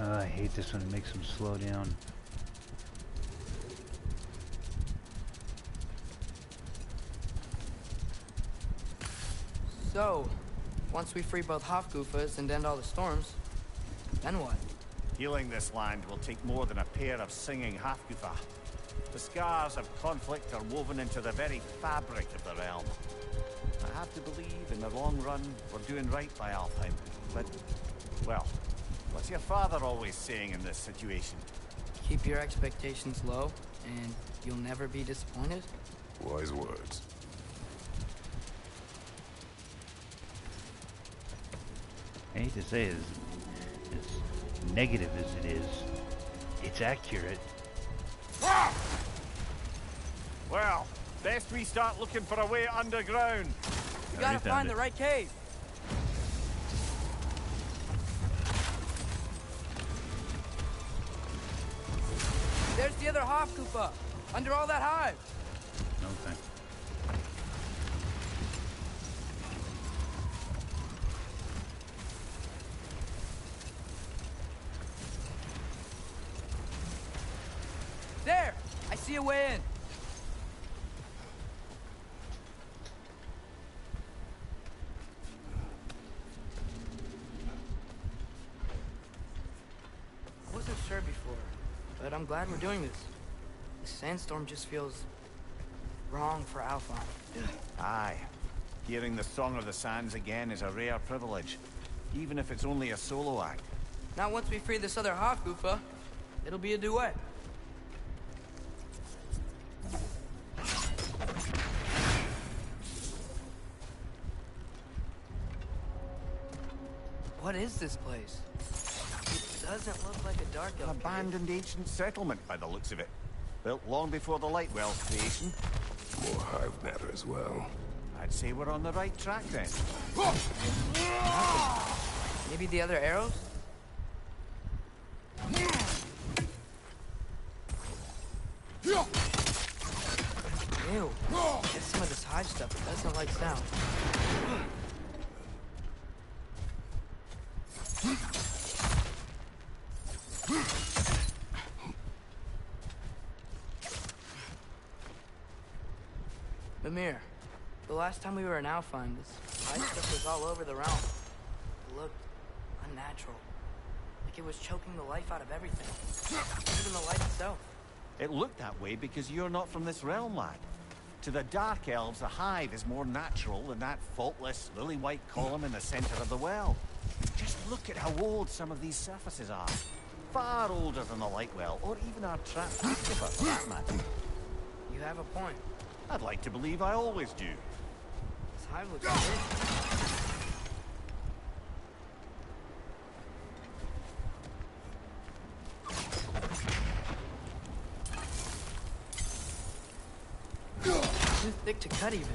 I hate this when it makes them slow down. So, once we free both Hofgufas and end all the storms, then what? Healing this land will take more than a pair of singing Hafgufa. The scars of conflict are woven into the very fabric of the realm. I have to believe, in the long run, we're doing right by Alfheim. But, well, what's your father always saying in this situation? Keep your expectations low, and you'll never be disappointed? Wise words. I hate to say it, as negative as it is, it's accurate. Well, best we start looking for a way underground. We gotta find the right cave. There's the other Hofkupa, under all that hive. No thanks. There! I see a way in. I wasn't sure before, but I'm glad we're doing this. The sandstorm just feels wrong for Alfheim. Aye. Hearing the Song of the Sands again is a rare privilege, even if it's only a solo act. Not once we free this other Hofgufa. It'll be a duet. What is this place? It doesn't look like a dark elf cave. Abandoned ancient settlement by the looks of it. Built long before the Lightwell's creation. More hive matter as well. I'd say we're on the right track then. Maybe the other arrows? Ew. Get some of this hive stuff. It doesn't like sound. Mimir, the last time we were in Alfheim, this hive stuff was all over the realm. It looked unnatural. Like it was choking the life out of everything. Even the light itself. It looked that way because you're not from this realm, lad. To the Dark Elves, the hive is more natural than that faultless, lily-white column in the center of the well. Just look at how old some of these surfaces are. Far older than the Lightwell, or even our trapped Hofgufa, for that matter. You have a point. I'd like to believe I always do. This hive looks big. Too thick to cut even.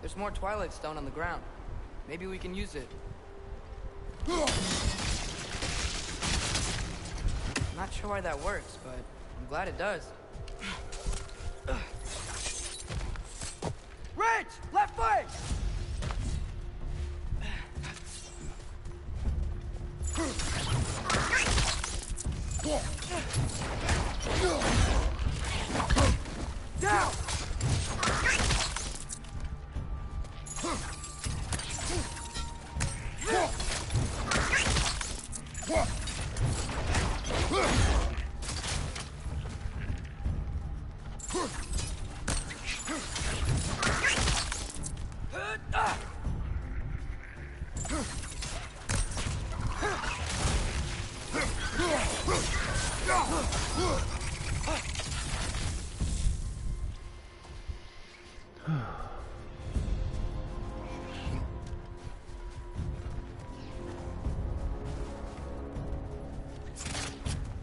There's more Twilight Stone on the ground. Maybe we can use it. I'm not sure why that works, but I'm glad it does. Rich! Left foot!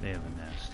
They have a nest.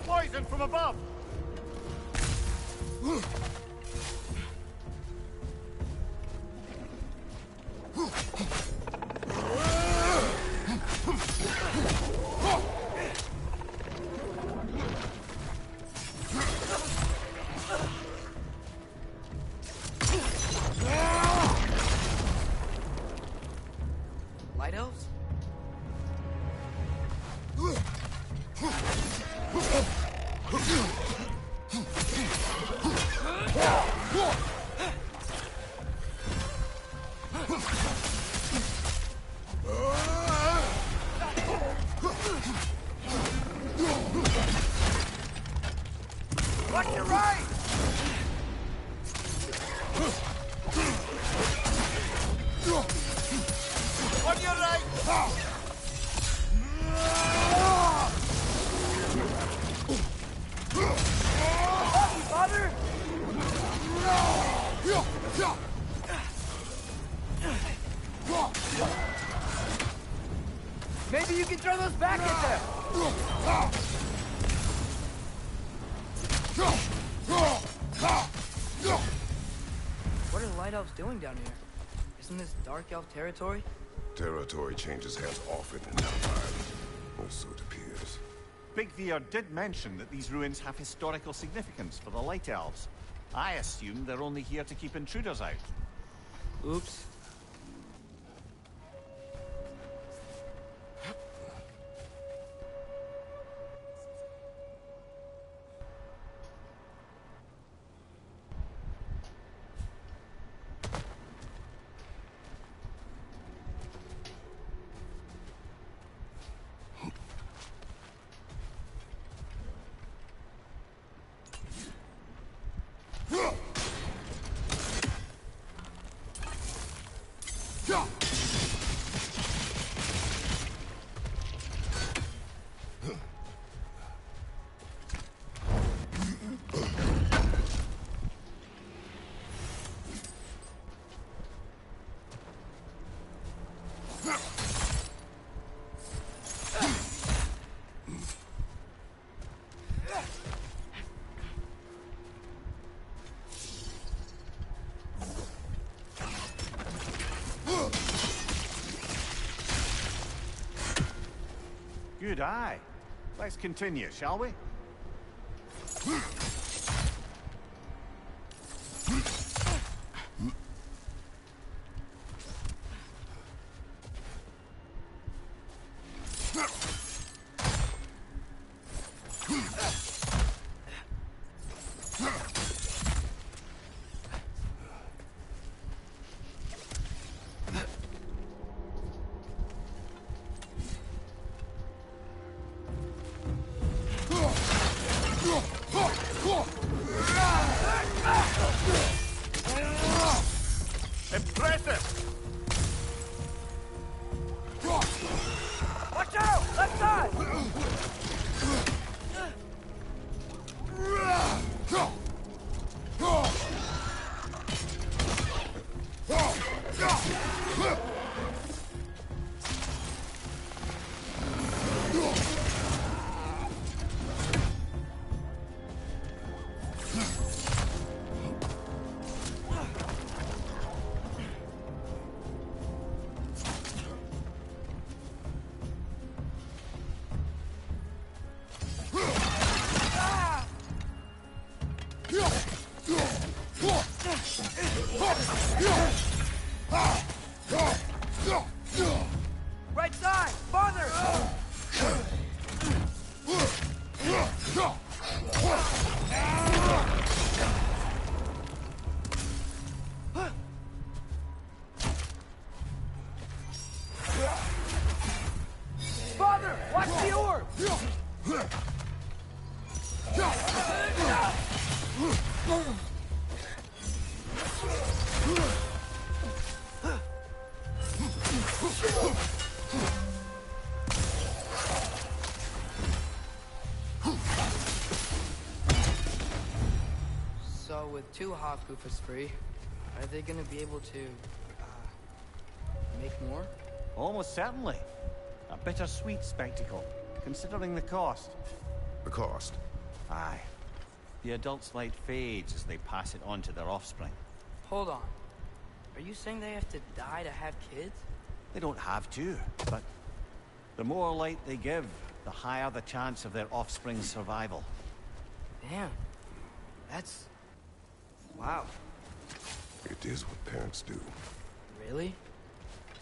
Poison from above! Light elves? Watch your right! On your right! Lucky, father! Maybe you can throw those back at them! What are light elves doing down here? Isn't this dark elf territory? Territory changes hands often in Valheim, or so it appears. Big Veer did mention that these ruins have historical significance for the Light Elves. I assume they're only here to keep intruders out. Oops. Good eye. Let's continue, shall we? two Hofgoofers free, are they gonna be able to, make more? Almost certainly. A bittersweet spectacle, considering the cost. The cost? Aye. The adult's light fades as they pass it on to their offspring. Hold on. Are you saying they have to die to have kids? They don't have to, but the more light they give, the higher the chance of their offspring's survival. Damn. That's... wow. It is what parents do. Really?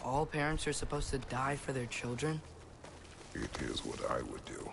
All parents are supposed to die for their children? It is what I would do.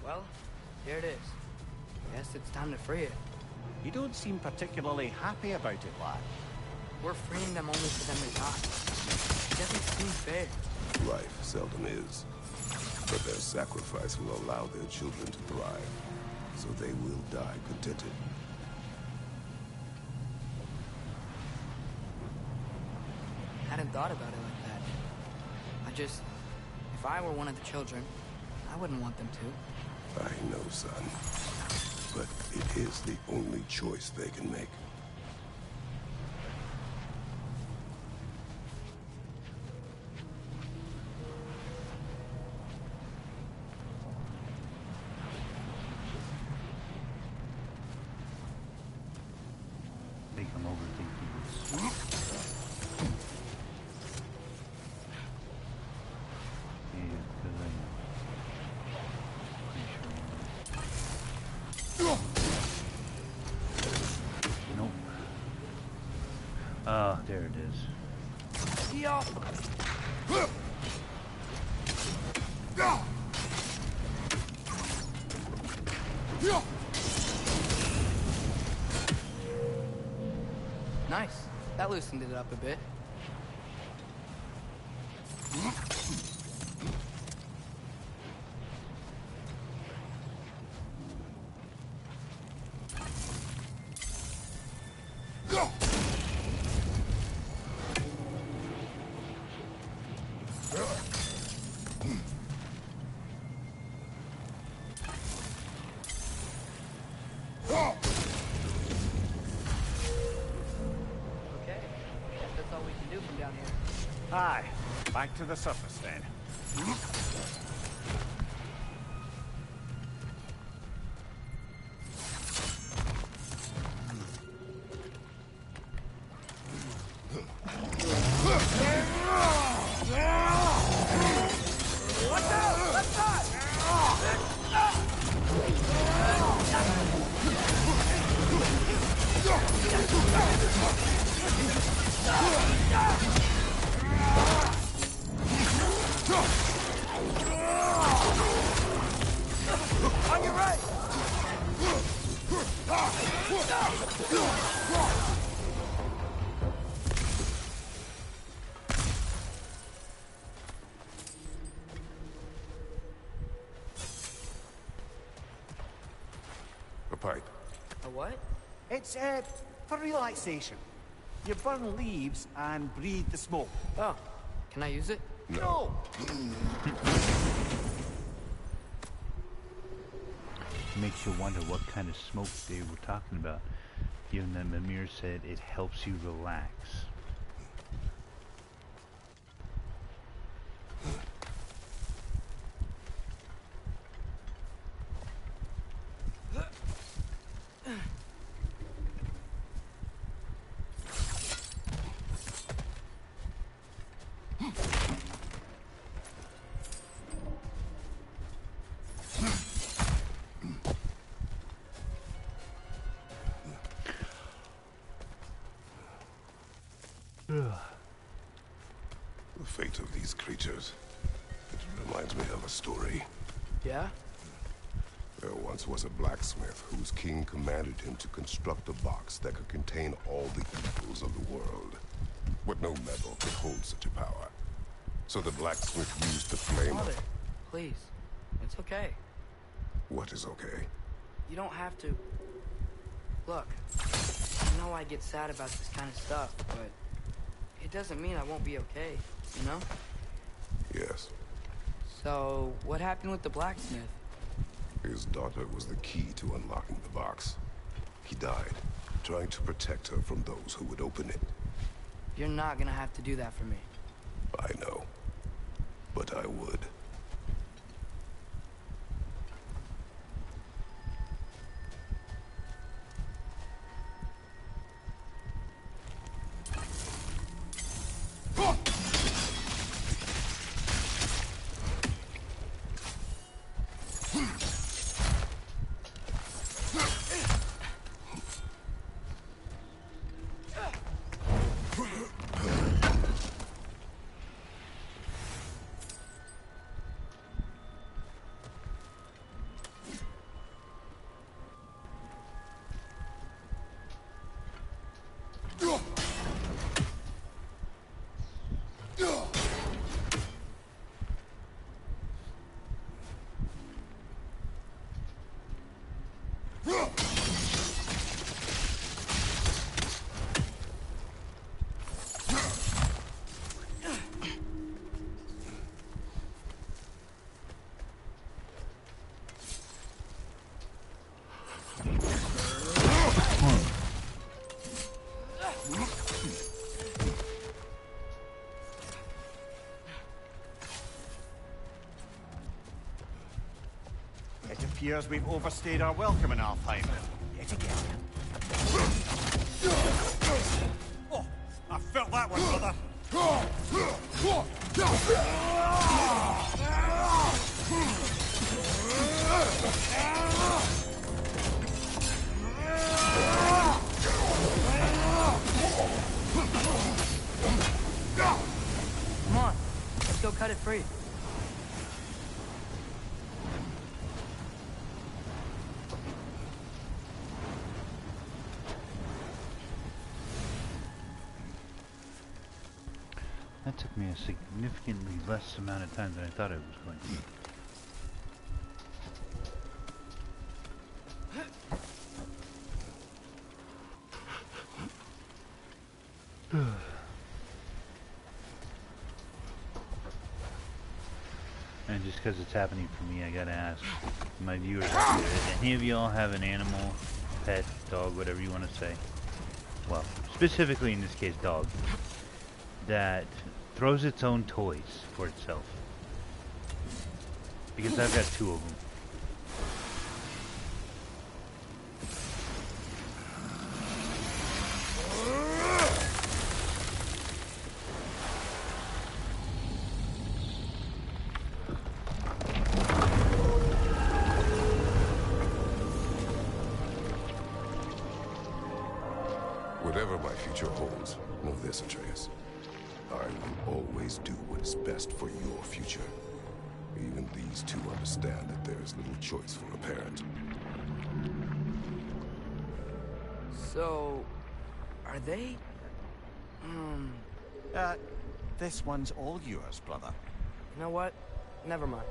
Well, here it is. Guess it's time to free it. You don't seem particularly happy about it, lad. We're freeing them only for them to die. It doesn't seem fair. Life seldom is. But their sacrifice will allow their children to thrive. So they will die contented. Hadn't thought about it like that. If I were one of the children, I wouldn't want them to. I know, son. But it is the only choice they can make. I think I'm overthinking this. Oh, there it is. See y'all. Nice. That loosened it up a bit. Aye. Back to the surface then. A pipe. A what? It's, for relaxation. You burn leaves and breathe the smoke. Oh, can I use it? No! Makes you wonder what kind of smoke they were talking about, given that Mimir said it helps you relax. The fate of these creatures. It reminds me of a story. Yeah? There once was a blacksmith whose king commanded him to construct a box that could contain all the evils of the world. But no metal could hold such a power. So the blacksmith used the flame Father, of... please. It's okay. What is okay? You don't have to. Look, I know I get sad about this kind of stuff, but it doesn't mean I won't be okay, you know? Yes. So, what happened with the blacksmith? His daughter was the key to unlocking the box. He died, trying to protect her from those who would open it. You're not gonna have to do that for me. I know. But I would. It appears we've overstayed our welcome in Alfheim. Yet again. Oh, I felt that one, brother. Come on, let's go cut it free. That took me a significantly less amount of time than I thought it was going to. And just because it's happening for me, I gotta ask my viewers out there, did any of y'all have an animal, pet, dog, whatever you want to say? Well, specifically in this case, dog. That throws its own toys for itself. Because I've got 2 of them. Whatever my future holds, know this, Atreus. I will always do what is best for your future. Even these 2 understand that there is little choice for a parent. So, are they? This one's all yours, brother. You know what? Never mind.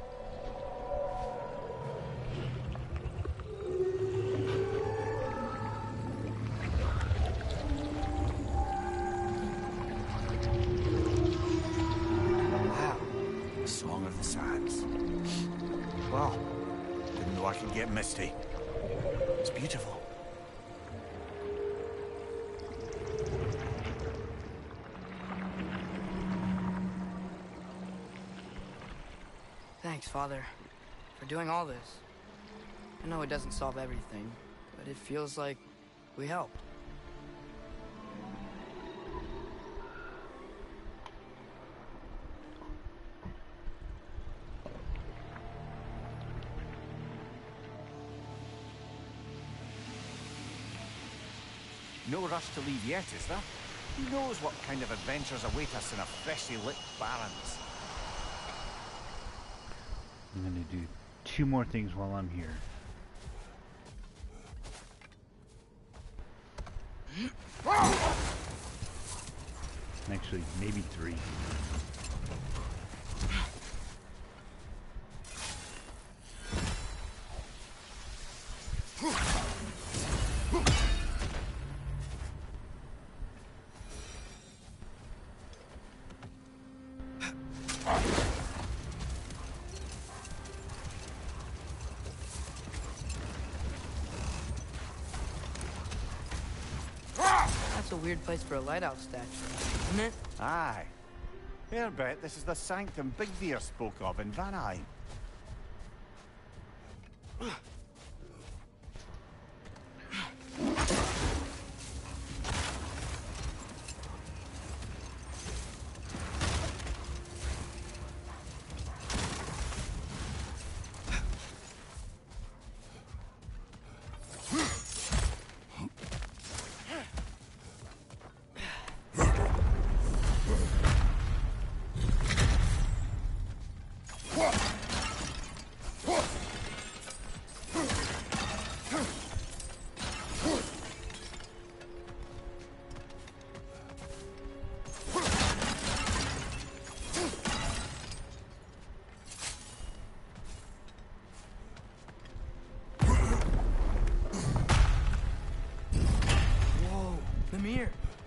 Wow. The Song of the Sands. Well, didn't know I could get misty. It's beautiful. Thanks, Father, for doing all this. I know it doesn't solve everything, but it feels like we helped. No rush to leave yet, is there? Who knows what kind of adventures await us in a freshly lit Barrens? I'm gonna do 2 more things while I'm here. Actually, maybe 3. That's a weird place for a lighthouse statue, isn't it? Aye. Fair bet this is the sanctum Bigveer spoke of in Vanheim.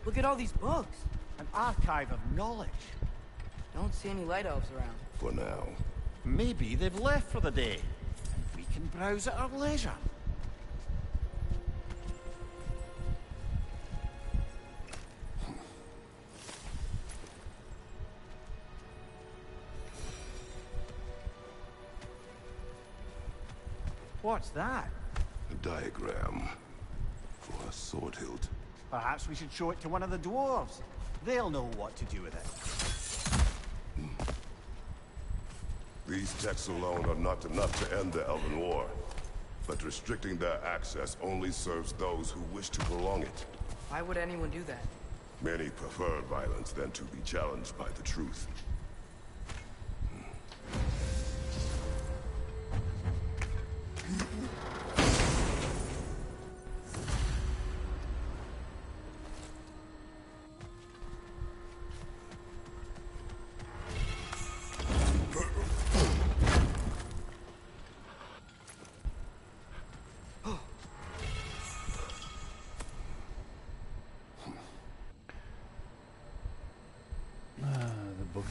Look at all these books. An archive of knowledge. Don't see any light elves around. For now. Maybe they've left for the day. We can browse at our leisure. What's that? A diagram for a sword hilt. Perhaps we should show it to one of the dwarves. They'll know what to do with it. These texts alone are not enough to end the Elven War. But restricting their access only serves those who wish to prolong it. Why would anyone do that? Many prefer violence than to be challenged by the truth.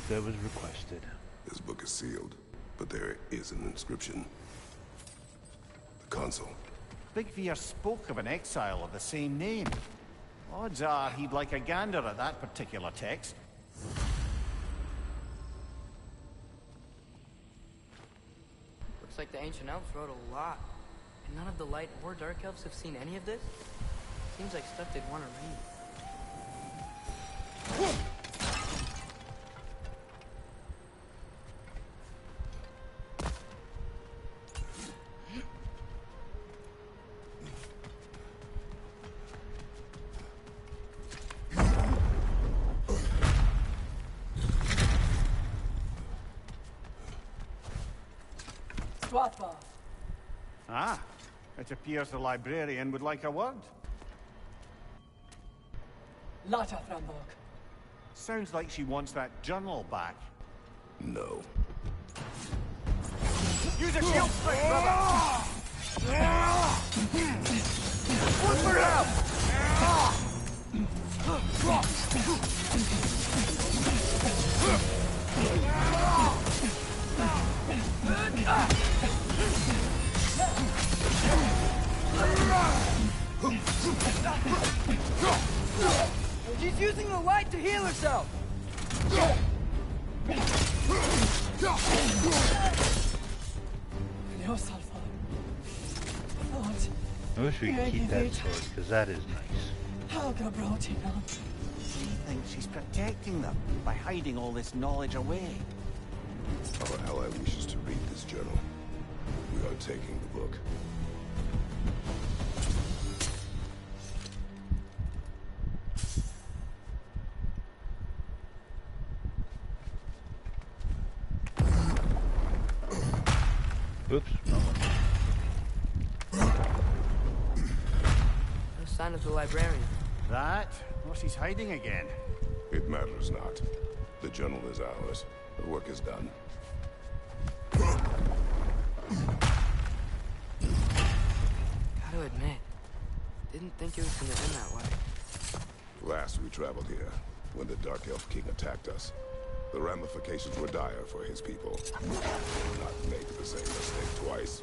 That was requested. This book is sealed, but there is an inscription. The console. Bigveer spoke of an exile of the same name. Odds are he'd like a gander at that particular text. Looks like the ancient elves wrote a lot. And none of the light or dark elves have seen any of this? Seems like stuff they'd want to read. Ah, it appears the librarian would like a word. Lata Frambok. Sounds like she wants that journal back. No. Use a shield strike, brother! One for help! She's using the light to heal herself! I wish we could keep that sword, because that is nice. She thinks she's protecting them by hiding all this knowledge away. Our ally wishes to read this journal. We are taking the book. Oops. No sign of the librarian. That? Or she's hiding again. It matters not. The journal is ours. The work is done. Gotta admit, didn't think it was gonna end that way. Last we traveled here, when the Dark Elf King attacked us, the ramifications were dire for his people. Not make the same mistake twice.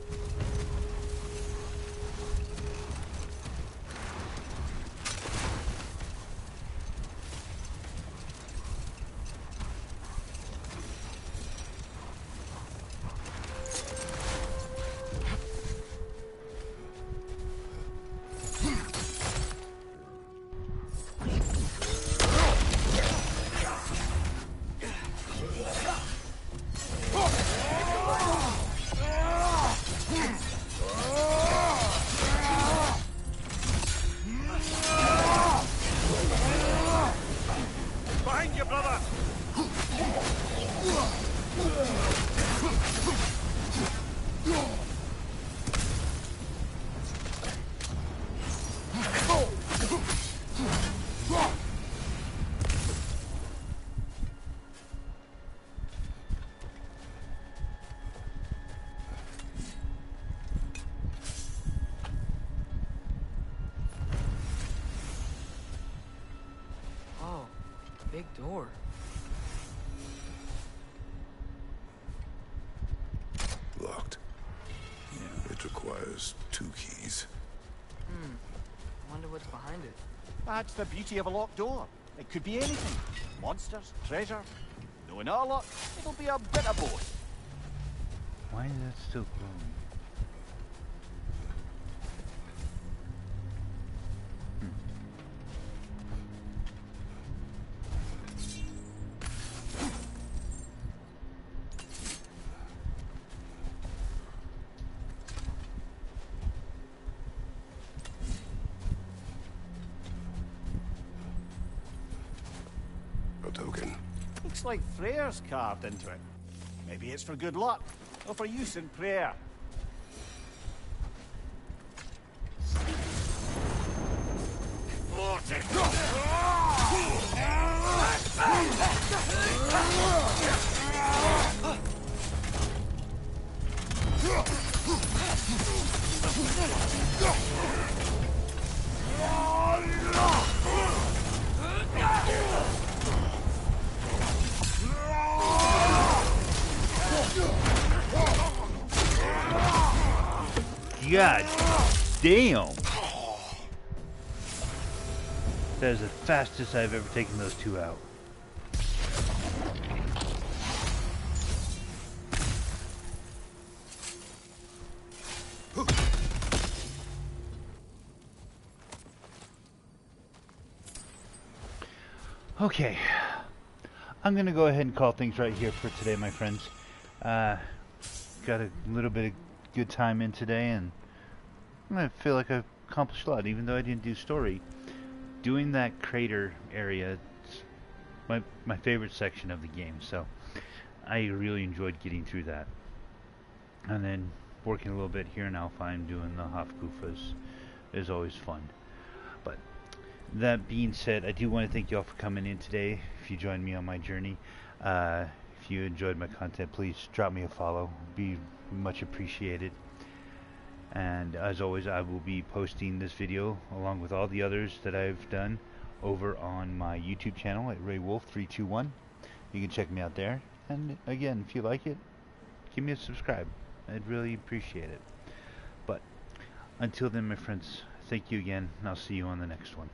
Behind you, brother! Oh, big door. Locked. It requires 2 keys. Wonder what's behind it. That's the beauty of a locked door. It could be anything. Monsters, treasure. Knowing our luck, it'll be a bit of both. Why is that still glowing? A token. Looks like prayers carved into it. Maybe it's for good luck, or for use in prayer. God damn! That is the fastest I've ever taken those 2 out. Okay, I'm gonna go ahead and call things right here for today, my friends. Got a little bit of good time in today, and I feel like I've accomplished a lot, even though I didn't do story. Doing that crater area, it's my favorite section of the game, so I really enjoyed getting through that. And then working a little bit here in Alfheim, doing the Hofgufas is always fun. But That being said, I do want to thank you all for coming in today. If you joined me on my journey, if you enjoyed my content, please drop me a follow. Be much appreciated. And as always, I will be posting this video along with all the others that I've done over on my YouTube channel at RayWolf321. You can check me out there. And again, if you like it, give me a subscribe. I'd really appreciate it. But until then, my friends, thank you again, and I'll see you on the next one.